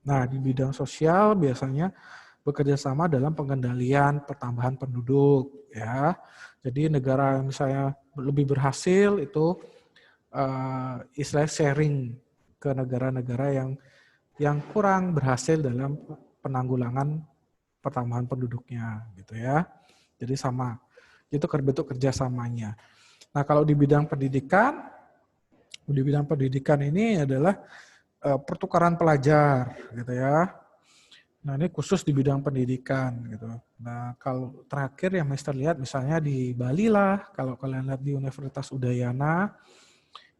Nah, di bidang sosial biasanya bekerja sama dalam pengendalian pertambahan penduduk ya. Jadi negara misalnya lebih berhasil itu istilah sharing ke negara-negara yang kurang berhasil dalam penanggulangan pertambahan penduduknya gitu ya. Jadi sama. Itu bentuk kerjasamanya. Nah, kalau di bidang pendidikan ini adalah pertukaran pelajar gitu ya. Nah, ini khusus di bidang pendidikan gitu. Nah, kalau terakhir yang Mister lihat misalnya di Bali lah, kalau kalian lihat di Universitas Udayana,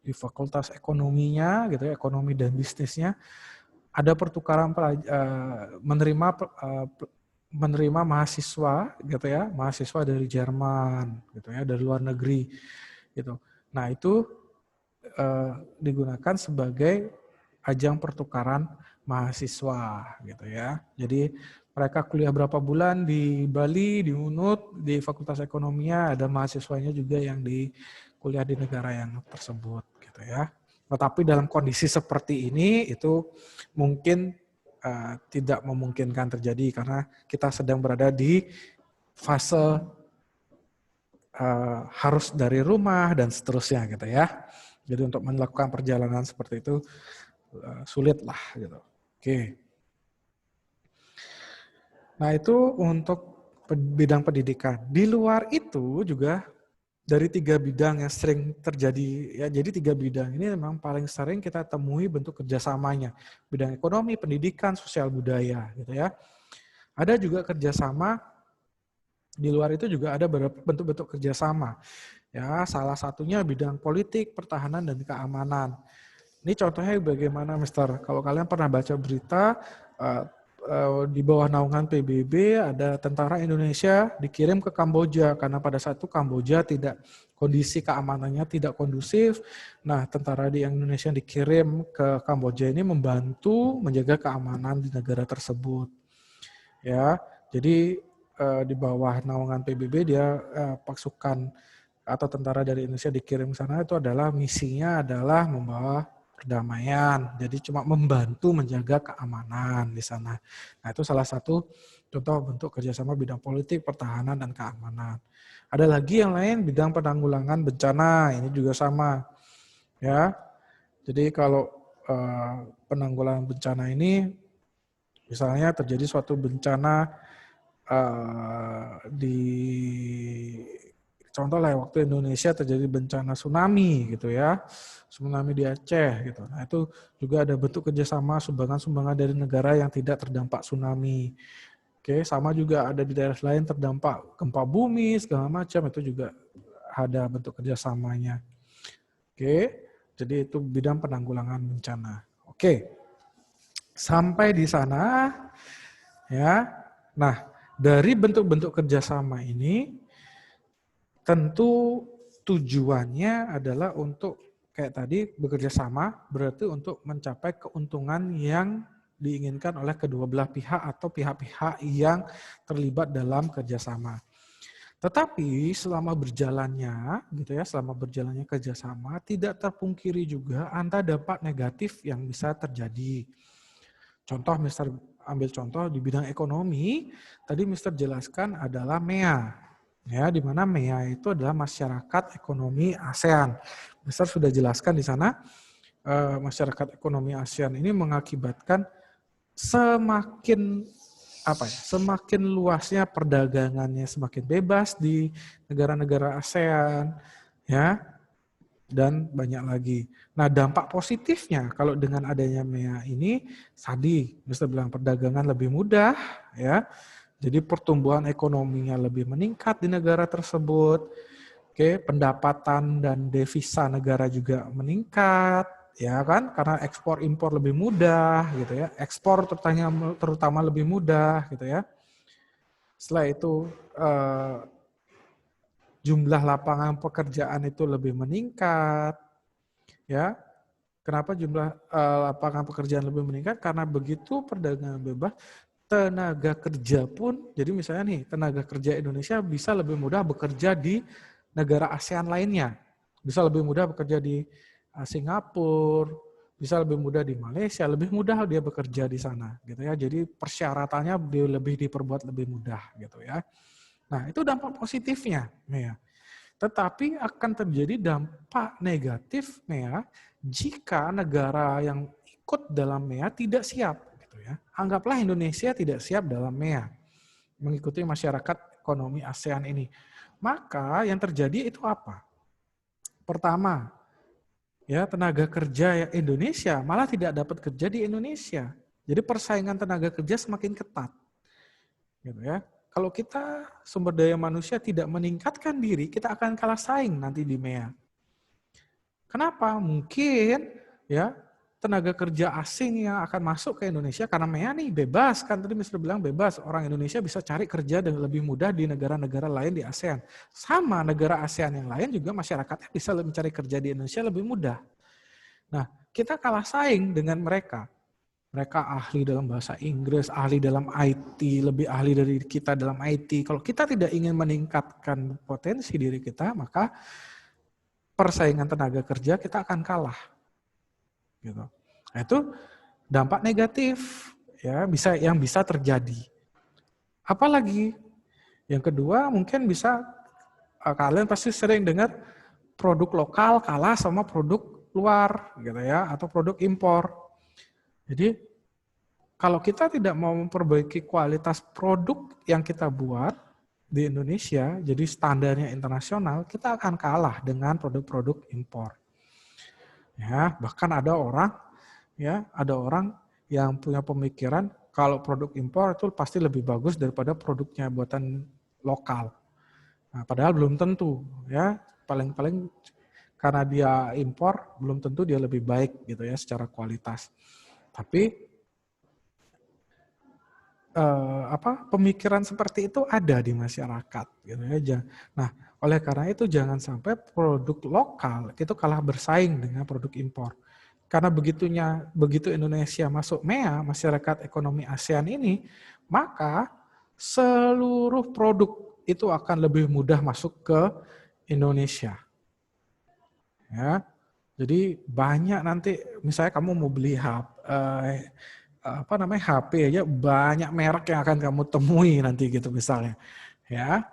di Fakultas Ekonominya gitu ya, ekonomi dan bisnisnya, ada pertukaran menerima mahasiswa gitu ya, mahasiswa dari Jerman gitu ya, dari luar negeri gitu. Nah, itu digunakan sebagai ajang pertukaran mahasiswa gitu ya. Jadi mereka kuliah berapa bulan di Bali, di UNUD, di Fakultas Ekonominya, ada mahasiswanya juga yang di kuliah di negara yang tersebut gitu ya. Tetapi dalam kondisi seperti ini itu mungkin tidak memungkinkan terjadi karena kita sedang berada di fase harus dari rumah dan seterusnya gitu ya. Jadi untuk melakukan perjalanan seperti itu sulit lah gitu. Oke. Nah, itu untuk bidang pendidikan. Di luar itu juga dari 3 bidang yang sering terjadi, ya, jadi 3 bidang ini memang paling sering kita temui bentuk kerjasamanya. Bidang ekonomi, pendidikan, sosial budaya, gitu ya. Ada juga kerjasama, di luar itu juga ada beberapa bentuk-bentuk kerjasama. Ya, salah satunya bidang politik, pertahanan, dan keamanan. Ini contohnya bagaimana, Mister? Kalau kalian pernah baca berita, di bawah naungan PBB ada tentara Indonesia dikirim ke Kamboja karena pada saat itu Kamboja kondisi keamanannya tidak kondusif. Nah, tentara di Indonesia yang dikirim ke Kamboja ini membantu menjaga keamanan di negara tersebut. Ya, jadi di bawah naungan PBB dia pasukan atau tentara dari Indonesia dikirim ke sana, itu adalah misinya adalah membawa perdamaian. Jadi cuma membantu menjaga keamanan di sana. Nah, itu salah satu contoh bentuk kerjasama bidang politik, pertahanan, dan keamanan. Ada lagi yang lain bidang penanggulangan bencana. Ini juga sama. Ya, jadi kalau penanggulangan bencana ini, misalnya terjadi suatu bencana contoh lah waktu Indonesia terjadi bencana tsunami gitu ya, tsunami di Aceh gitu. Nah, itu juga ada bentuk kerjasama sumbangan-sumbangan dari negara yang tidak terdampak tsunami. Oke, sama juga ada di daerah lain terdampak gempa bumi segala macam, itu juga ada bentuk kerjasamanya. Oke, jadi itu bidang penanggulangan bencana. Oke, sampai di sana ya. Nah, dari bentuk-bentuk kerjasama ini tentu tujuannya adalah untuk kayak tadi bekerja sama, berarti untuk mencapai keuntungan yang diinginkan oleh kedua belah pihak atau pihak-pihak yang terlibat dalam kerjasama. Tetapi selama berjalannya, gitu ya, selama berjalannya kerjasama, tidak terpungkiri juga ada dampak negatif yang bisa terjadi. Contoh, Mister ambil contoh di bidang ekonomi, tadi Mister jelaskan adalah MEA. Ya, di mana MEA itu adalah masyarakat ekonomi ASEAN. Mister sudah jelaskan di sana, masyarakat ekonomi ASEAN ini mengakibatkan semakin semakin luasnya perdagangannya, semakin bebas di negara-negara ASEAN, ya, dan banyak lagi. Nah, dampak positifnya kalau dengan adanya MEA ini, tadi Mister bilang perdagangan lebih mudah, ya. Jadi pertumbuhan ekonominya lebih meningkat di negara tersebut. Oke, pendapatan dan devisa negara juga meningkat, ya kan? Karena ekspor impor lebih mudah, gitu ya. Ekspor terutama lebih mudah, gitu ya. Setelah itu jumlah lapangan pekerjaan itu lebih meningkat, ya. Kenapa jumlah lapangan pekerjaan lebih meningkat? Karena begitu perdagangan bebas, tenaga kerja pun, jadi misalnya nih, tenaga kerja Indonesia bisa lebih mudah bekerja di negara ASEAN lainnya. Bisa lebih mudah bekerja di Singapura, bisa lebih mudah di Malaysia, lebih mudah dia bekerja di sana, gitu ya. Jadi persyaratannya lebih diperbuat lebih mudah, gitu ya. Nah, itu dampak positifnya, ya. Tetapi akan terjadi dampak negatif, ya, jika negara yang ikut dalam MEA tidak siap. Ya. Anggaplah Indonesia tidak siap dalam MEA, mengikuti masyarakat ekonomi ASEAN ini. Maka yang terjadi itu apa? Pertama, ya, tenaga kerja Indonesia malah tidak dapat kerja di Indonesia. Jadi persaingan tenaga kerja semakin ketat. Gitu ya. Kalau kita sumber daya manusia tidak meningkatkan diri, kita akan kalah saing nanti di MEA. Kenapa? Mungkin ya tenaga kerja asing yang akan masuk ke Indonesia karena MEA nih bebas, kan tadi Mister bilang bebas, orang Indonesia bisa cari kerja dengan lebih mudah di negara-negara lain di ASEAN. Sama negara ASEAN yang lain juga masyarakatnya bisa mencari kerja di Indonesia lebih mudah. Nah, kita kalah saing dengan mereka. Mereka ahli dalam bahasa Inggris, ahli dalam IT, lebih ahli dari kita dalam IT. Kalau kita tidak ingin meningkatkan potensi diri kita, maka persaingan tenaga kerja kita akan kalah. Gitu. Nah, itu dampak negatif ya yang bisa terjadi. Apalagi yang kedua mungkin bisa kalian pasti sering dengar produk lokal kalah sama produk luar gitu ya, atau produk impor. Jadi kalau kita tidak mau memperbaiki kualitas produk yang kita buat di Indonesia, jadi standarnya internasional, kita akan kalah dengan produk-produk impor. Ya, bahkan ada orang yang punya pemikiran kalau produk impor itu pasti lebih bagus daripada produknya buatan lokal. Nah, padahal belum tentu, ya. Paling-paling karena dia impor belum tentu dia lebih baik gitu ya secara kualitas. Tapi pemikiran seperti itu ada di masyarakat gitu ya. Nah, oleh karena itu jangan sampai produk lokal itu kalah bersaing dengan produk impor. Karena begitu Indonesia masuk MEA, masyarakat ekonomi ASEAN ini, maka seluruh produk itu akan lebih mudah masuk ke Indonesia. Ya. Jadi banyak nanti misalnya kamu mau beli HP aja banyak merek yang akan kamu temui nanti gitu misalnya. Ya.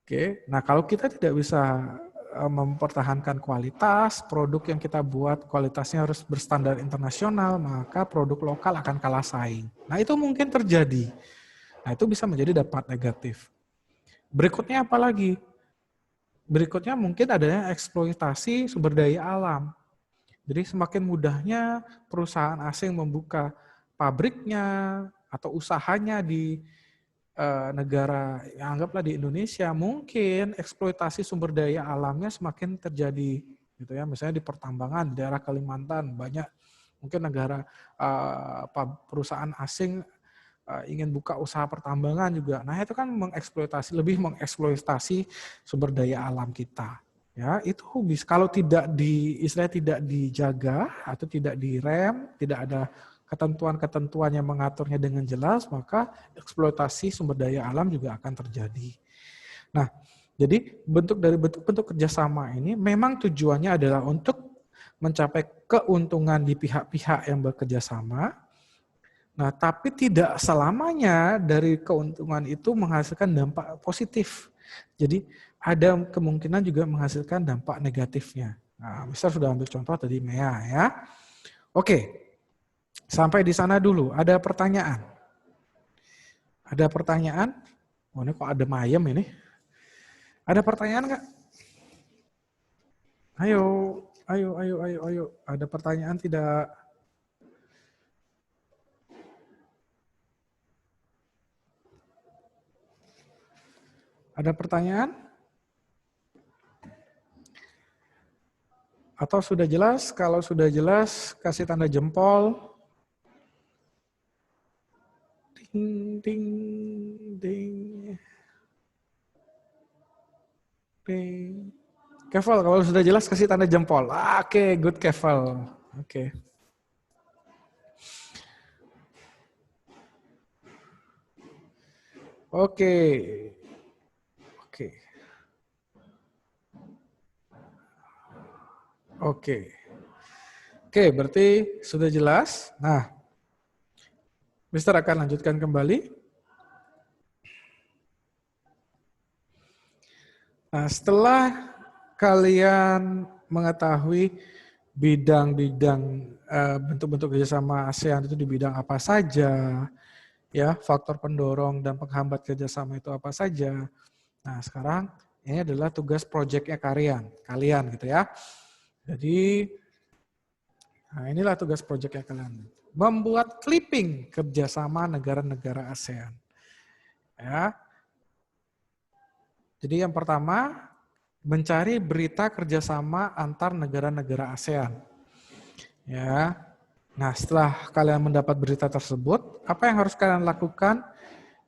Oke. Nah, kalau kita tidak bisa mempertahankan kualitas, produk yang kita buat kualitasnya harus berstandar internasional, maka produk lokal akan kalah saing. Nah, itu mungkin terjadi. Nah, itu bisa menjadi dampak negatif. Berikutnya apa lagi? Berikutnya mungkin adanya eksploitasi sumber daya alam. Jadi semakin mudahnya perusahaan asing membuka pabriknya atau usahanya di negara, yang anggaplah di Indonesia, mungkin eksploitasi sumber daya alamnya semakin terjadi, gitu ya. Misalnya di pertambangan di daerah Kalimantan banyak mungkin perusahaan asing ingin buka usaha pertambangan juga. Nah, itu kan lebih mengeksploitasi sumber daya alam kita. Ya, itu bisa kalau tidak dijaga atau tidak direm, tidak ada ketentuan-ketentuan yang mengaturnya dengan jelas, maka eksploitasi sumber daya alam juga akan terjadi. Nah, jadi bentuk kerjasama ini memang tujuannya adalah untuk mencapai keuntungan di pihak-pihak yang bekerja sama. Nah, tapi tidak selamanya dari keuntungan itu menghasilkan dampak positif. Jadi ada kemungkinan juga menghasilkan dampak negatifnya. Nah, Mister sudah ambil contoh tadi MEA ya. Oke, sampai di sana dulu. Ada pertanyaan? Ada pertanyaan? Oh, ini kok ada mayem ini? Ada pertanyaan nggak? Ayo. Ada pertanyaan tidak? Ada pertanyaan? Atau sudah jelas? Kalau sudah jelas, kasih tanda jempol. Ding, ding, ding. Ding. Keval, kalau sudah jelas, kasih tanda jempol. Oke, good Keval. Oke. Oke, berarti sudah jelas. Nah, Mister akan lanjutkan kembali. Nah, setelah kalian mengetahui bidang-bidang bentuk-bentuk kerjasama ASEAN itu di bidang apa saja, ya, faktor pendorong dan penghambat kerjasama itu apa saja. Nah, sekarang ini adalah tugas proyeknya kalian gitu ya. Jadi, nah inilah tugas proyeknya kalian. Membuat clipping kerjasama negara-negara ASEAN. Ya. Jadi yang pertama, mencari berita kerjasama antar negara-negara ASEAN. Ya. Nah, setelah kalian mendapat berita tersebut, apa yang harus kalian lakukan?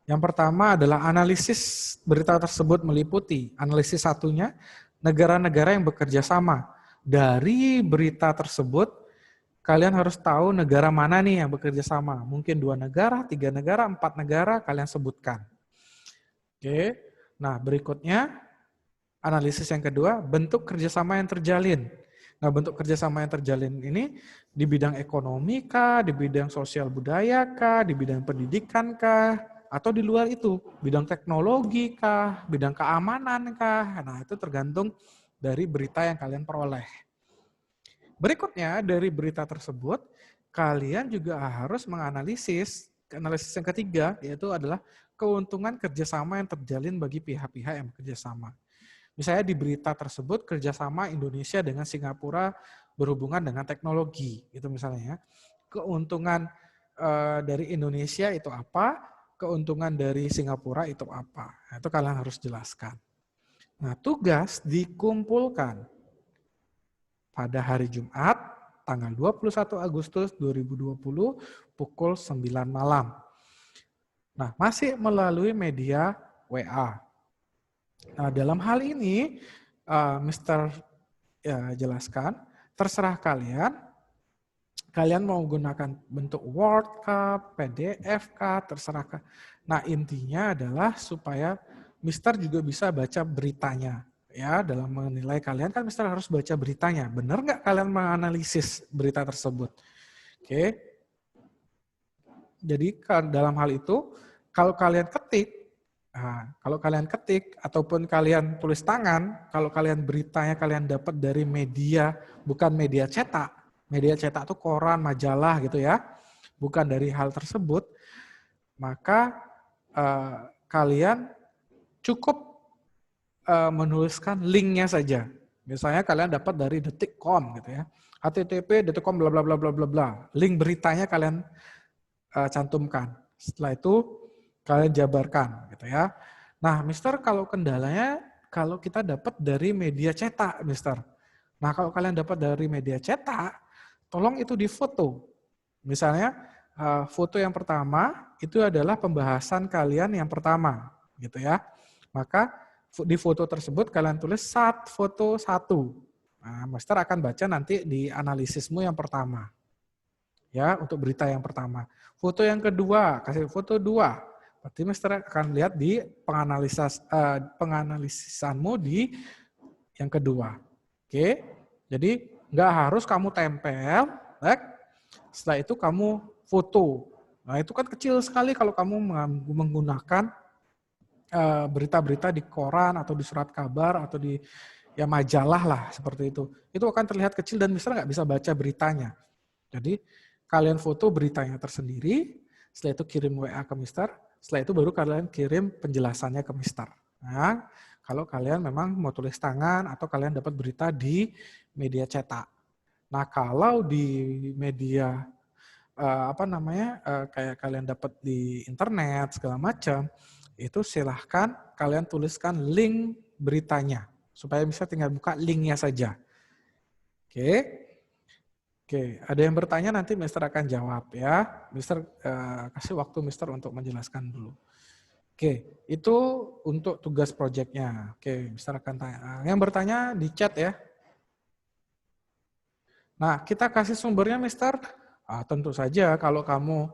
Yang pertama adalah analisis berita tersebut meliputi. Analisis satunya, negara-negara yang bekerja sama. Dari berita tersebut, kalian harus tahu negara mana nih yang bekerja sama. Mungkin 2 negara, 3 negara, 4 negara, kalian sebutkan. Oke. Nah, berikutnya, analisis yang kedua, bentuk kerjasama yang terjalin. Nah, bentuk kerjasama yang terjalin ini di bidang ekonomi kah, di bidang sosial budaya kah, di bidang pendidikan kah, atau di luar itu, bidang teknologi kah, bidang keamanan kah. Nah, itu tergantung dari berita yang kalian peroleh. Berikutnya, dari berita tersebut, kalian juga harus menganalisis, analisis yang ketiga, yaitu adalah keuntungan kerjasama yang terjalin bagi pihak-pihak yang bekerjasama. Misalnya di berita tersebut, kerjasama Indonesia dengan Singapura berhubungan dengan teknologi, gitu misalnya ya. Keuntungan dari Indonesia itu apa, keuntungan dari Singapura itu apa. Nah, itu kalian harus jelaskan. Nah, tugas dikumpulkan pada hari Jumat, tanggal 21 Agustus 2020, pukul 9 malam. Nah, masih melalui media WA. Nah, dalam hal ini, Mr. jelaskan, terserah kalian mau menggunakan bentuk Word kah, PDF kah, terserah kah. Nah, intinya adalah supaya Mr. juga bisa baca beritanya. Ya, dalam menilai kalian kan Mr. harus baca beritanya. Benar nggak kalian menganalisis berita tersebut? Oke. Jadi dalam hal itu, kalau kalian ketik ataupun kalian tulis tangan, kalau kalian beritanya kalian dapat dari media, bukan media cetak. Media cetak itu koran, majalah gitu ya. Bukan dari hal tersebut, maka kalian cukup menuliskan linknya saja. Misalnya kalian dapat dari detik.com gitu ya. http://detik.com bla bla bla bla bla bla. Link beritanya kalian cantumkan. Setelah itu kalian jabarkan gitu ya. Nah, Mister, kalau kendalanya kalau kita dapat dari media cetak, Mister. Nah, kalau kalian dapat dari media cetak, tolong itu difoto. Misalnya foto yang pertama itu adalah pembahasan kalian yang pertama gitu ya. Maka di foto tersebut kalian tulis foto 1. Nah, Master akan baca nanti di analisismu yang pertama. Ya, untuk berita yang pertama. Foto yang kedua, kasih foto 2. Berarti Master akan lihat di penganalisisanmu di yang kedua. Oke. Jadi nggak harus kamu tempel, setelah itu kamu foto. Nah, itu kan kecil sekali kalau kamu menggunakan berita-berita di koran atau di surat kabar atau di majalah lah seperti itu. Itu akan terlihat kecil dan Mister nggak bisa baca beritanya. Jadi kalian foto beritanya tersendiri, setelah itu kirim WA ke Mister, setelah itu baru kalian kirim penjelasannya ke Mister. Nah, kalau kalian memang mau tulis tangan atau kalian dapat berita di media cetak. Nah, kalau di media kayak kalian dapat di internet segala macam, itu silahkan kalian tuliskan link beritanya supaya bisa tinggal buka linknya saja. Oke, ada yang bertanya nanti Mister akan jawab ya. Mister kasih waktu Mister untuk menjelaskan dulu. Oke, itu untuk tugas proyeknya. Oke, Mister akan tanya. Yang bertanya di chat ya. Nah, kita kasih sumbernya Mister. Tentu saja kalau kamu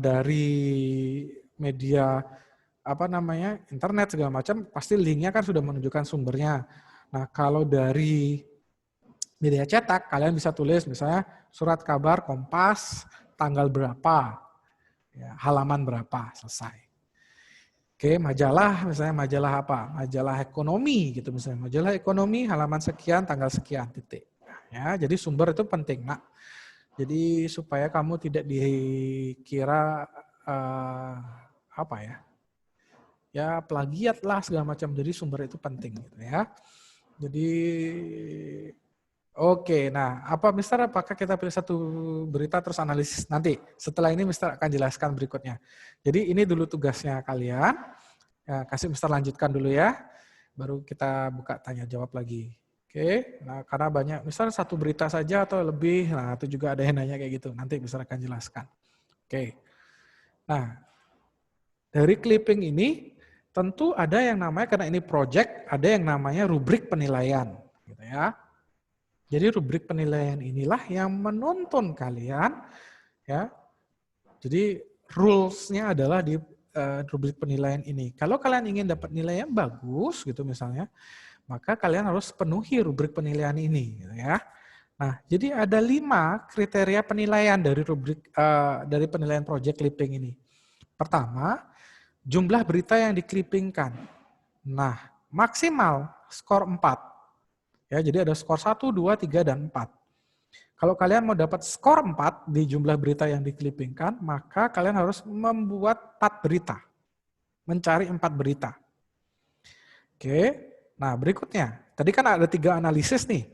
dari media internet segala macam, pasti linknya kan sudah menunjukkan sumbernya. Nah, kalau dari media cetak, kalian bisa tulis misalnya surat kabar Kompas tanggal berapa, ya, halaman berapa, selesai. Oke, majalah misalnya majalah apa? Majalah ekonomi gitu misalnya. Majalah ekonomi halaman sekian tanggal sekian titik. Ya, jadi sumber itu penting, Nak. Jadi supaya kamu tidak dikira ya plagiat lah segala macam. Jadi sumber itu penting gitu ya. Jadi oke, nah Mister, apakah kita pilih satu berita terus analisis nanti? Setelah ini Mister akan jelaskan berikutnya. Jadi ini dulu tugasnya kalian. Ya, kasih Mister lanjutkan dulu ya. Baru kita buka tanya jawab lagi. Oke, nah karena banyak, Mister satu berita saja atau lebih, nah itu juga ada yang nanya kayak gitu. Nanti Mister akan jelaskan. Oke, nah dari clipping ini tentu ada yang namanya, karena ini project, ada yang namanya rubrik penilaian. Gitu ya. Jadi rubrik penilaian inilah yang menuntun kalian, ya. Jadi rules-nya adalah di rubrik penilaian ini. Kalau kalian ingin dapat nilai yang bagus, gitu misalnya, maka kalian harus penuhi rubrik penilaian ini, gitu ya. Nah, jadi ada 5 kriteria penilaian dari rubrik dari penilaian project clipping ini. Pertama, jumlah berita yang diklippingkan. Nah, maksimal skor 4. Ya, jadi ada skor 1, 2, 3, dan 4. Kalau kalian mau dapat skor 4 di jumlah berita yang diklipingkan, maka kalian harus membuat 4 berita. Mencari 4 berita. Oke, nah berikutnya. Tadi kan ada 3 analisis nih.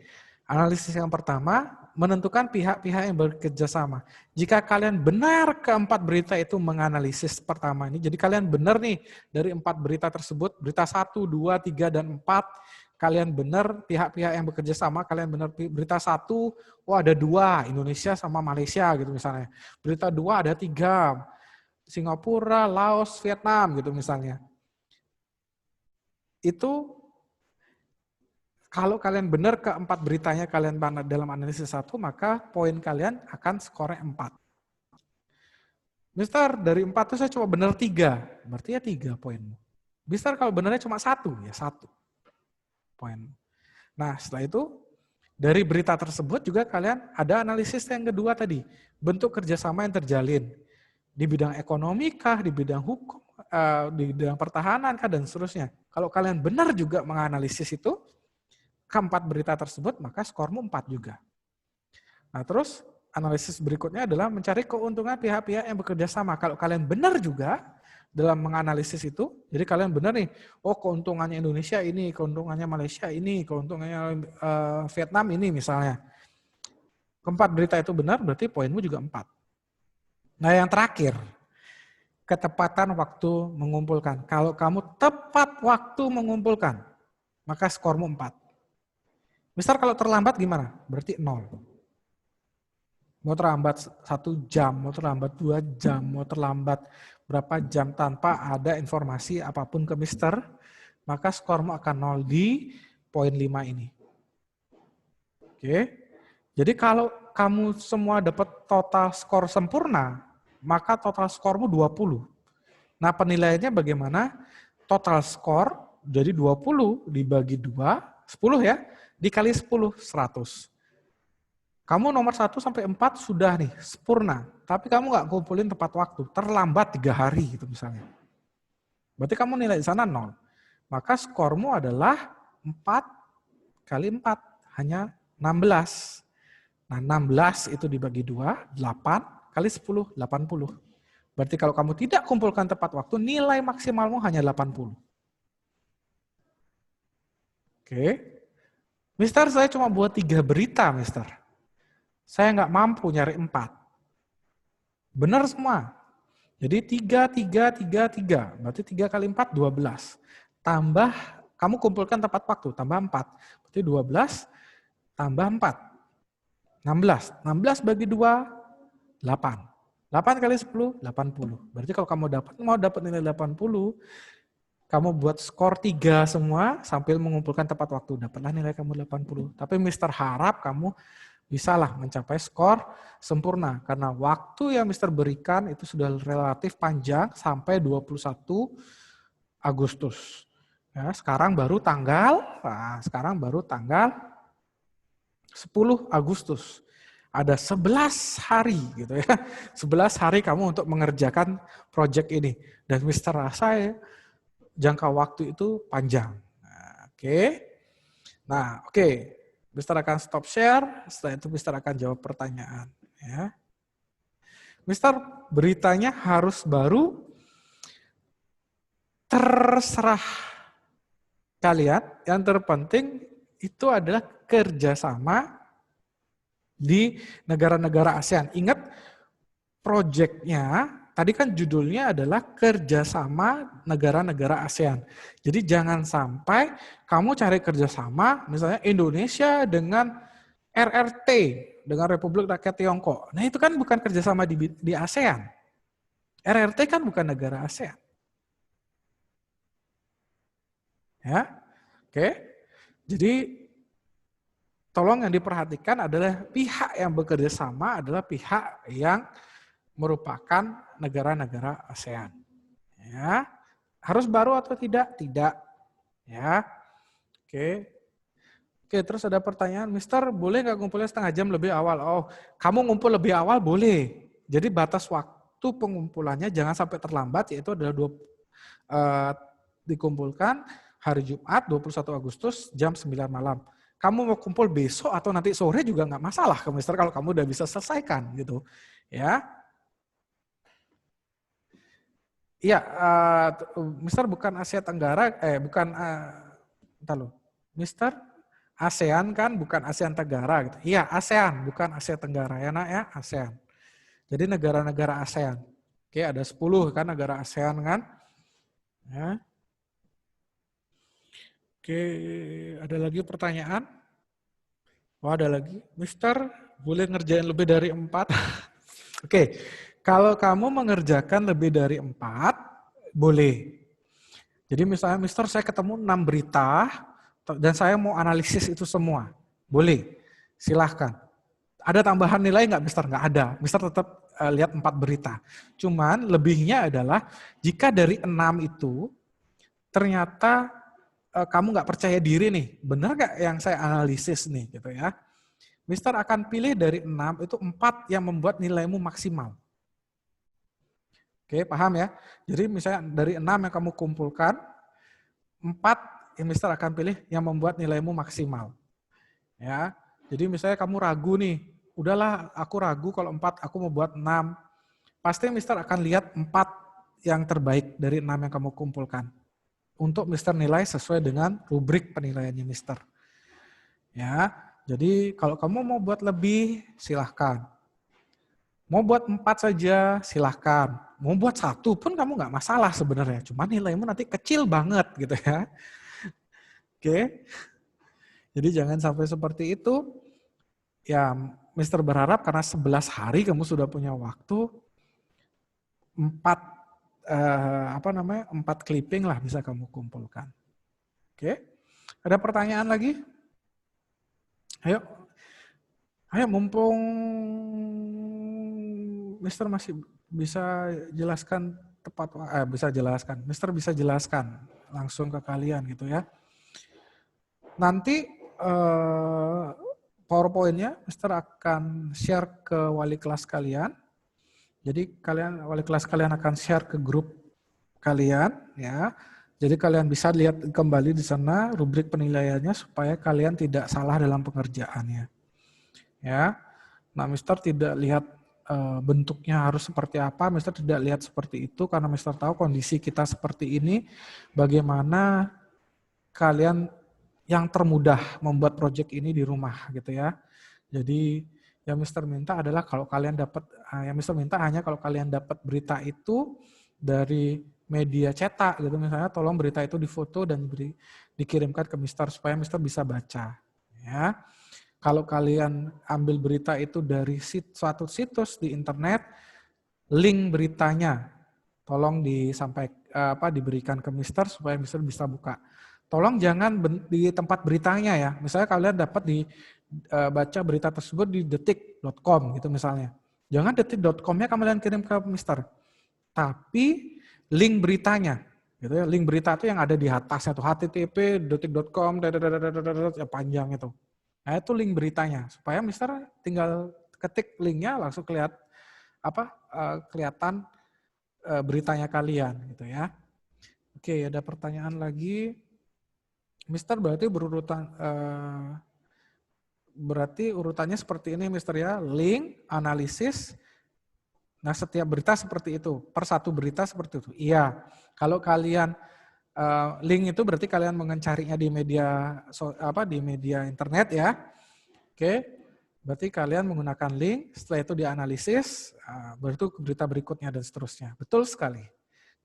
Analisis yang pertama, menentukan pihak-pihak yang bekerja sama. Jika kalian benar keempat berita itu menganalisis pertama ini, jadi kalian benar nih dari 4 berita tersebut, berita 1, 2, 3, dan 4, kalian benar pihak-pihak yang bekerja sama, kalian benar berita 1, oh ada 2, Indonesia sama Malaysia gitu misalnya. Berita 2 ada 3, Singapura, Laos, Vietnam gitu misalnya. Itu kalau kalian benar keempat beritanya kalian dalam analisis 1, maka poin kalian akan skornya 4. Mister, dari 4 itu saya cuma benar 3, berarti ya 3 poinmu. Mister, kalau benarnya cuma 1, ya 1 poin. Nah, setelah itu dari berita tersebut juga kalian ada analisis yang kedua tadi, bentuk kerjasama yang terjalin di bidang ekonomi kah, di bidang hukum, di bidang pertahanan kah, dan seterusnya. Kalau kalian benar juga menganalisis itu keempat berita tersebut, maka skormu 4 juga. Nah, terus analisis berikutnya adalah mencari keuntungan pihak-pihak yang bekerja sama. Kalau kalian benar juga dalam menganalisis itu, jadi kalian benar nih, oh keuntungannya Indonesia ini, keuntungannya Malaysia ini, keuntungannya Vietnam ini misalnya. Keempat berita itu benar, berarti poinmu juga 4. Nah yang terakhir, ketepatan waktu mengumpulkan. Kalau kamu tepat waktu mengumpulkan, maka skormu 4. Misal kalau terlambat gimana? Berarti 0. Mau terlambat 1 jam, mau terlambat 2 jam, mau terlambat berapa jam tanpa ada informasi apapun ke Mister, maka skormu akan 0 di poin 5 ini. Oke. Jadi kalau kamu semua dapat total skor sempurna, maka total skormu 20. Nah penilaiannya bagaimana? Total skor jadi 20 dibagi 2, 10 ya, dikali 10, 100. Kamu nomor 1 sampai 4 sudah nih, sempurna. Tapi kamu nggak kumpulin tepat waktu, terlambat 3 hari gitu misalnya. Berarti kamu nilai di sana 0. Maka skormu adalah 4 kali 4, hanya 16. Nah 16 itu dibagi 2, 8 kali 10, 80. Berarti kalau kamu tidak kumpulkan tepat waktu, nilai maksimalmu hanya 80. Oke. Mister, saya cuma buat 3 berita, Mister. Saya nggak mampu nyari 4. Benar semua. Jadi 3, 3, 3, 3. Berarti 3 kali 4, 12. Tambah, kamu kumpulkan tepat waktu, tambah 4. Berarti 12, tambah 4. 16. 16 bagi 2, 8. 8 kali 10, 80. Berarti kalau kamu mau dapat nilai 80, kamu buat skor 3 semua sambil mengumpulkan tepat waktu. Dapatlah nilai kamu 80. Tapi Mister harap kamu bisalah mencapai skor sempurna. Karena waktu yang Mister berikan itu sudah relatif panjang sampai 21 Agustus. Ya, sekarang baru tanggal 10 Agustus. Ada 11 hari gitu ya. 11 hari kamu untuk mengerjakan proyek ini. Dan Mister rasa ya, jangka waktu itu panjang. Nah, oke. Mister akan stop share, setelah itu Mister akan jawab pertanyaan. Ya. Mister, beritanya harus baru, terserah kalian. Yang terpenting itu adalah kerjasama di negara-negara ASEAN. Ingat, proyeknya tadi kan judulnya adalah kerjasama negara-negara ASEAN. Jadi jangan sampai kamu cari kerjasama, misalnya Indonesia dengan RRT, dengan Republik Rakyat Tiongkok. Nah itu kan bukan kerjasama di ASEAN. RRT kan bukan negara ASEAN. Ya, oke. Jadi tolong yang diperhatikan adalah pihak yang bekerja sama adalah pihak yang merupakan negara-negara ASEAN. Ya. Harus baru atau tidak? Tidak. Ya. Oke. Oke, terus ada pertanyaan, Mister, boleh nggak ngumpulnya setengah jam lebih awal? Oh, kamu ngumpul lebih awal boleh. Jadi batas waktu pengumpulannya jangan sampai terlambat, yaitu adalah dikumpulkan hari Jumat 21 Agustus jam 9 malam. kamu mau kumpul besok atau nanti sore juga nggak masalah ke Mister kalau kamu udah bisa selesaikan gitu. Ya. Iya, Mister bukan Asia Tenggara, bentar loh. Mister ASEAN kan bukan ASEAN Tenggara gitu. Iya, ASEAN bukan Asia Tenggara ya nak ya, ASEAN. Jadi negara-negara ASEAN. Oke, ada 10 kan negara ASEAN kan. Ya. Oke, ada lagi pertanyaan? Oh, ada lagi. Mister, boleh ngerjain lebih dari 4? Oke, kalau kamu mengerjakan lebih dari 4, boleh. Jadi misalnya, Mister, saya ketemu 6 berita, dan saya mau analisis itu semua. Boleh, silahkan. Ada tambahan nilai nggak, Mister? Nggak ada. Mister tetap lihat 4 berita. Cuman lebihnya adalah, jika dari 6 itu, ternyata kamu nggak percaya diri nih, benar nggak yang saya analisis nih, gitu ya. Mister akan pilih dari 6, itu 4 yang membuat nilaimu maksimal. Oke, paham ya? Jadi misalnya dari 6 yang kamu kumpulkan, 4 yang Mister akan pilih yang membuat nilaimu maksimal. Ya, jadi misalnya kamu ragu nih, udahlah aku ragu kalau 4, aku mau buat 6. Pasti Mister akan lihat 4 yang terbaik dari 6 yang kamu kumpulkan. Untuk Mister nilai sesuai dengan rubrik penilaiannya Mister. Ya, jadi kalau kamu mau buat lebih, silahkan. Mau buat 4 saja, silahkan. Mau buat 1 pun kamu nggak masalah sebenarnya. Cuma nilaimu nanti kecil banget gitu ya. Oke. Jadi jangan sampai seperti itu. Ya, Mister berharap karena 11 hari kamu sudah punya waktu, 4 clipping lah bisa kamu kumpulkan. Oke. Ada pertanyaan lagi? Ayo mumpung Mister masih bisa jelaskan Mister bisa jelaskan langsung ke kalian gitu ya. Nanti PowerPoint-nya Mister akan share ke wali kelas kalian. Jadi wali kelas kalian akan share ke grup kalian ya. Jadi kalian bisa lihat kembali di sana rubrik penilaiannya supaya kalian tidak salah dalam pengerjaannya. Ya. Nah, Mister tidak lihat bentuknya harus seperti apa, Mister tidak lihat seperti itu karena Mister tahu kondisi kita seperti ini, bagaimana kalian yang termudah membuat proyek ini di rumah gitu ya. Jadi yang Mister minta adalah kalau kalian dapat, yang Mister minta hanya kalau kalian dapat berita itu dari media cetak gitu misalnya, tolong berita itu difoto dan dikirimkan ke Mister supaya Mister bisa baca. Ya, kalau kalian ambil berita itu dari suatu situs di internet, link beritanya tolong diberikan ke Mister supaya Mister bisa buka. Tolong jangan di tempat beritanya ya. Misalnya kalian dapat baca berita tersebut di detik.com gitu misalnya. Jangan detik.com-nya kalian kirim ke Mister. Tapi link beritanya gitu ya. Link berita itu yang ada di atasnya tuh http detik.com ya panjang itu. Nah, itu link beritanya supaya Mister tinggal ketik linknya langsung kelihatan beritanya kalian gitu ya. Oke, ada pertanyaan lagi. Mister berarti berarti urutannya seperti ini Mister ya, link, analisis. Nah, setiap berita seperti itu, per satu berita seperti itu. Iya, kalau kalian link itu berarti kalian mencarinya di media di media internet ya. Oke, berarti kalian menggunakan link, setelah itu dianalisis, berarti berita berikutnya dan seterusnya. Betul sekali.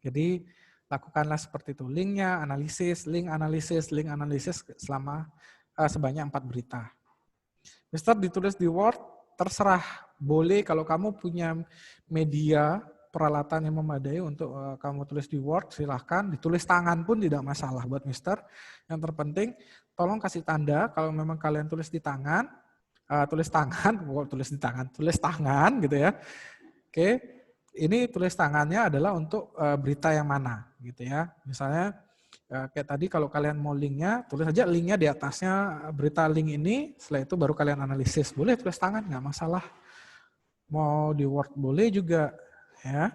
Jadi lakukanlah seperti itu, linknya, analisis, link analisis selama sebanyak 4 berita. Mister ditulis di Word, terserah, boleh kalau kamu punya media peralatan yang memadai untuk kamu tulis di Word, silahkan, ditulis tangan pun tidak masalah buat Mister. Yang terpenting, tolong kasih tanda kalau memang kalian tulis di tangan, tulis tangan gitu ya. Oke. Ini tulis tangannya adalah untuk berita yang mana gitu ya. Misalnya kayak tadi kalau kalian mau linknya, tulis aja linknya di atasnya berita link ini, setelah itu baru kalian analisis. Boleh tulis tangan, nggak masalah. Mau di Word boleh juga ya.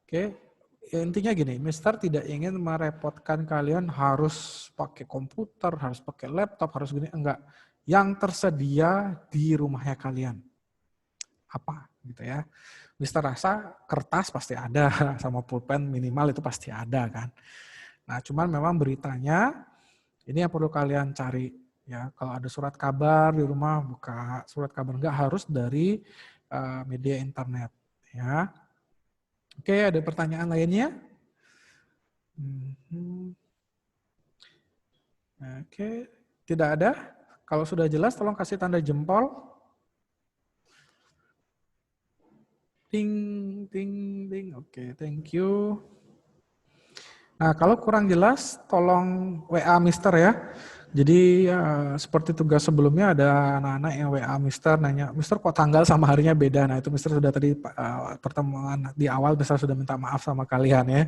Oke, ya, intinya gini, Mister tidak ingin merepotkan kalian harus pakai komputer, harus pakai laptop, harus gini, enggak. yang tersedia di rumahnya kalian. Apa gitu ya. Mister rasa kertas pasti ada, sama pulpen minimal itu pasti ada kan. Nah cuman memang beritanya ini yang perlu kalian cari ya. Kalau ada surat kabar di rumah, buka surat kabar, nggak harus dari media internet ya. Oke, ada pertanyaan lainnya? Oke, tidak ada. Kalau sudah jelas, tolong kasih tanda jempol. Ting, ting, ting. Oke, thank you. Nah, kalau kurang jelas, tolong WA Mister ya. Jadi seperti tugas sebelumnya ada anak-anak yang WA Mister nanya, Mister kok tanggal sama harinya beda. Nah itu Mister sudah tadi pertemuan di awal Mister sudah minta maaf sama kalian ya.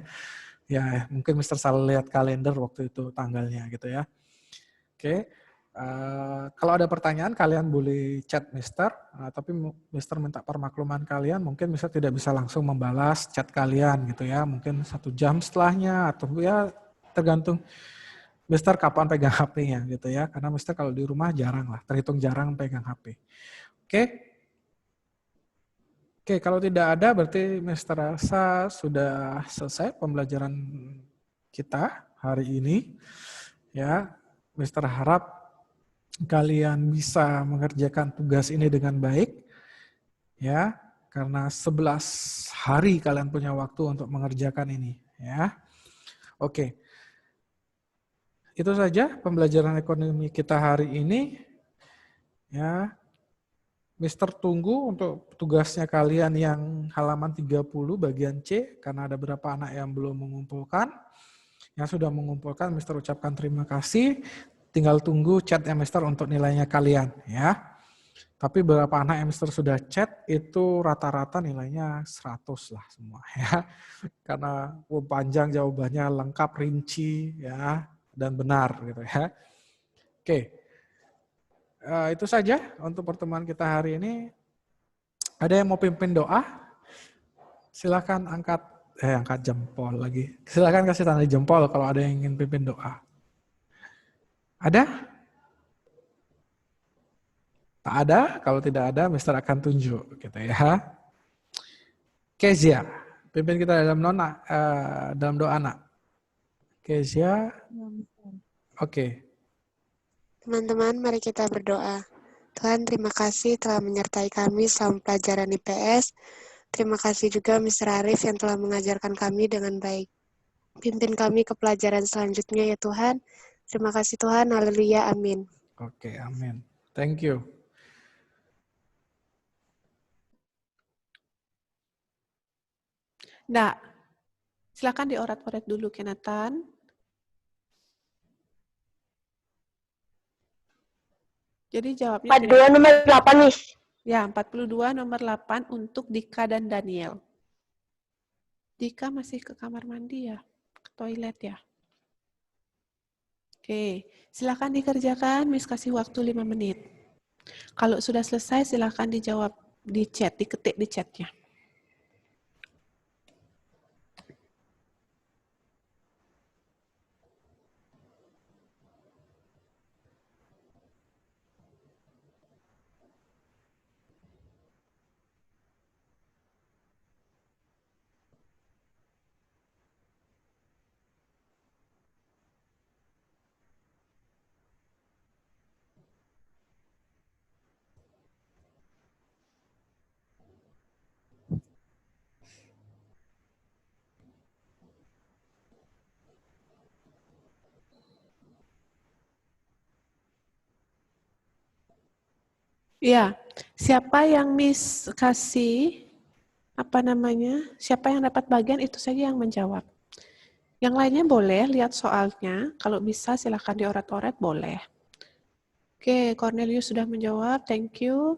Ya mungkin Mister salah lihat kalender waktu itu tanggalnya gitu ya. Oke. Kalau ada pertanyaan kalian boleh chat Mister, tapi Mister minta permakluman kalian, mungkin Mister tidak bisa langsung membalas chat kalian gitu ya, mungkin 1 jam setelahnya atau ya tergantung Mister kapan pegang HP-nya gitu ya, karena Mister kalau di rumah jarang lah, terhitung jarang pegang HP. Oke, kalau tidak ada berarti Mister rasa sudah selesai pembelajaran kita hari ini ya. Mister harap kalian bisa mengerjakan tugas ini dengan baik ya, karena 11 hari kalian punya waktu untuk mengerjakan ini ya. Oke. Itu saja pembelajaran ekonomi kita hari ini ya. Mister tunggu untuk tugasnya kalian yang halaman 30 bagian C karena ada beberapa anak yang belum mengumpulkan. Yang sudah mengumpulkan Mister ucapkan terima kasih. Tinggal tunggu chatnya Mister untuk nilainya kalian ya. Tapi beberapa anak yang Mister sudah chat itu rata-rata nilainya 100 lah semua ya. Karena panjang jawabannya, lengkap, rinci ya, dan benar gitu ya. Oke. Itu saja untuk pertemuan kita hari ini. Ada yang mau pimpin doa? Silakan angkat jempol lagi. Silakan kasih tanda jempol kalau ada yang ingin pimpin doa. Ada? Tak ada? Kalau tidak ada, Mister akan tunjuk gitu ya. Kezia, pimpin kita dalam doa nak. Kezia. Oke. Teman-teman, mari kita berdoa. Tuhan, terima kasih telah menyertai kami selama pelajaran IPS. Terima kasih juga Mr. Arif yang telah mengajarkan kami dengan baik. Pimpin kami ke pelajaran selanjutnya ya Tuhan. Terima kasih Tuhan. Haleluya. Amin. Oke, amin. Thank you. Nggak. Silakan diorat-orat dulu, Kenatan. Jadi jawabnya 42 nomor 8, Miss. Ya, 42 nomor 8 untuk Dika dan Daniel. Dika masih ke kamar mandi ya? Ke toilet ya? Oke, silakan dikerjakan. Miss kasih waktu 5 menit. Kalau sudah selesai, silakan dijawab di chat, diketik di chatnya. Ya, siapa yang Miss kasih, siapa yang dapat bagian itu saja yang menjawab. Yang lainnya boleh lihat soalnya, kalau bisa silakan diorat-orat boleh. Oke, Cornelius sudah menjawab, thank you.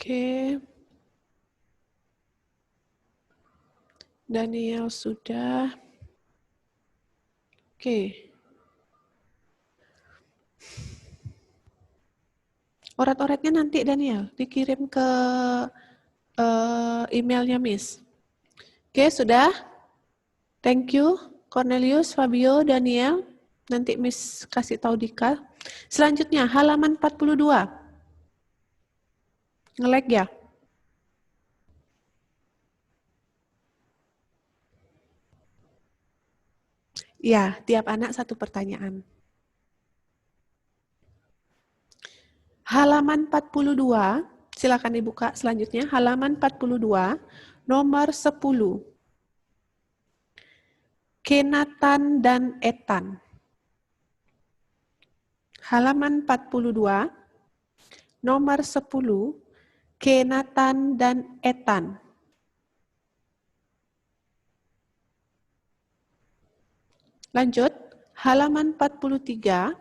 Oke. Daniel sudah. Oke. Orat-oretnya nanti Daniel dikirim ke emailnya Miss. Oke, sudah? Thank you Cornelius, Fabio, Daniel. Nanti Miss kasih tahu Dika. Selanjutnya halaman 42. Nge-lag ya? Ya, tiap anak satu pertanyaan. Halaman 42, silakan dibuka selanjutnya. Halaman 42, nomor 10. Kenatan dan Etan. Halaman 42, nomor 10, Kenatan dan Etan. Lanjut, halaman 43,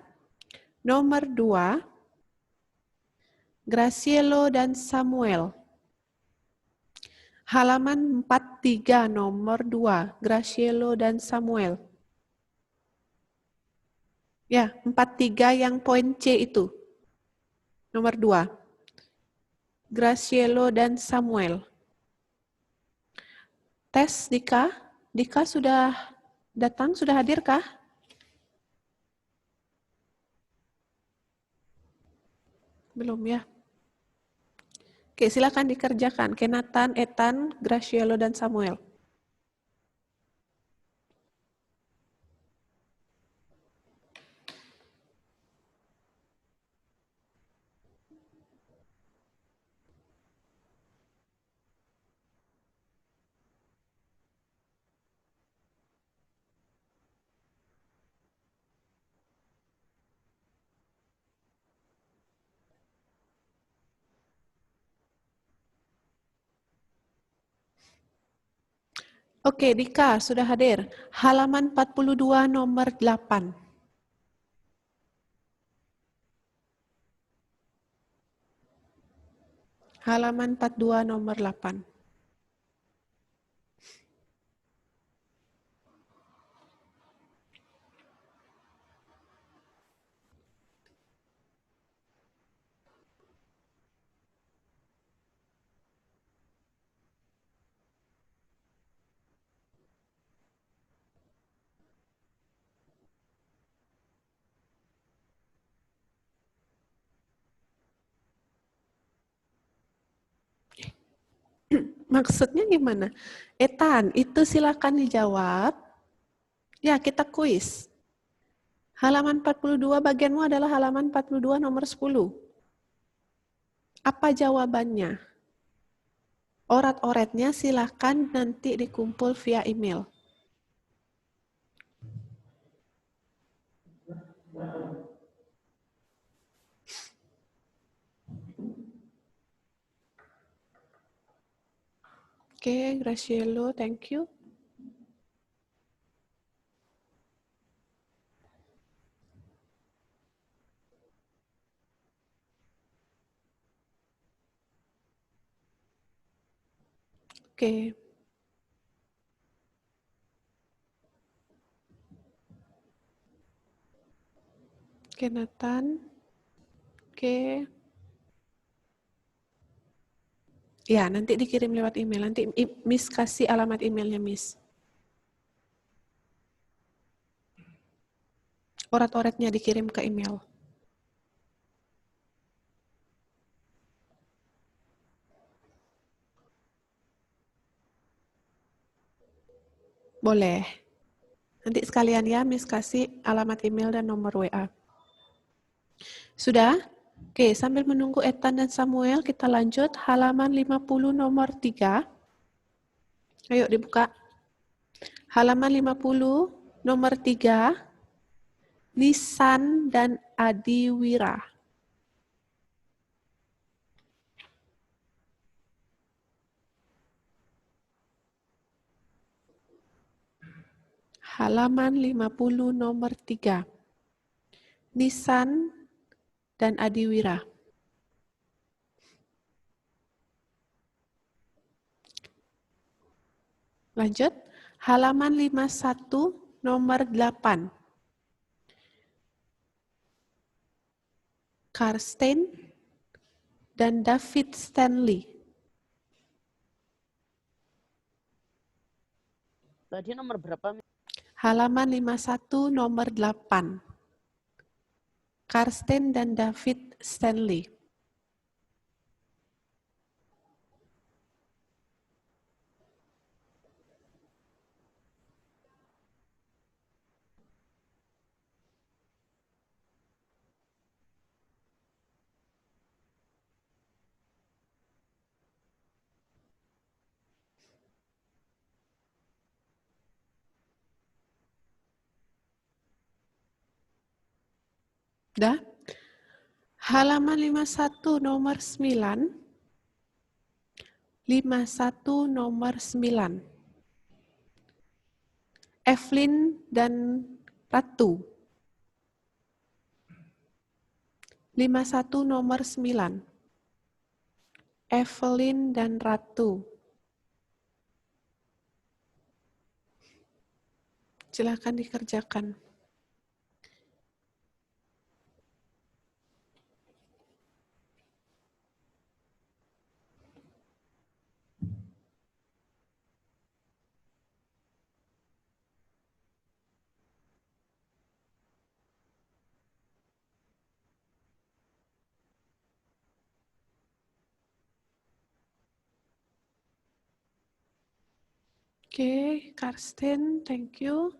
nomor 2, Gracielo dan Samuel. Halaman 43, nomor 2, Gracielo dan Samuel. Ya, 43 yang poin C itu. Nomor 2. Gracielo dan Samuel. Tes Dika. Dika sudah datang, sudah hadir kah? Belum ya. Oke, silakan dikerjakan. Kenatan, Etan, Gracielo dan Samuel. Oke, Dika sudah hadir. Halaman 42 nomor 8. Halaman 42 nomor 8. Maksudnya gimana? Etan, itu silakan dijawab. Ya, kita kuis. Halaman 42 bagianmu adalah halaman 42 nomor 10. Apa jawabannya? Orat-oretnya silakan nanti dikumpul via email. Oke, Gracielo, thank you. Oke. Oke, Nathan. Oke. Ya, nanti dikirim lewat email. Nanti Miss kasih alamat emailnya, Miss. Orat-oretnya dikirim ke email. Boleh. Nanti sekalian ya, Miss kasih alamat email dan nomor WA. Sudah? Oke, sambil menunggu Ethan dan Samuel, kita lanjut halaman 50 nomor 3. Ayo dibuka. Halaman 50 nomor 3, Nisan dan Adiwira. Halaman 50 nomor 3, Nisan dan Adiwira. Lanjut, Halaman 51 nomor 8. Karsten dan David Stanley. Tadi nomor berapa? Halaman 51 nomor 8. Karsten dan David Stanley. Dah? Halaman 51 nomor 9. 51 nomor 9. Evelyn dan Ratu. 51 nomor 9. Evelyn dan Ratu. Silakan dikerjakan. Oke, Karsten, thank you.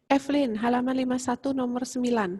Evelyn, halaman 51 nomor 9.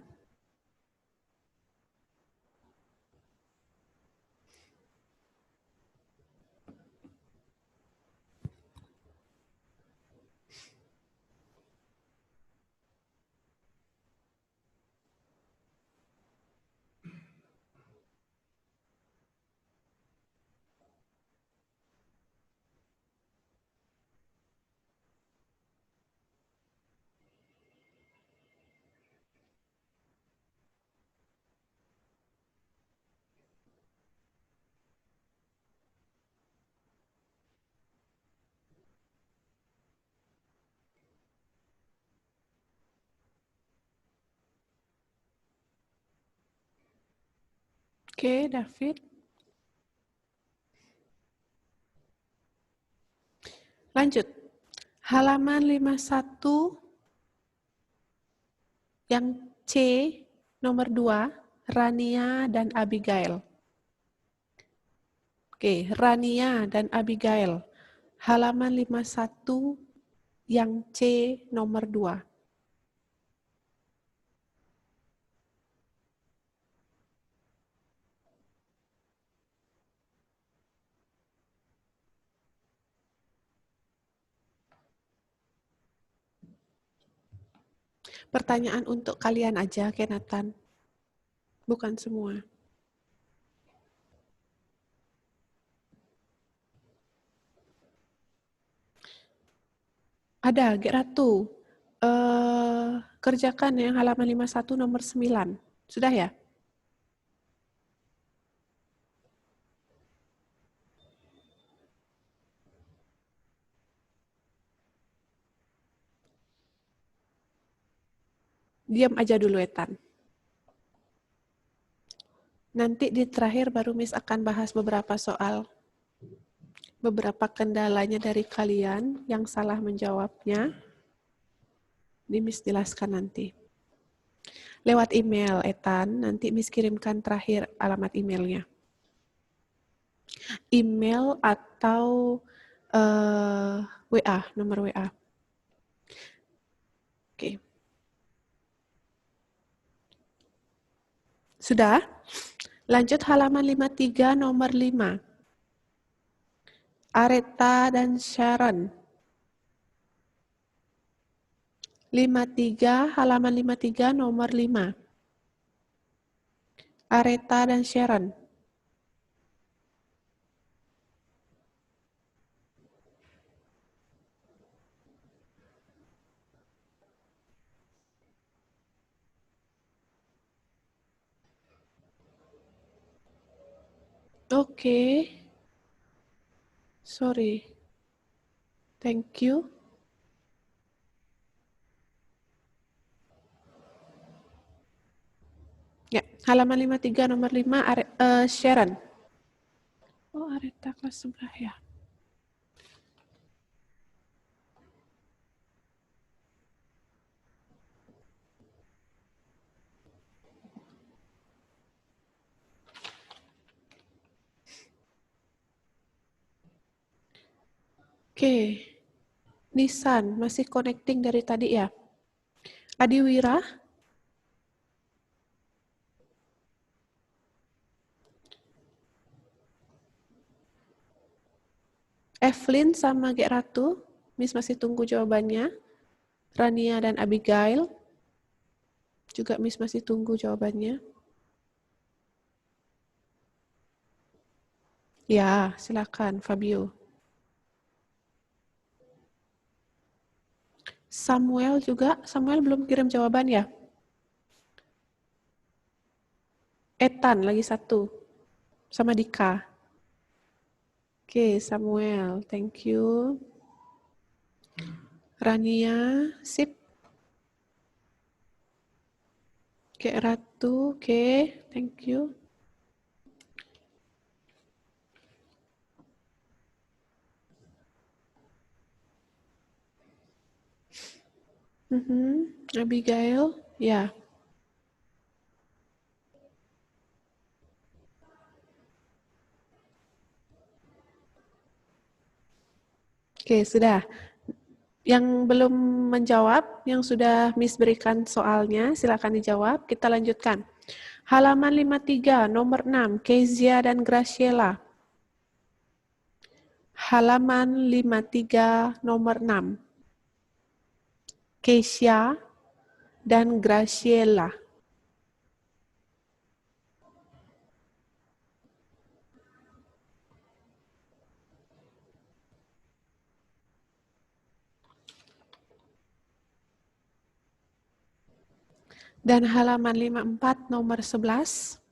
Oke, David. Lanjut. Halaman 51 yang C nomor 2, Rania dan Abigail. Oke, Rania dan Abigail. Halaman 51 yang C nomor 2. Pertanyaan untuk kalian aja, Kenatan. Bukan semua. Ada, Gek Ratu. Kerjakan yang halaman 51 nomor 9. Sudah ya? Diam aja dulu, Etan. Nanti di terakhir baru Miss akan bahas beberapa soal. Beberapa kendalanya dari kalian yang salah menjawabnya. Di Miss jelaskan nanti. Lewat email, Etan. Nanti Miss kirimkan terakhir alamat emailnya. Email atau WA, nomor WA. Oke. Sudah? Lanjut halaman 53 nomor 5. Areta dan Sharon. 53, halaman 53 nomor 5. Areta dan Sharon. Oke. Sorry. Thank you. Ya, halaman 53 nomor 5 Sharon. Oh, Areta kelas sebelah ya. Oke. Nisan, masih connecting dari tadi ya. Adiwira. Evelyn sama Gek Ratu. Miss masih tunggu jawabannya. Rania dan Abigail. Juga Miss masih tunggu jawabannya. Ya, silakan Fabio. Samuel juga, Samuel belum kirim jawaban ya? Ethan lagi satu, sama Dika. Oke, Samuel, thank you. Rania, sip. Oke, Ratu, oke, thank you. Abigail, ya. Oke, sudah. Yang belum menjawab, yang sudah Miss berikan soalnya, silakan dijawab. Kita lanjutkan. Halaman 53, nomor 6, Kezia dan Graciela. Halaman 53, nomor 6. Kezia dan Graciela. Dan halaman 54 nomor 11,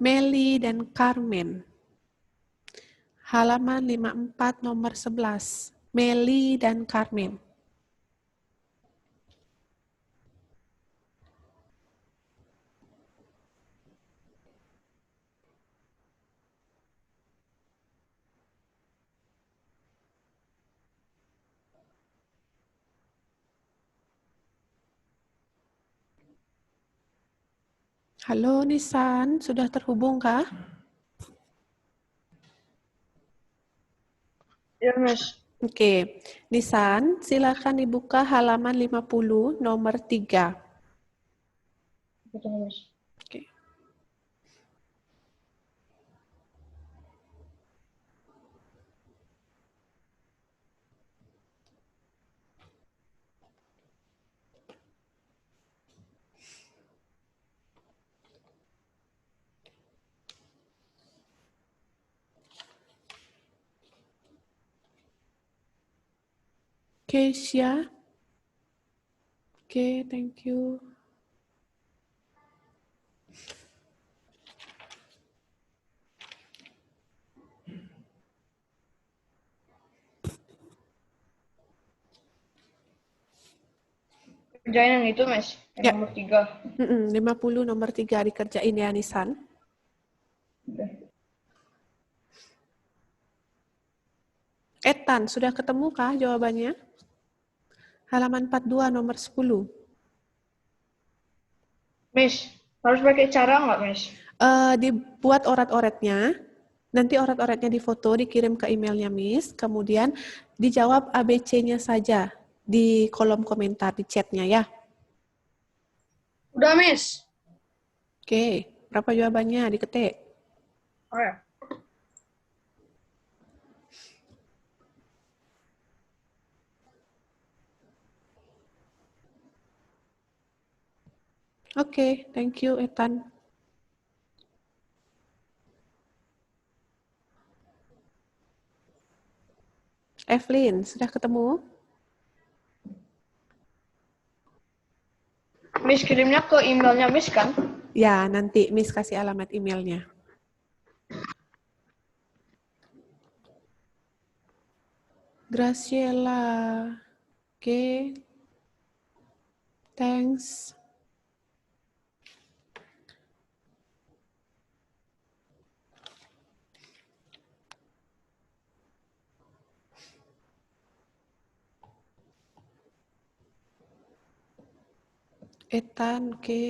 Meli dan Carmen. Halaman 54 nomor 11, Meli dan Carmen. Halo Nisan, sudah terhubung kah? Ya, Miss. Oke, Nisan, silakan dibuka halaman 50 nomor 3. Betul, Miss. Oke. Keisha. Oke, thank you. Kerjain yang itu, Miss. Yang Ya. nomor 3. 50 nomor 3 dikerjain ya, Nisan. Ethan, sudah ketemu kah jawabannya? Halaman 42 nomor 10. Miss, harus pakai cara nggak, Miss? Dibuat orat-oretnya, nanti orat-oretnya difoto, dikirim ke emailnya Miss, kemudian dijawab ABC-nya saja di kolom komentar di chatnya ya. Udah, Miss. Oke, berapa jawabannya? Diketik. Oh ya. Oke, thank you Ethan. Evelyn, sudah ketemu? Miss kirimnya ke emailnya Miss kan? Ya, nanti Miss kasih alamat emailnya. Graciela. Oke. Thanks. Ethan, oke.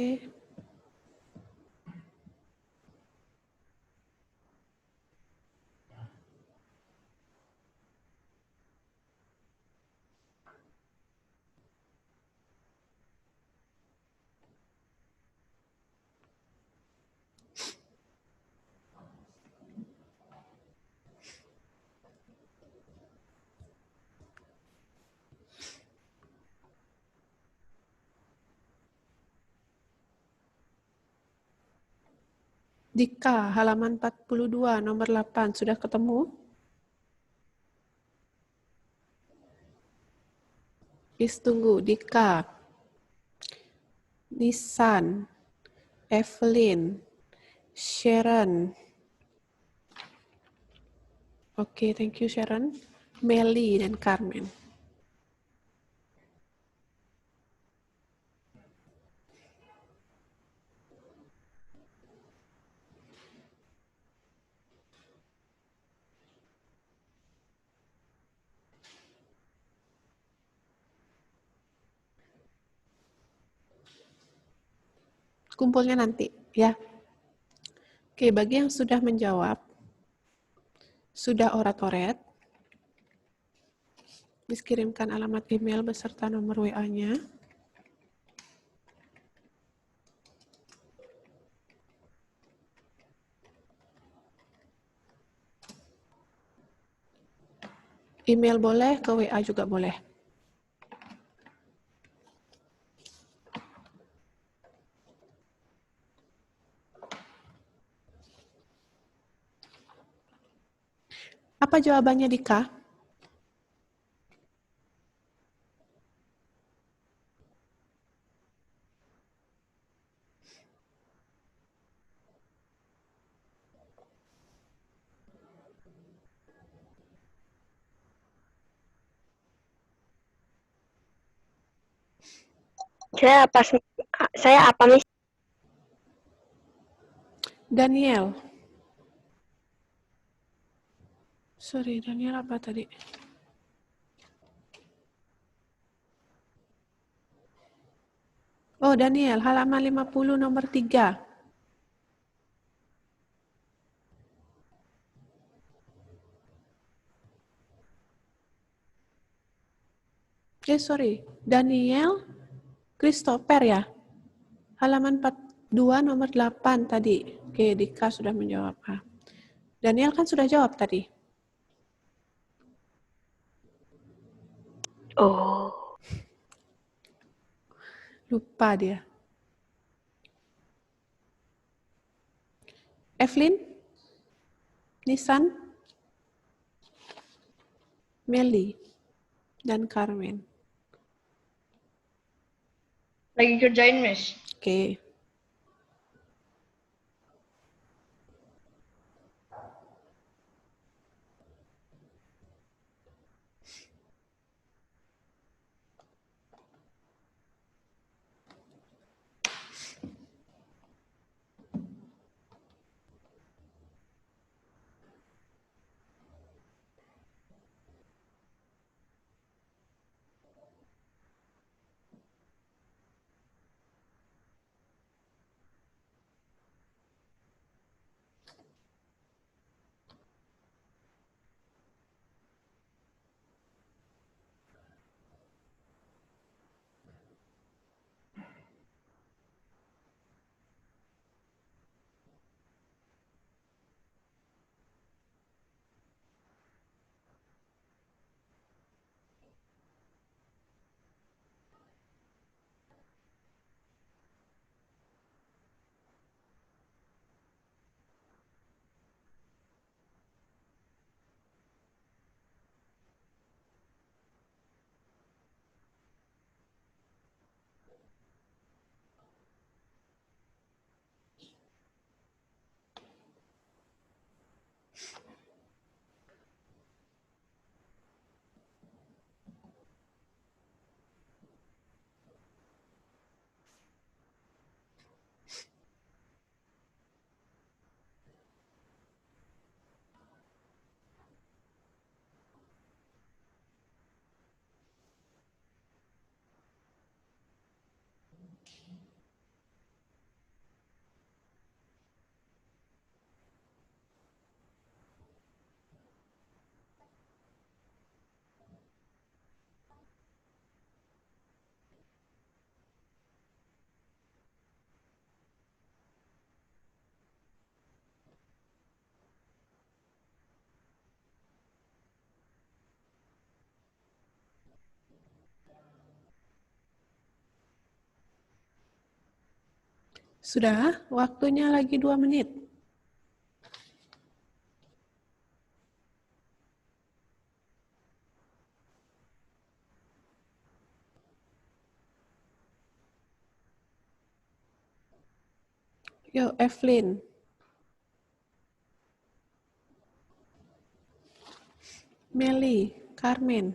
Dika, halaman 42, nomor 8. Sudah ketemu? Please tunggu. Dika, Nisan, Evelyn, Sharon. Oke, thank you Sharon. Melly dan Carmen. Kumpulnya nanti, ya. Oke, bagi yang sudah menjawab, sudah orat-oret, please kirimkan alamat email beserta nomor WA-nya. Email boleh, ke WA juga boleh. Apa jawabannya, Dika? Saya apa, Miss? Daniel. Sorry, Daniel apa tadi? Oh, Daniel, halaman 50 nomor 3. Sorry, Daniel Christopher ya. Halaman 42 nomor 8 tadi. Oke, Dika sudah menjawab. Daniel kan sudah jawab tadi. Oh. Lupa dia. Evelyn? Nisan? Melly? Dan Carmen. Lagi kerjain, Miss. Oke. Sudah, waktunya lagi 2 menit. Yuk, Evelyn. Meli, Carmen.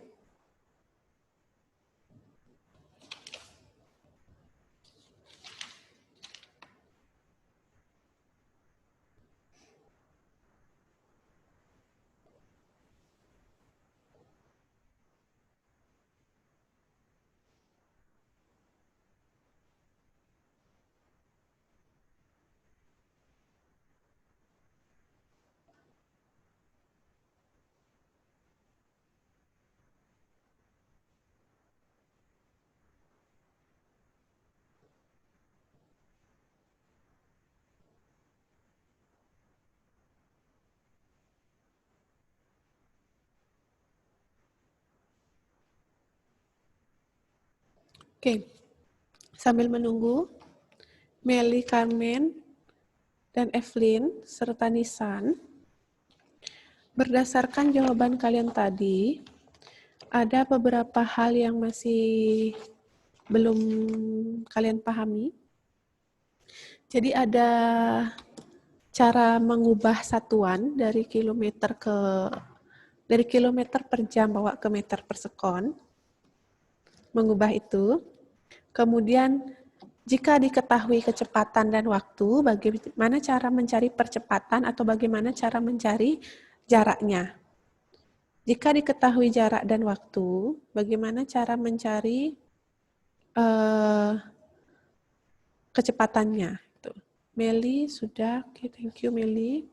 Oke, sambil menunggu, Meli, Carmen, dan Evelyn, serta Nisan, berdasarkan jawaban kalian tadi, ada beberapa hal yang masih belum kalian pahami. Jadi ada cara mengubah satuan dari kilometer per jam bawa ke meter per sekon. Mengubah itu. Kemudian jika diketahui kecepatan dan waktu, bagaimana cara mencari percepatan atau bagaimana cara mencari jaraknya. Jika diketahui jarak dan waktu, bagaimana cara mencari kecepatannya. Meli sudah, oke, thank you Meli.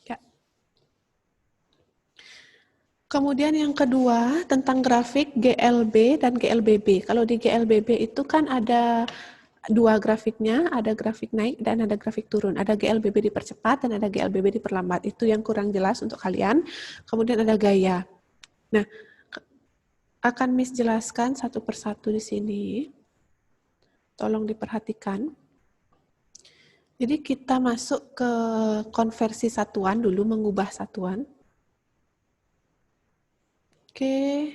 Ya. Kemudian yang kedua tentang grafik GLB dan GLBB. Kalau di GLBB itu kan ada 2 grafiknya, ada grafik naik dan ada grafik turun. Ada GLBB dipercepat dan ada GLBB diperlambat. Itu yang kurang jelas untuk kalian. Kemudian ada gaya. Nah, akan Miss jelaskan satu persatu di sini. Tolong diperhatikan. Jadi kita masuk ke konversi satuan dulu, mengubah satuan. Oke,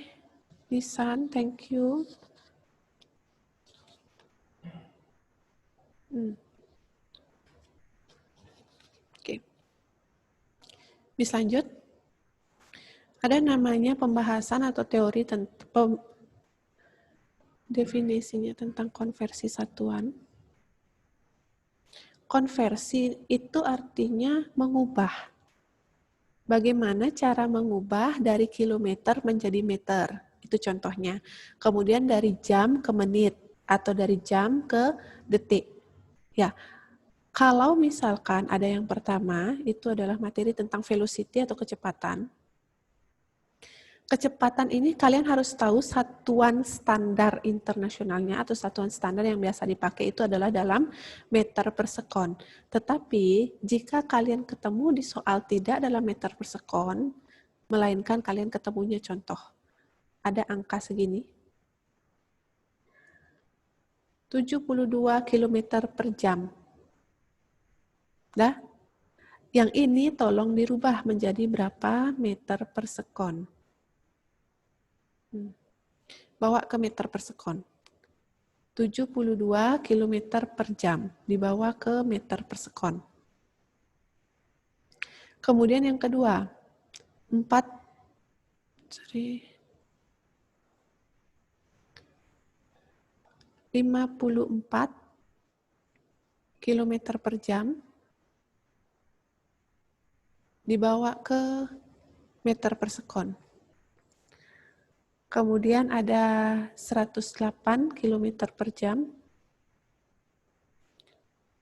Nisan, thank you. Oke. Bisa lanjut? Ada namanya pembahasan atau teori tentang definisinya tentang konversi satuan. Konversi itu artinya mengubah. Bagaimana cara mengubah dari kilometer menjadi meter? Itu contohnya. Kemudian dari jam ke menit atau dari jam ke detik. Ya. Kalau misalkan ada yang pertama, itu adalah materi tentang velocity atau kecepatan. Kecepatan ini kalian harus tahu satuan standar internasionalnya atau satuan standar yang biasa dipakai itu adalah dalam meter per sekon. Tetapi jika kalian ketemu di soal tidak dalam meter per sekon, melainkan kalian ketemunya contoh. Ada angka segini. 72 km per jam. Dah? Yang ini tolong dirubah menjadi berapa meter per sekon. Bawa ke meter per sekon. 72 km per jam dibawa ke meter per sekon. Kemudian yang kedua, 54 km per jam dibawa ke meter per sekon. Kemudian ada 108 km per jam.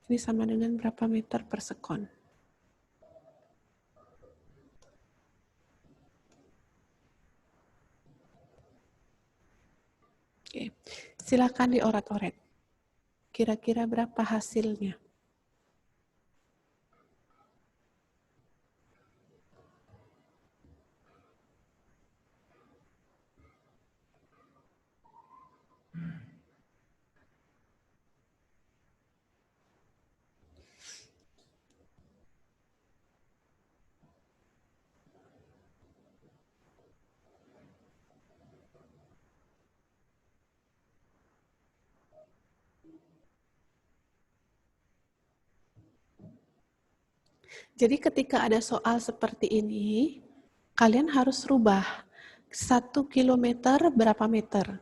Ini sama dengan berapa meter per sekon? Oke. Silakan dioret-oret. Kira-kira berapa hasilnya? Jadi ketika ada soal seperti ini, kalian harus rubah 1 kilometer berapa meter.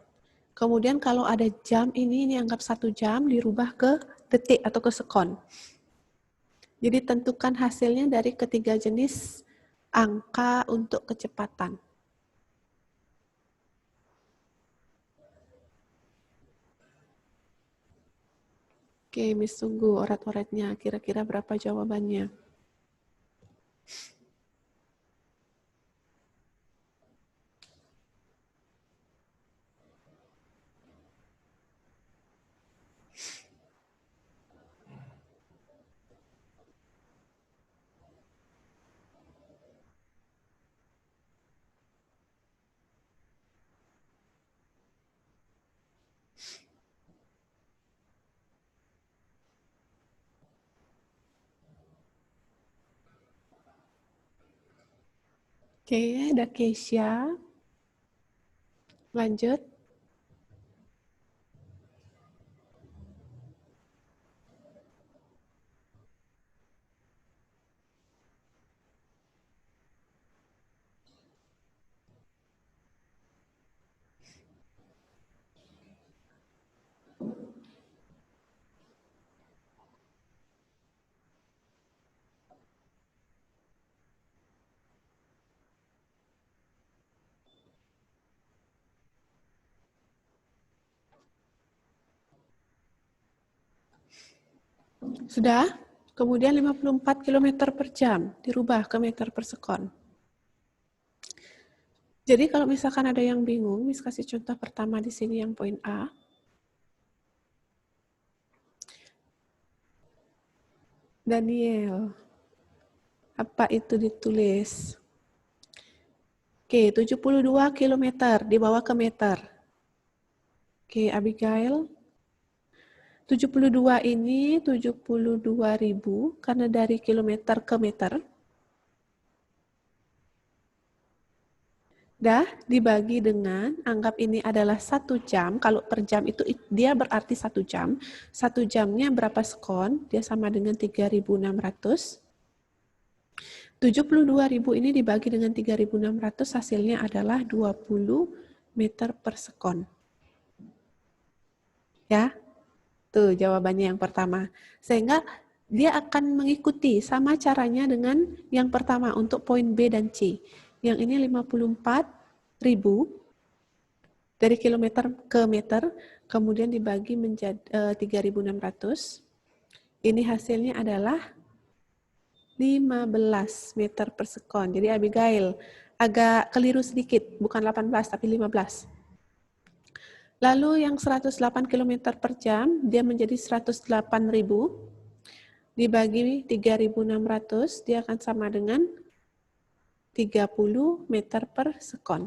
Kemudian kalau ada jam ini anggap 1 jam dirubah ke detik atau ke sekon. Jadi tentukan hasilnya dari ketiga jenis angka untuk kecepatan. Oke, Miss tunggu orat-oratnya. Kira-kira berapa jawabannya? Oke, ada Keisha. Lanjut. Sudah? Kemudian 54 km per jam dirubah ke meter per sekon. Jadi kalau misalkan ada yang bingung, Miss kasih contoh pertama di sini yang poin A. Daniel, apa itu ditulis? Oke, 72 km dibawa ke meter. Oke, Abigail. 72 ini 72.000 karena dari kilometer ke meter. Dah dibagi dengan, anggap ini adalah 1 jam, kalau per jam itu dia berarti 1 jam. 1 jamnya berapa sekon? Dia sama dengan 3.600. 72.000 ini dibagi dengan 3.600, hasilnya adalah 20 meter per sekon. Ya, tuh jawabannya yang pertama. Sehingga dia akan mengikuti sama caranya dengan yang pertama untuk poin B dan C. Yang ini 54.000 dari kilometer ke meter, kemudian dibagi menjadi 3.600. Ini hasilnya adalah 15 meter per sekon. Jadi Abigail agak keliru sedikit, bukan 18 tapi 15. Lalu yang 108 km per jam, dia menjadi 108.000, dibagi 3.600, dia akan sama dengan 30 meter per sekon.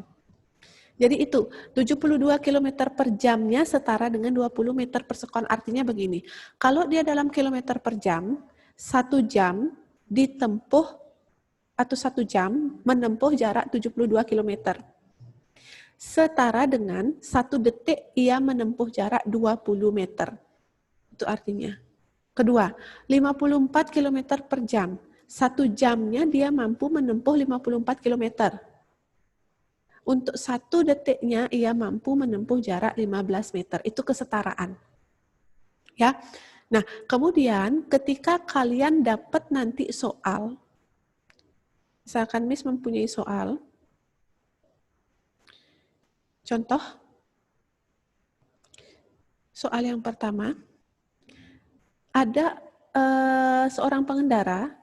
Jadi itu, 72 km per jamnya setara dengan 20 meter per sekon. Artinya begini, kalau dia dalam kilometer per jam, 1 jam ditempuh, atau 1 jam menempuh jarak 72 km. Setara dengan 1 detik ia menempuh jarak 20 meter. Itu artinya. Kedua, 54 km per jam. 1 jamnya dia mampu menempuh 54 km. Untuk 1 detiknya ia mampu menempuh jarak 15 meter. Itu kesetaraan. Ya. Nah, kemudian ketika kalian dapat nanti soal, misalkan Miss mempunyai soal, contoh, soal yang pertama, ada seorang pengendara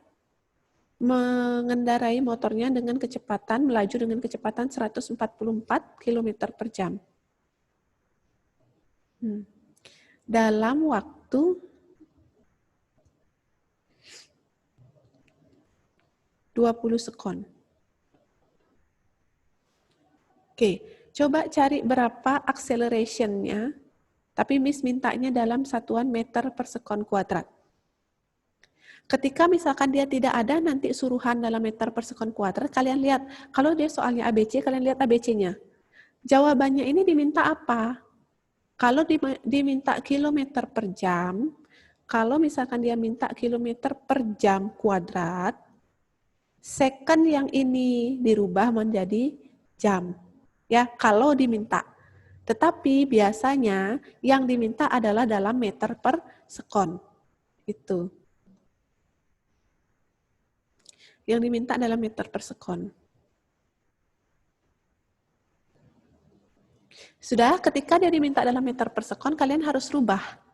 mengendarai motornya dengan kecepatan, melaju dengan kecepatan 144 km per jam. Dalam waktu 20 sekon. Oke, coba cari berapa acceleration-nya, tapi Miss mintanya dalam satuan meter per sekon kuadrat. Ketika misalkan dia tidak ada nanti suruhan dalam meter per sekon kuadrat, kalian lihat, kalau dia soalnya ABC, kalian lihat ABC-nya. Jawabannya ini diminta apa? Kalau diminta kilometer per jam, kalau misalkan dia minta kilometer per jam kuadrat, second yang ini dirubah menjadi jam. Ya, kalau diminta. Tetapi biasanya yang diminta adalah dalam meter per sekon. Itu. Yang diminta dalam meter per sekon. Sudah, ketika dia diminta dalam meter per sekon, kalian harus rubah.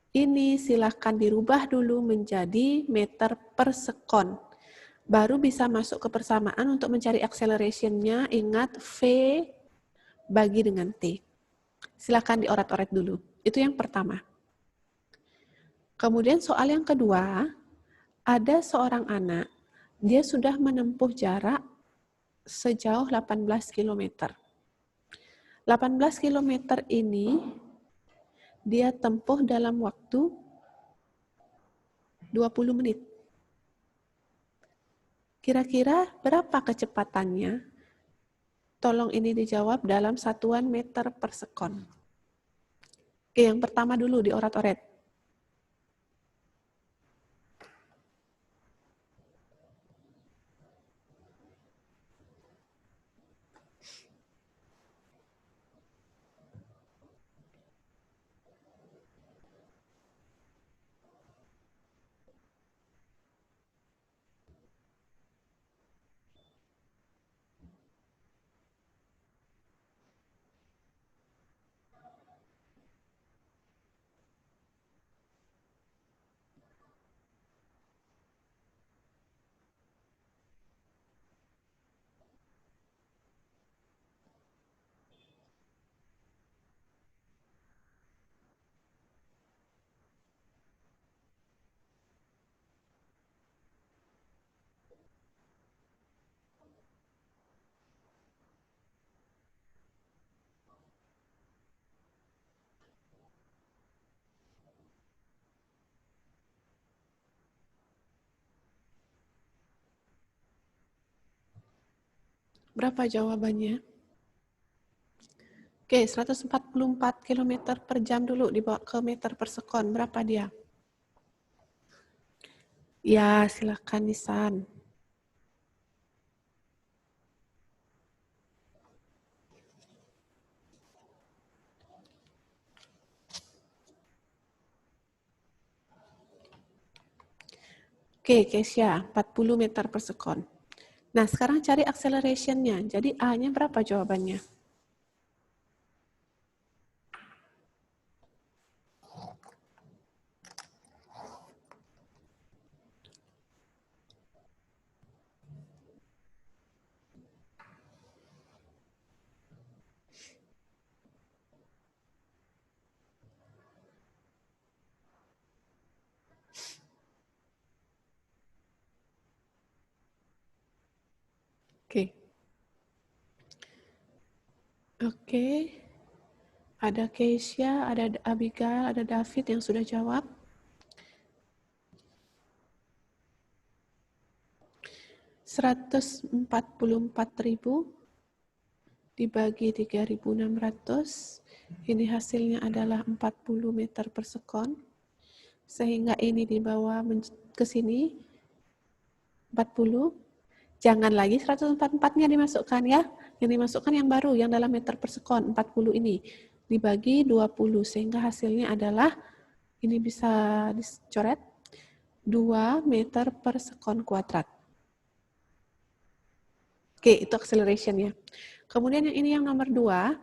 Ini silahkan dirubah dulu menjadi meter per sekon. Baru bisa masuk ke persamaan untuk mencari acceleration-nya. Ingat, V bagi dengan T. Silahkan dioret-oret dulu. Itu yang pertama. Kemudian soal yang kedua, ada seorang anak, dia sudah menempuh jarak sejauh 18 km. 18 km ini dia tempuh dalam waktu 20 menit. Kira-kira berapa kecepatannya? Tolong ini dijawab dalam satuan meter per sekon. Oke, yang pertama dulu dioret-oret. Berapa jawabannya? Oke, 144 km per jam dulu dibawa ke meter per sekon. Berapa dia? Ya, silakan Nisan. Oke, Kesia, 40 meter per sekon. Nah, sekarang cari acceleration-nya. Jadi A-nya berapa jawabannya? Oke. Oke. Ada Keisha, ada Abigail, ada David yang sudah jawab. Rp144.000 dibagi 3.600. Ini hasilnya adalah 40 meter per sekon. Sehingga ini dibawa ke sini 40. Jangan lagi 144-nya dimasukkan ya. Yang dimasukkan yang baru, yang dalam meter per sekon, 40 ini. Dibagi 20, sehingga hasilnya adalah, ini bisa dicoret, 2 meter per sekon kuadrat. Oke, itu acceleration-nya. Kemudian yang ini yang nomor 2,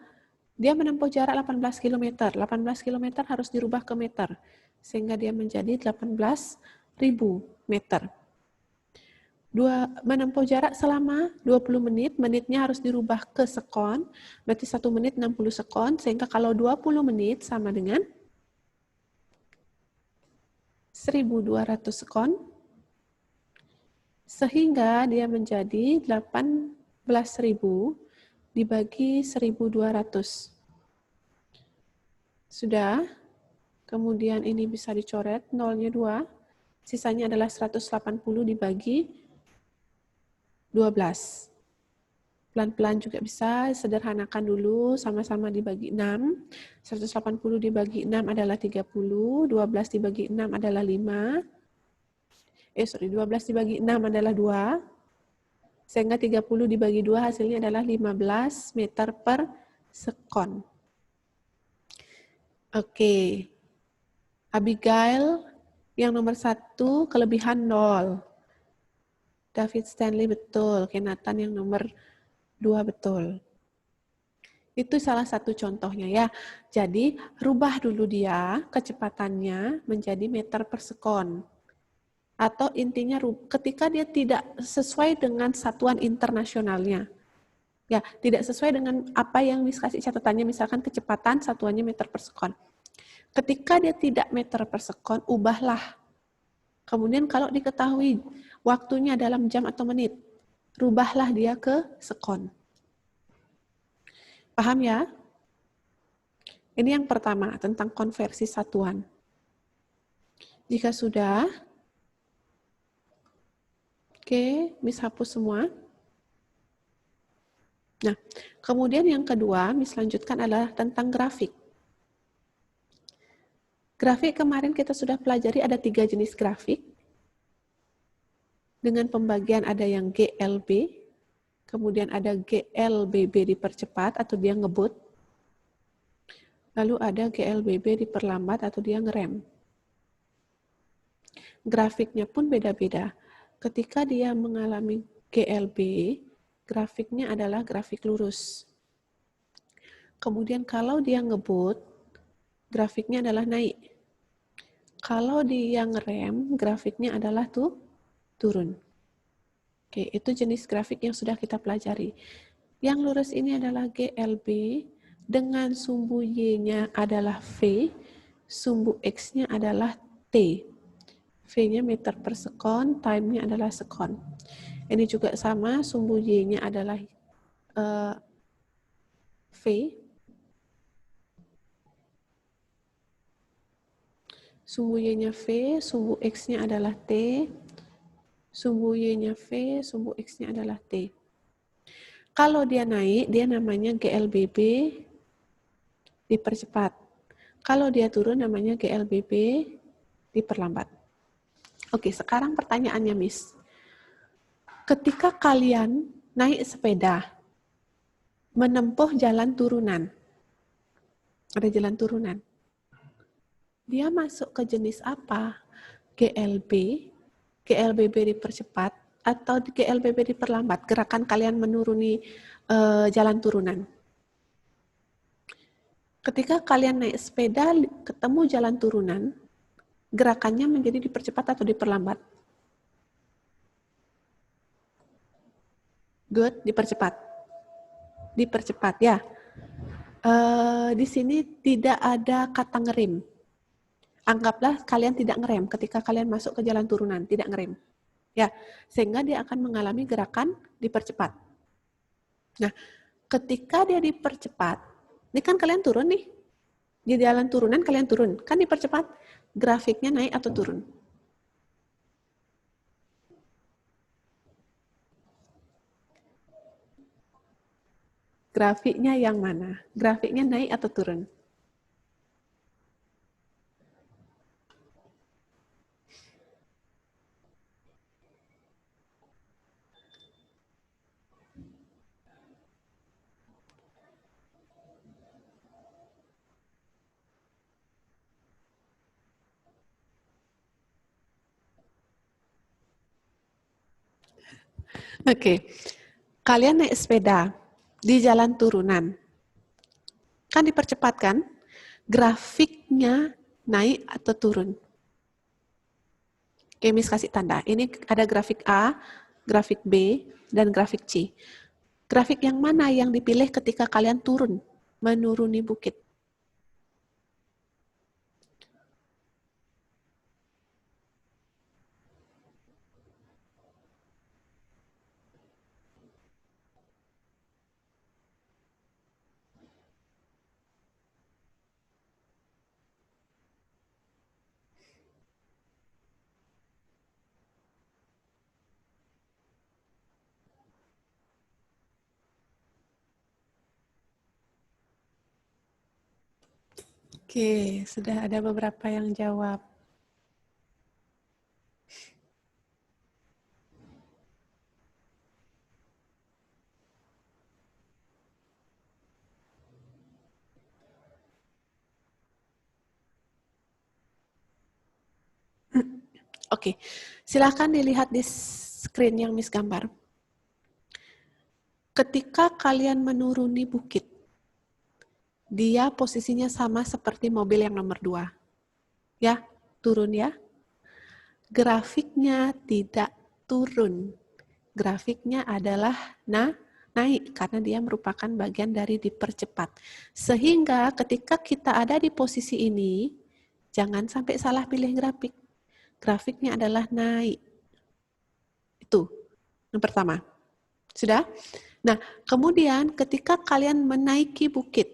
dia menempuh jarak 18 km. 18 km harus dirubah ke meter, sehingga dia menjadi 18.000 meter. Menempuh jarak selama 20 menit, menitnya harus dirubah ke sekon, berarti 1 menit 60 sekon, sehingga kalau 20 menit sama dengan 1.200 sekon, sehingga dia menjadi 18.000 dibagi 1.200. Sudah, kemudian ini bisa dicoret, nolnya 2, sisanya adalah 180 dibagi 12. Pelan-pelan juga bisa, sederhanakan dulu, sama-sama dibagi 6. 180 dibagi 6 adalah 30, 12 dibagi 6 adalah 5. 12 dibagi 6 adalah 2. Sehingga 30 dibagi 2 hasilnya adalah 15 meter per sekon. Oke. Abigail yang nomor 1 kelebihan 0. David Stanley betul. Kenatan yang nomor 2 betul. Itu salah satu contohnya ya. Jadi rubah dulu dia kecepatannya menjadi meter per sekon. Atau intinya ketika dia tidak sesuai dengan satuan internasionalnya. Ya, tidak sesuai dengan apa yang kasih catatannya, misalkan kecepatan satuannya meter per sekon. Ketika dia tidak meter per sekon, ubahlah. Kemudian kalau diketahui waktunya dalam jam atau menit, rubahlah dia ke sekon. Paham ya? Ini yang pertama, tentang konversi satuan. Jika sudah, oke, Miss hapus semua. Nah, kemudian yang kedua, Miss lanjutkan adalah tentang grafik. Grafik kemarin kita sudah pelajari ada 3 jenis grafik. Dengan pembagian ada yang GLB, kemudian ada GLBB dipercepat atau dia ngebut. Lalu ada GLBB diperlambat atau dia ngerem. Grafiknya pun beda-beda. Ketika dia mengalami GLB, grafiknya adalah grafik lurus. Kemudian kalau dia ngebut, grafiknya adalah naik. Kalau dia ngerem, grafiknya adalah turun. Oke, itu jenis grafik yang sudah kita pelajari. Yang lurus ini adalah GLB, dengan sumbu Y-nya adalah V, sumbu X-nya adalah T. V-nya meter per sekon, time-nya adalah sekon. Ini juga sama, sumbu Y-nya adalah V. Sumbu Y-nya V, sumbu X-nya adalah T. Sumbu Y-nya V, sumbu X-nya adalah T. Kalau dia naik, dia namanya GLBB dipercepat. Kalau dia turun, namanya GLBB diperlambat. Oke, sekarang pertanyaannya, Miss. Ketika kalian naik sepeda, menempuh jalan turunan, ada jalan turunan, dia masuk ke jenis apa? GLB, GLBB dipercepat, atau GLBB diperlambat, gerakan kalian menuruni jalan turunan. Ketika kalian naik sepeda, ketemu jalan turunan, gerakannya menjadi dipercepat atau diperlambat? Good, dipercepat. Dipercepat, ya. Di sini tidak ada kata ngerem. Anggaplah kalian tidak ngerem ketika kalian masuk ke jalan turunan, tidak ngerem. Ya, sehingga dia akan mengalami gerakan dipercepat. Nah, ketika dia dipercepat, ini kan kalian turun nih. Di jalan turunan kalian turun, kan dipercepat. Grafiknya naik atau turun? Grafiknya yang mana? Grafiknya naik atau turun? Oke, kalian naik sepeda di jalan turunan, kan dipercepat kan? Grafiknya naik atau turun? Oke, Miss kasih tanda. Ini ada grafik A, grafik B, dan grafik C. Grafik yang mana yang dipilih ketika kalian turun, menuruni bukit? Oke, sudah ada beberapa yang jawab. Oke, silakan dilihat di screen yang Miss gambar. Ketika kalian menuruni bukit, dia posisinya sama seperti mobil yang nomor 2. Ya, turun ya. Grafiknya tidak turun. Grafiknya adalah naik karena dia merupakan bagian dari dipercepat. Sehingga ketika kita ada di posisi ini, jangan sampai salah pilih grafik. Grafiknya adalah naik. Itu yang pertama. Sudah? Nah, kemudian ketika kalian menaiki bukit,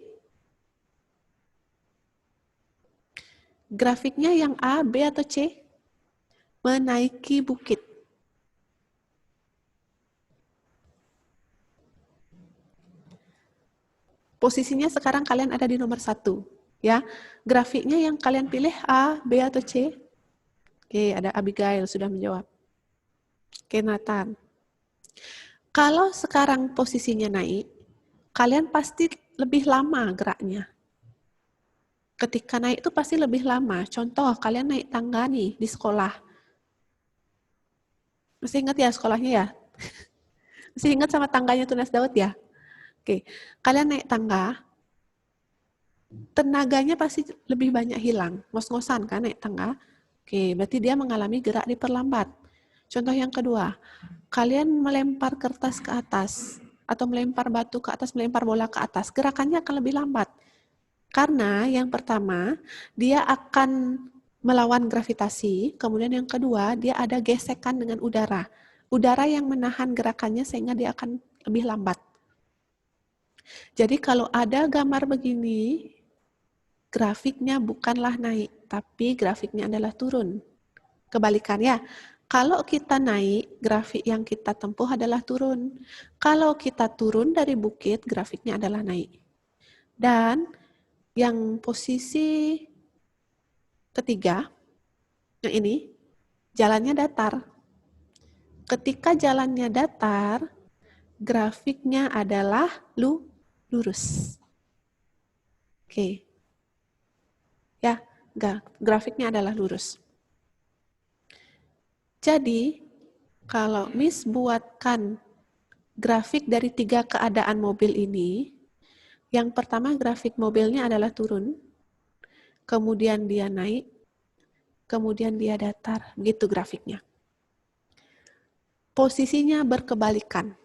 grafiknya yang A, B, atau C? Menaiki bukit. Posisinya sekarang kalian ada di nomor 1. Ya, grafiknya yang kalian pilih A, B, atau C? Oke, ada Abigail sudah menjawab. Oke, Nathan. Kalau sekarang posisinya naik, kalian pasti lebih lama geraknya. Ketika naik itu pasti lebih lama. Contoh, kalian naik tangga nih di sekolah. Masih ingat ya sekolahnya ya? Masih ingat sama tangganya Tunas Daud ya? Oke, kalian naik tangga, tenaganya pasti lebih banyak hilang. Ngos-ngosan kan naik tangga. Oke, berarti dia mengalami gerak diperlambat. Contoh yang kedua, kalian melempar kertas ke atas, atau melempar batu ke atas, melempar bola ke atas, gerakannya akan lebih lambat. Karena yang pertama, dia akan melawan gravitasi, kemudian yang kedua, dia ada gesekan dengan udara. Udara yang menahan gerakannya sehingga dia akan lebih lambat. Jadi kalau ada gambar begini, grafiknya bukanlah naik, tapi grafiknya adalah turun. Kebalikannya, kalau kita naik, grafik yang kita tempuh adalah turun. Kalau kita turun dari bukit, grafiknya adalah naik. Dan yang posisi ketiga, yang ini, jalannya datar. Ketika jalannya datar, grafiknya adalah lurus. Oke. Ya, grafiknya adalah lurus. Jadi, kalau Miss buatkan grafik dari 3 keadaan mobil ini, yang pertama grafik mobilnya adalah turun, kemudian dia naik, kemudian dia datar, begitu grafiknya. Posisinya berkebalikan.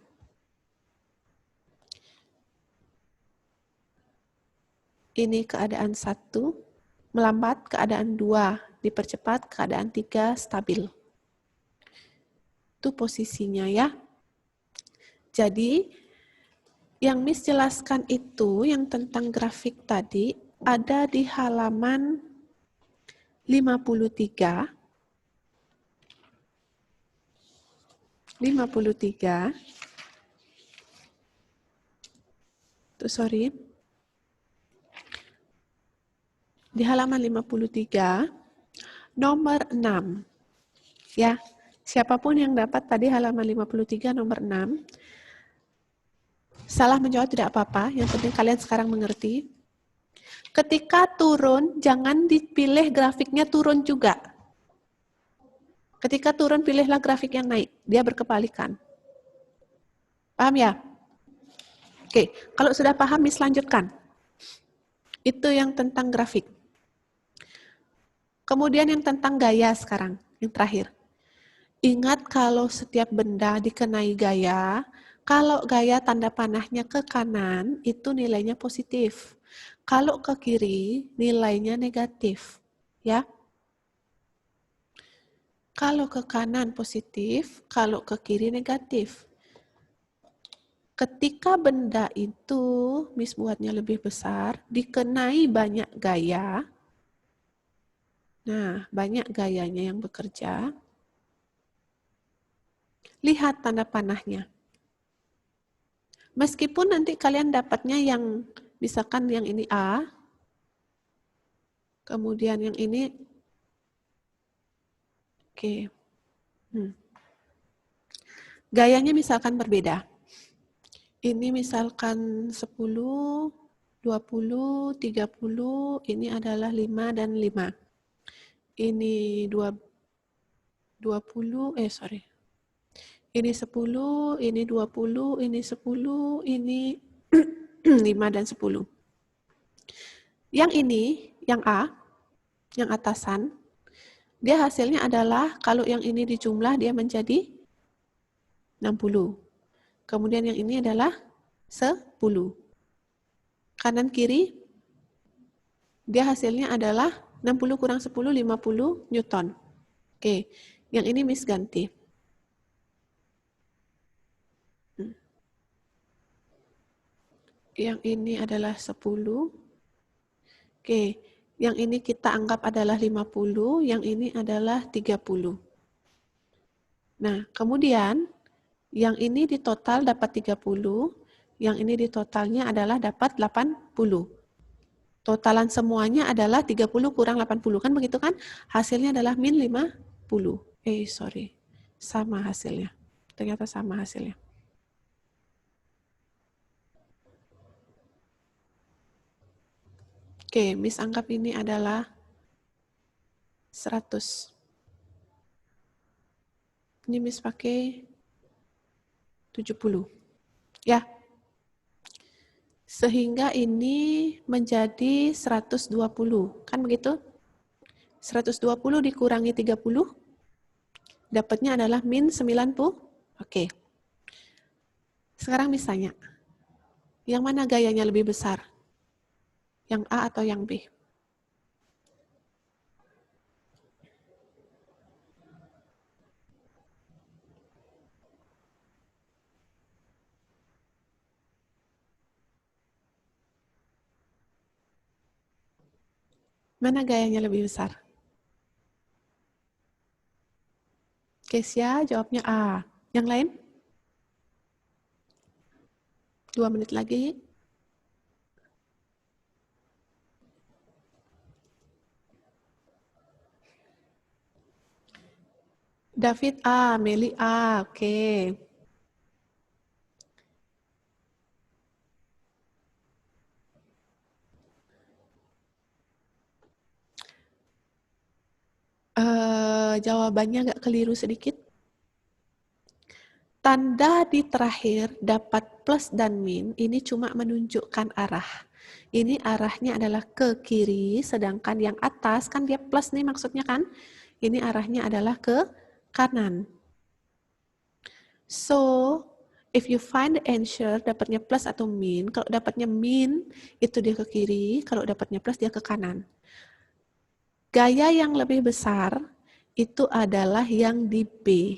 Ini keadaan 1, melambat, keadaan 2, dipercepat, keadaan 3, stabil. Itu posisinya ya. Jadi, yang Miss jelaskan itu, yang tentang grafik tadi, ada di halaman 53. 53. Tuh, sorry. Di halaman 53, nomor 6. Ya, siapapun yang dapat tadi halaman 53 nomor 6, salah menjawab tidak apa-apa, yang penting kalian sekarang mengerti. Ketika turun, jangan dipilih grafiknya turun juga. Ketika turun, pilihlah grafik yang naik, dia berkebalikan. Paham ya? Oke, kalau sudah paham, Miss lanjutkan. Itu yang tentang grafik. Kemudian yang tentang gaya sekarang, yang terakhir. Ingat kalau setiap benda dikenai gaya, kalau gaya tanda panahnya ke kanan, itu nilainya positif. Kalau ke kiri, nilainya negatif. Ya. Kalau ke kanan positif, kalau ke kiri negatif. Ketika benda itu, Miss buatnya lebih besar, dikenai banyak gaya. Nah, banyak gayanya yang bekerja. Lihat tanda panahnya. Meskipun nanti kalian dapatnya yang, misalkan yang ini A, Kemudian yang ini, oke. Gayanya misalkan berbeda. Ini misalkan 10, 20, 30, ini adalah 5 dan 5. Ini 20, sorry. Ini 10, ini 20, ini 10, ini 5 dan 10. Yang ini, yang A, yang atasan, dia hasilnya adalah kalau yang ini dijumlah dia menjadi 60. Kemudian yang ini adalah 10. Kanan kiri, dia hasilnya adalah 60 kurang 10, 50 Newton. Oke, yang ini Miss ganti. Yang ini adalah 10. Oke, yang ini kita anggap adalah 50, yang ini adalah 30. Nah, kemudian yang ini di total dapat 30, yang ini di totalnya adalah dapat 80. Totalan semuanya adalah 30 kurang 80, kan begitu kan? Hasilnya adalah min 50. Sorry, sama hasilnya. Ternyata sama hasilnya. Oke, Miss anggap ini adalah 100. Ini Miss pakai 70. Ya. Sehingga ini menjadi 120. Kan begitu? 120 dikurangi 30. Dapatnya adalah min 90. Oke. Sekarang Miss tanya. Yang mana gayanya lebih besar? Yang A atau yang B? Mana gayanya lebih besar? Kesia jawabnya A. Yang lain? 2 menit lagi. David A, Meli A, oke. Jawabannya agak keliru sedikit. Tanda di terakhir dapat plus dan min, ini cuma menunjukkan arah. Ini arahnya adalah ke kiri, sedangkan yang atas kan dia plus nih maksudnya kan. Ini arahnya adalah ke kanan. So, if you find the answer, dapatnya plus atau min, kalau dapatnya min, itu dia ke kiri, kalau dapatnya plus dia ke kanan. Gaya yang lebih besar, itu adalah yang di B.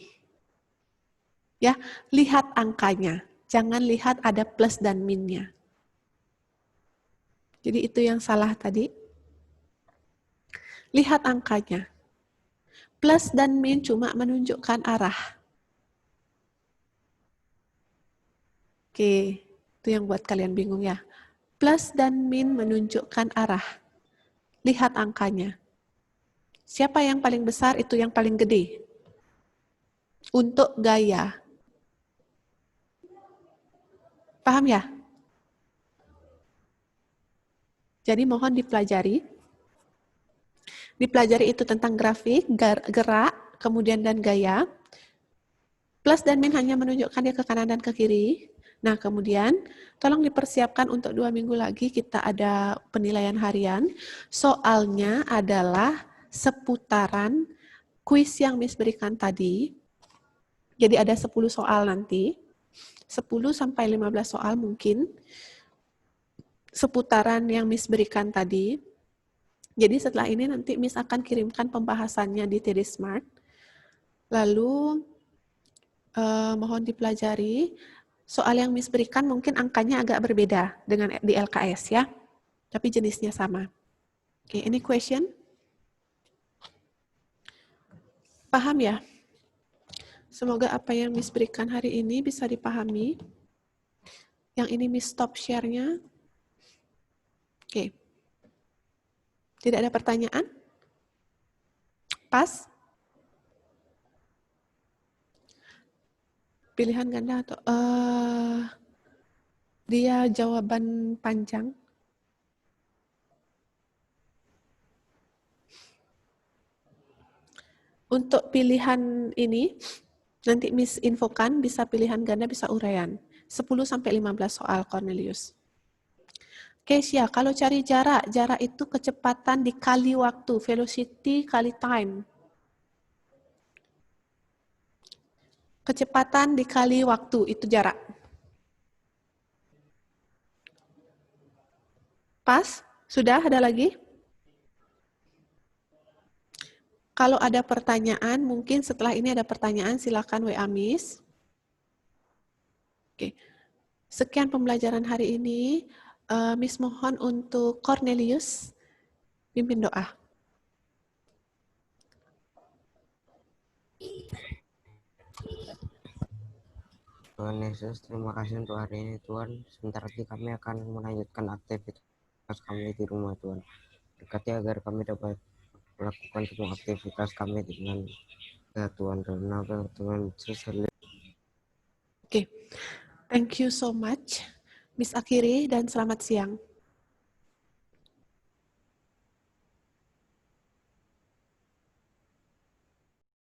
Ya, lihat angkanya, jangan lihat ada plus dan minnya. Jadi itu yang salah tadi. Lihat angkanya. Plus dan min cuma menunjukkan arah. Oke, itu yang buat kalian bingung ya. Plus dan min menunjukkan arah. Lihat angkanya. Siapa yang paling besar itu yang paling gede. Untuk gaya. Paham ya? Jadi mohon dipelajari. Dipelajari itu tentang grafik, gerak, kemudian dan gaya. Plus dan min hanya menunjukkan dia ke kanan dan ke kiri. Nah, kemudian tolong dipersiapkan untuk 2 minggu lagi kita ada penilaian harian. Soalnya adalah seputaran kuis yang Miss berikan tadi. Jadi ada 10 soal nanti. 10 sampai 15 soal mungkin. Seputaran yang Miss berikan tadi. Jadi setelah ini nanti Miss akan kirimkan pembahasannya di TD Smart. Lalu mohon dipelajari. Soal yang Miss berikan mungkin angkanya agak berbeda dengan di LKS ya. Tapi jenisnya sama. Oke, any question? Paham ya? Semoga apa yang Miss berikan hari ini bisa dipahami. Yang ini Miss stop share-nya. Oke. Tidak ada pertanyaan? Pas? Pilihan ganda atau dia jawaban panjang? Untuk pilihan ini, nanti Miss infokan bisa pilihan ganda, bisa uraian. 10-15 soal, Cornelius. Kesia, kalau cari jarak, jarak itu kecepatan dikali waktu, velocity kali time. Kecepatan dikali waktu, itu jarak. Pas? Sudah, ada lagi? Kalau ada pertanyaan, mungkin setelah ini ada pertanyaan, silakan WA Miss. Oke. Sekian pembelajaran hari ini. Miss mohon untuk Cornelius pimpin doa. Tuhan Yesus, terima kasih untuk hari ini Tuhan. Sebentar lagi kami akan melanjutkan aktivitas kami di rumah Tuhan. Berkati agar kami dapat melakukan semua aktivitas kami dengan Tuhan. Dalam nama Tuhan Yesus. Oke, thank you so much, Miss Akiri, dan selamat siang.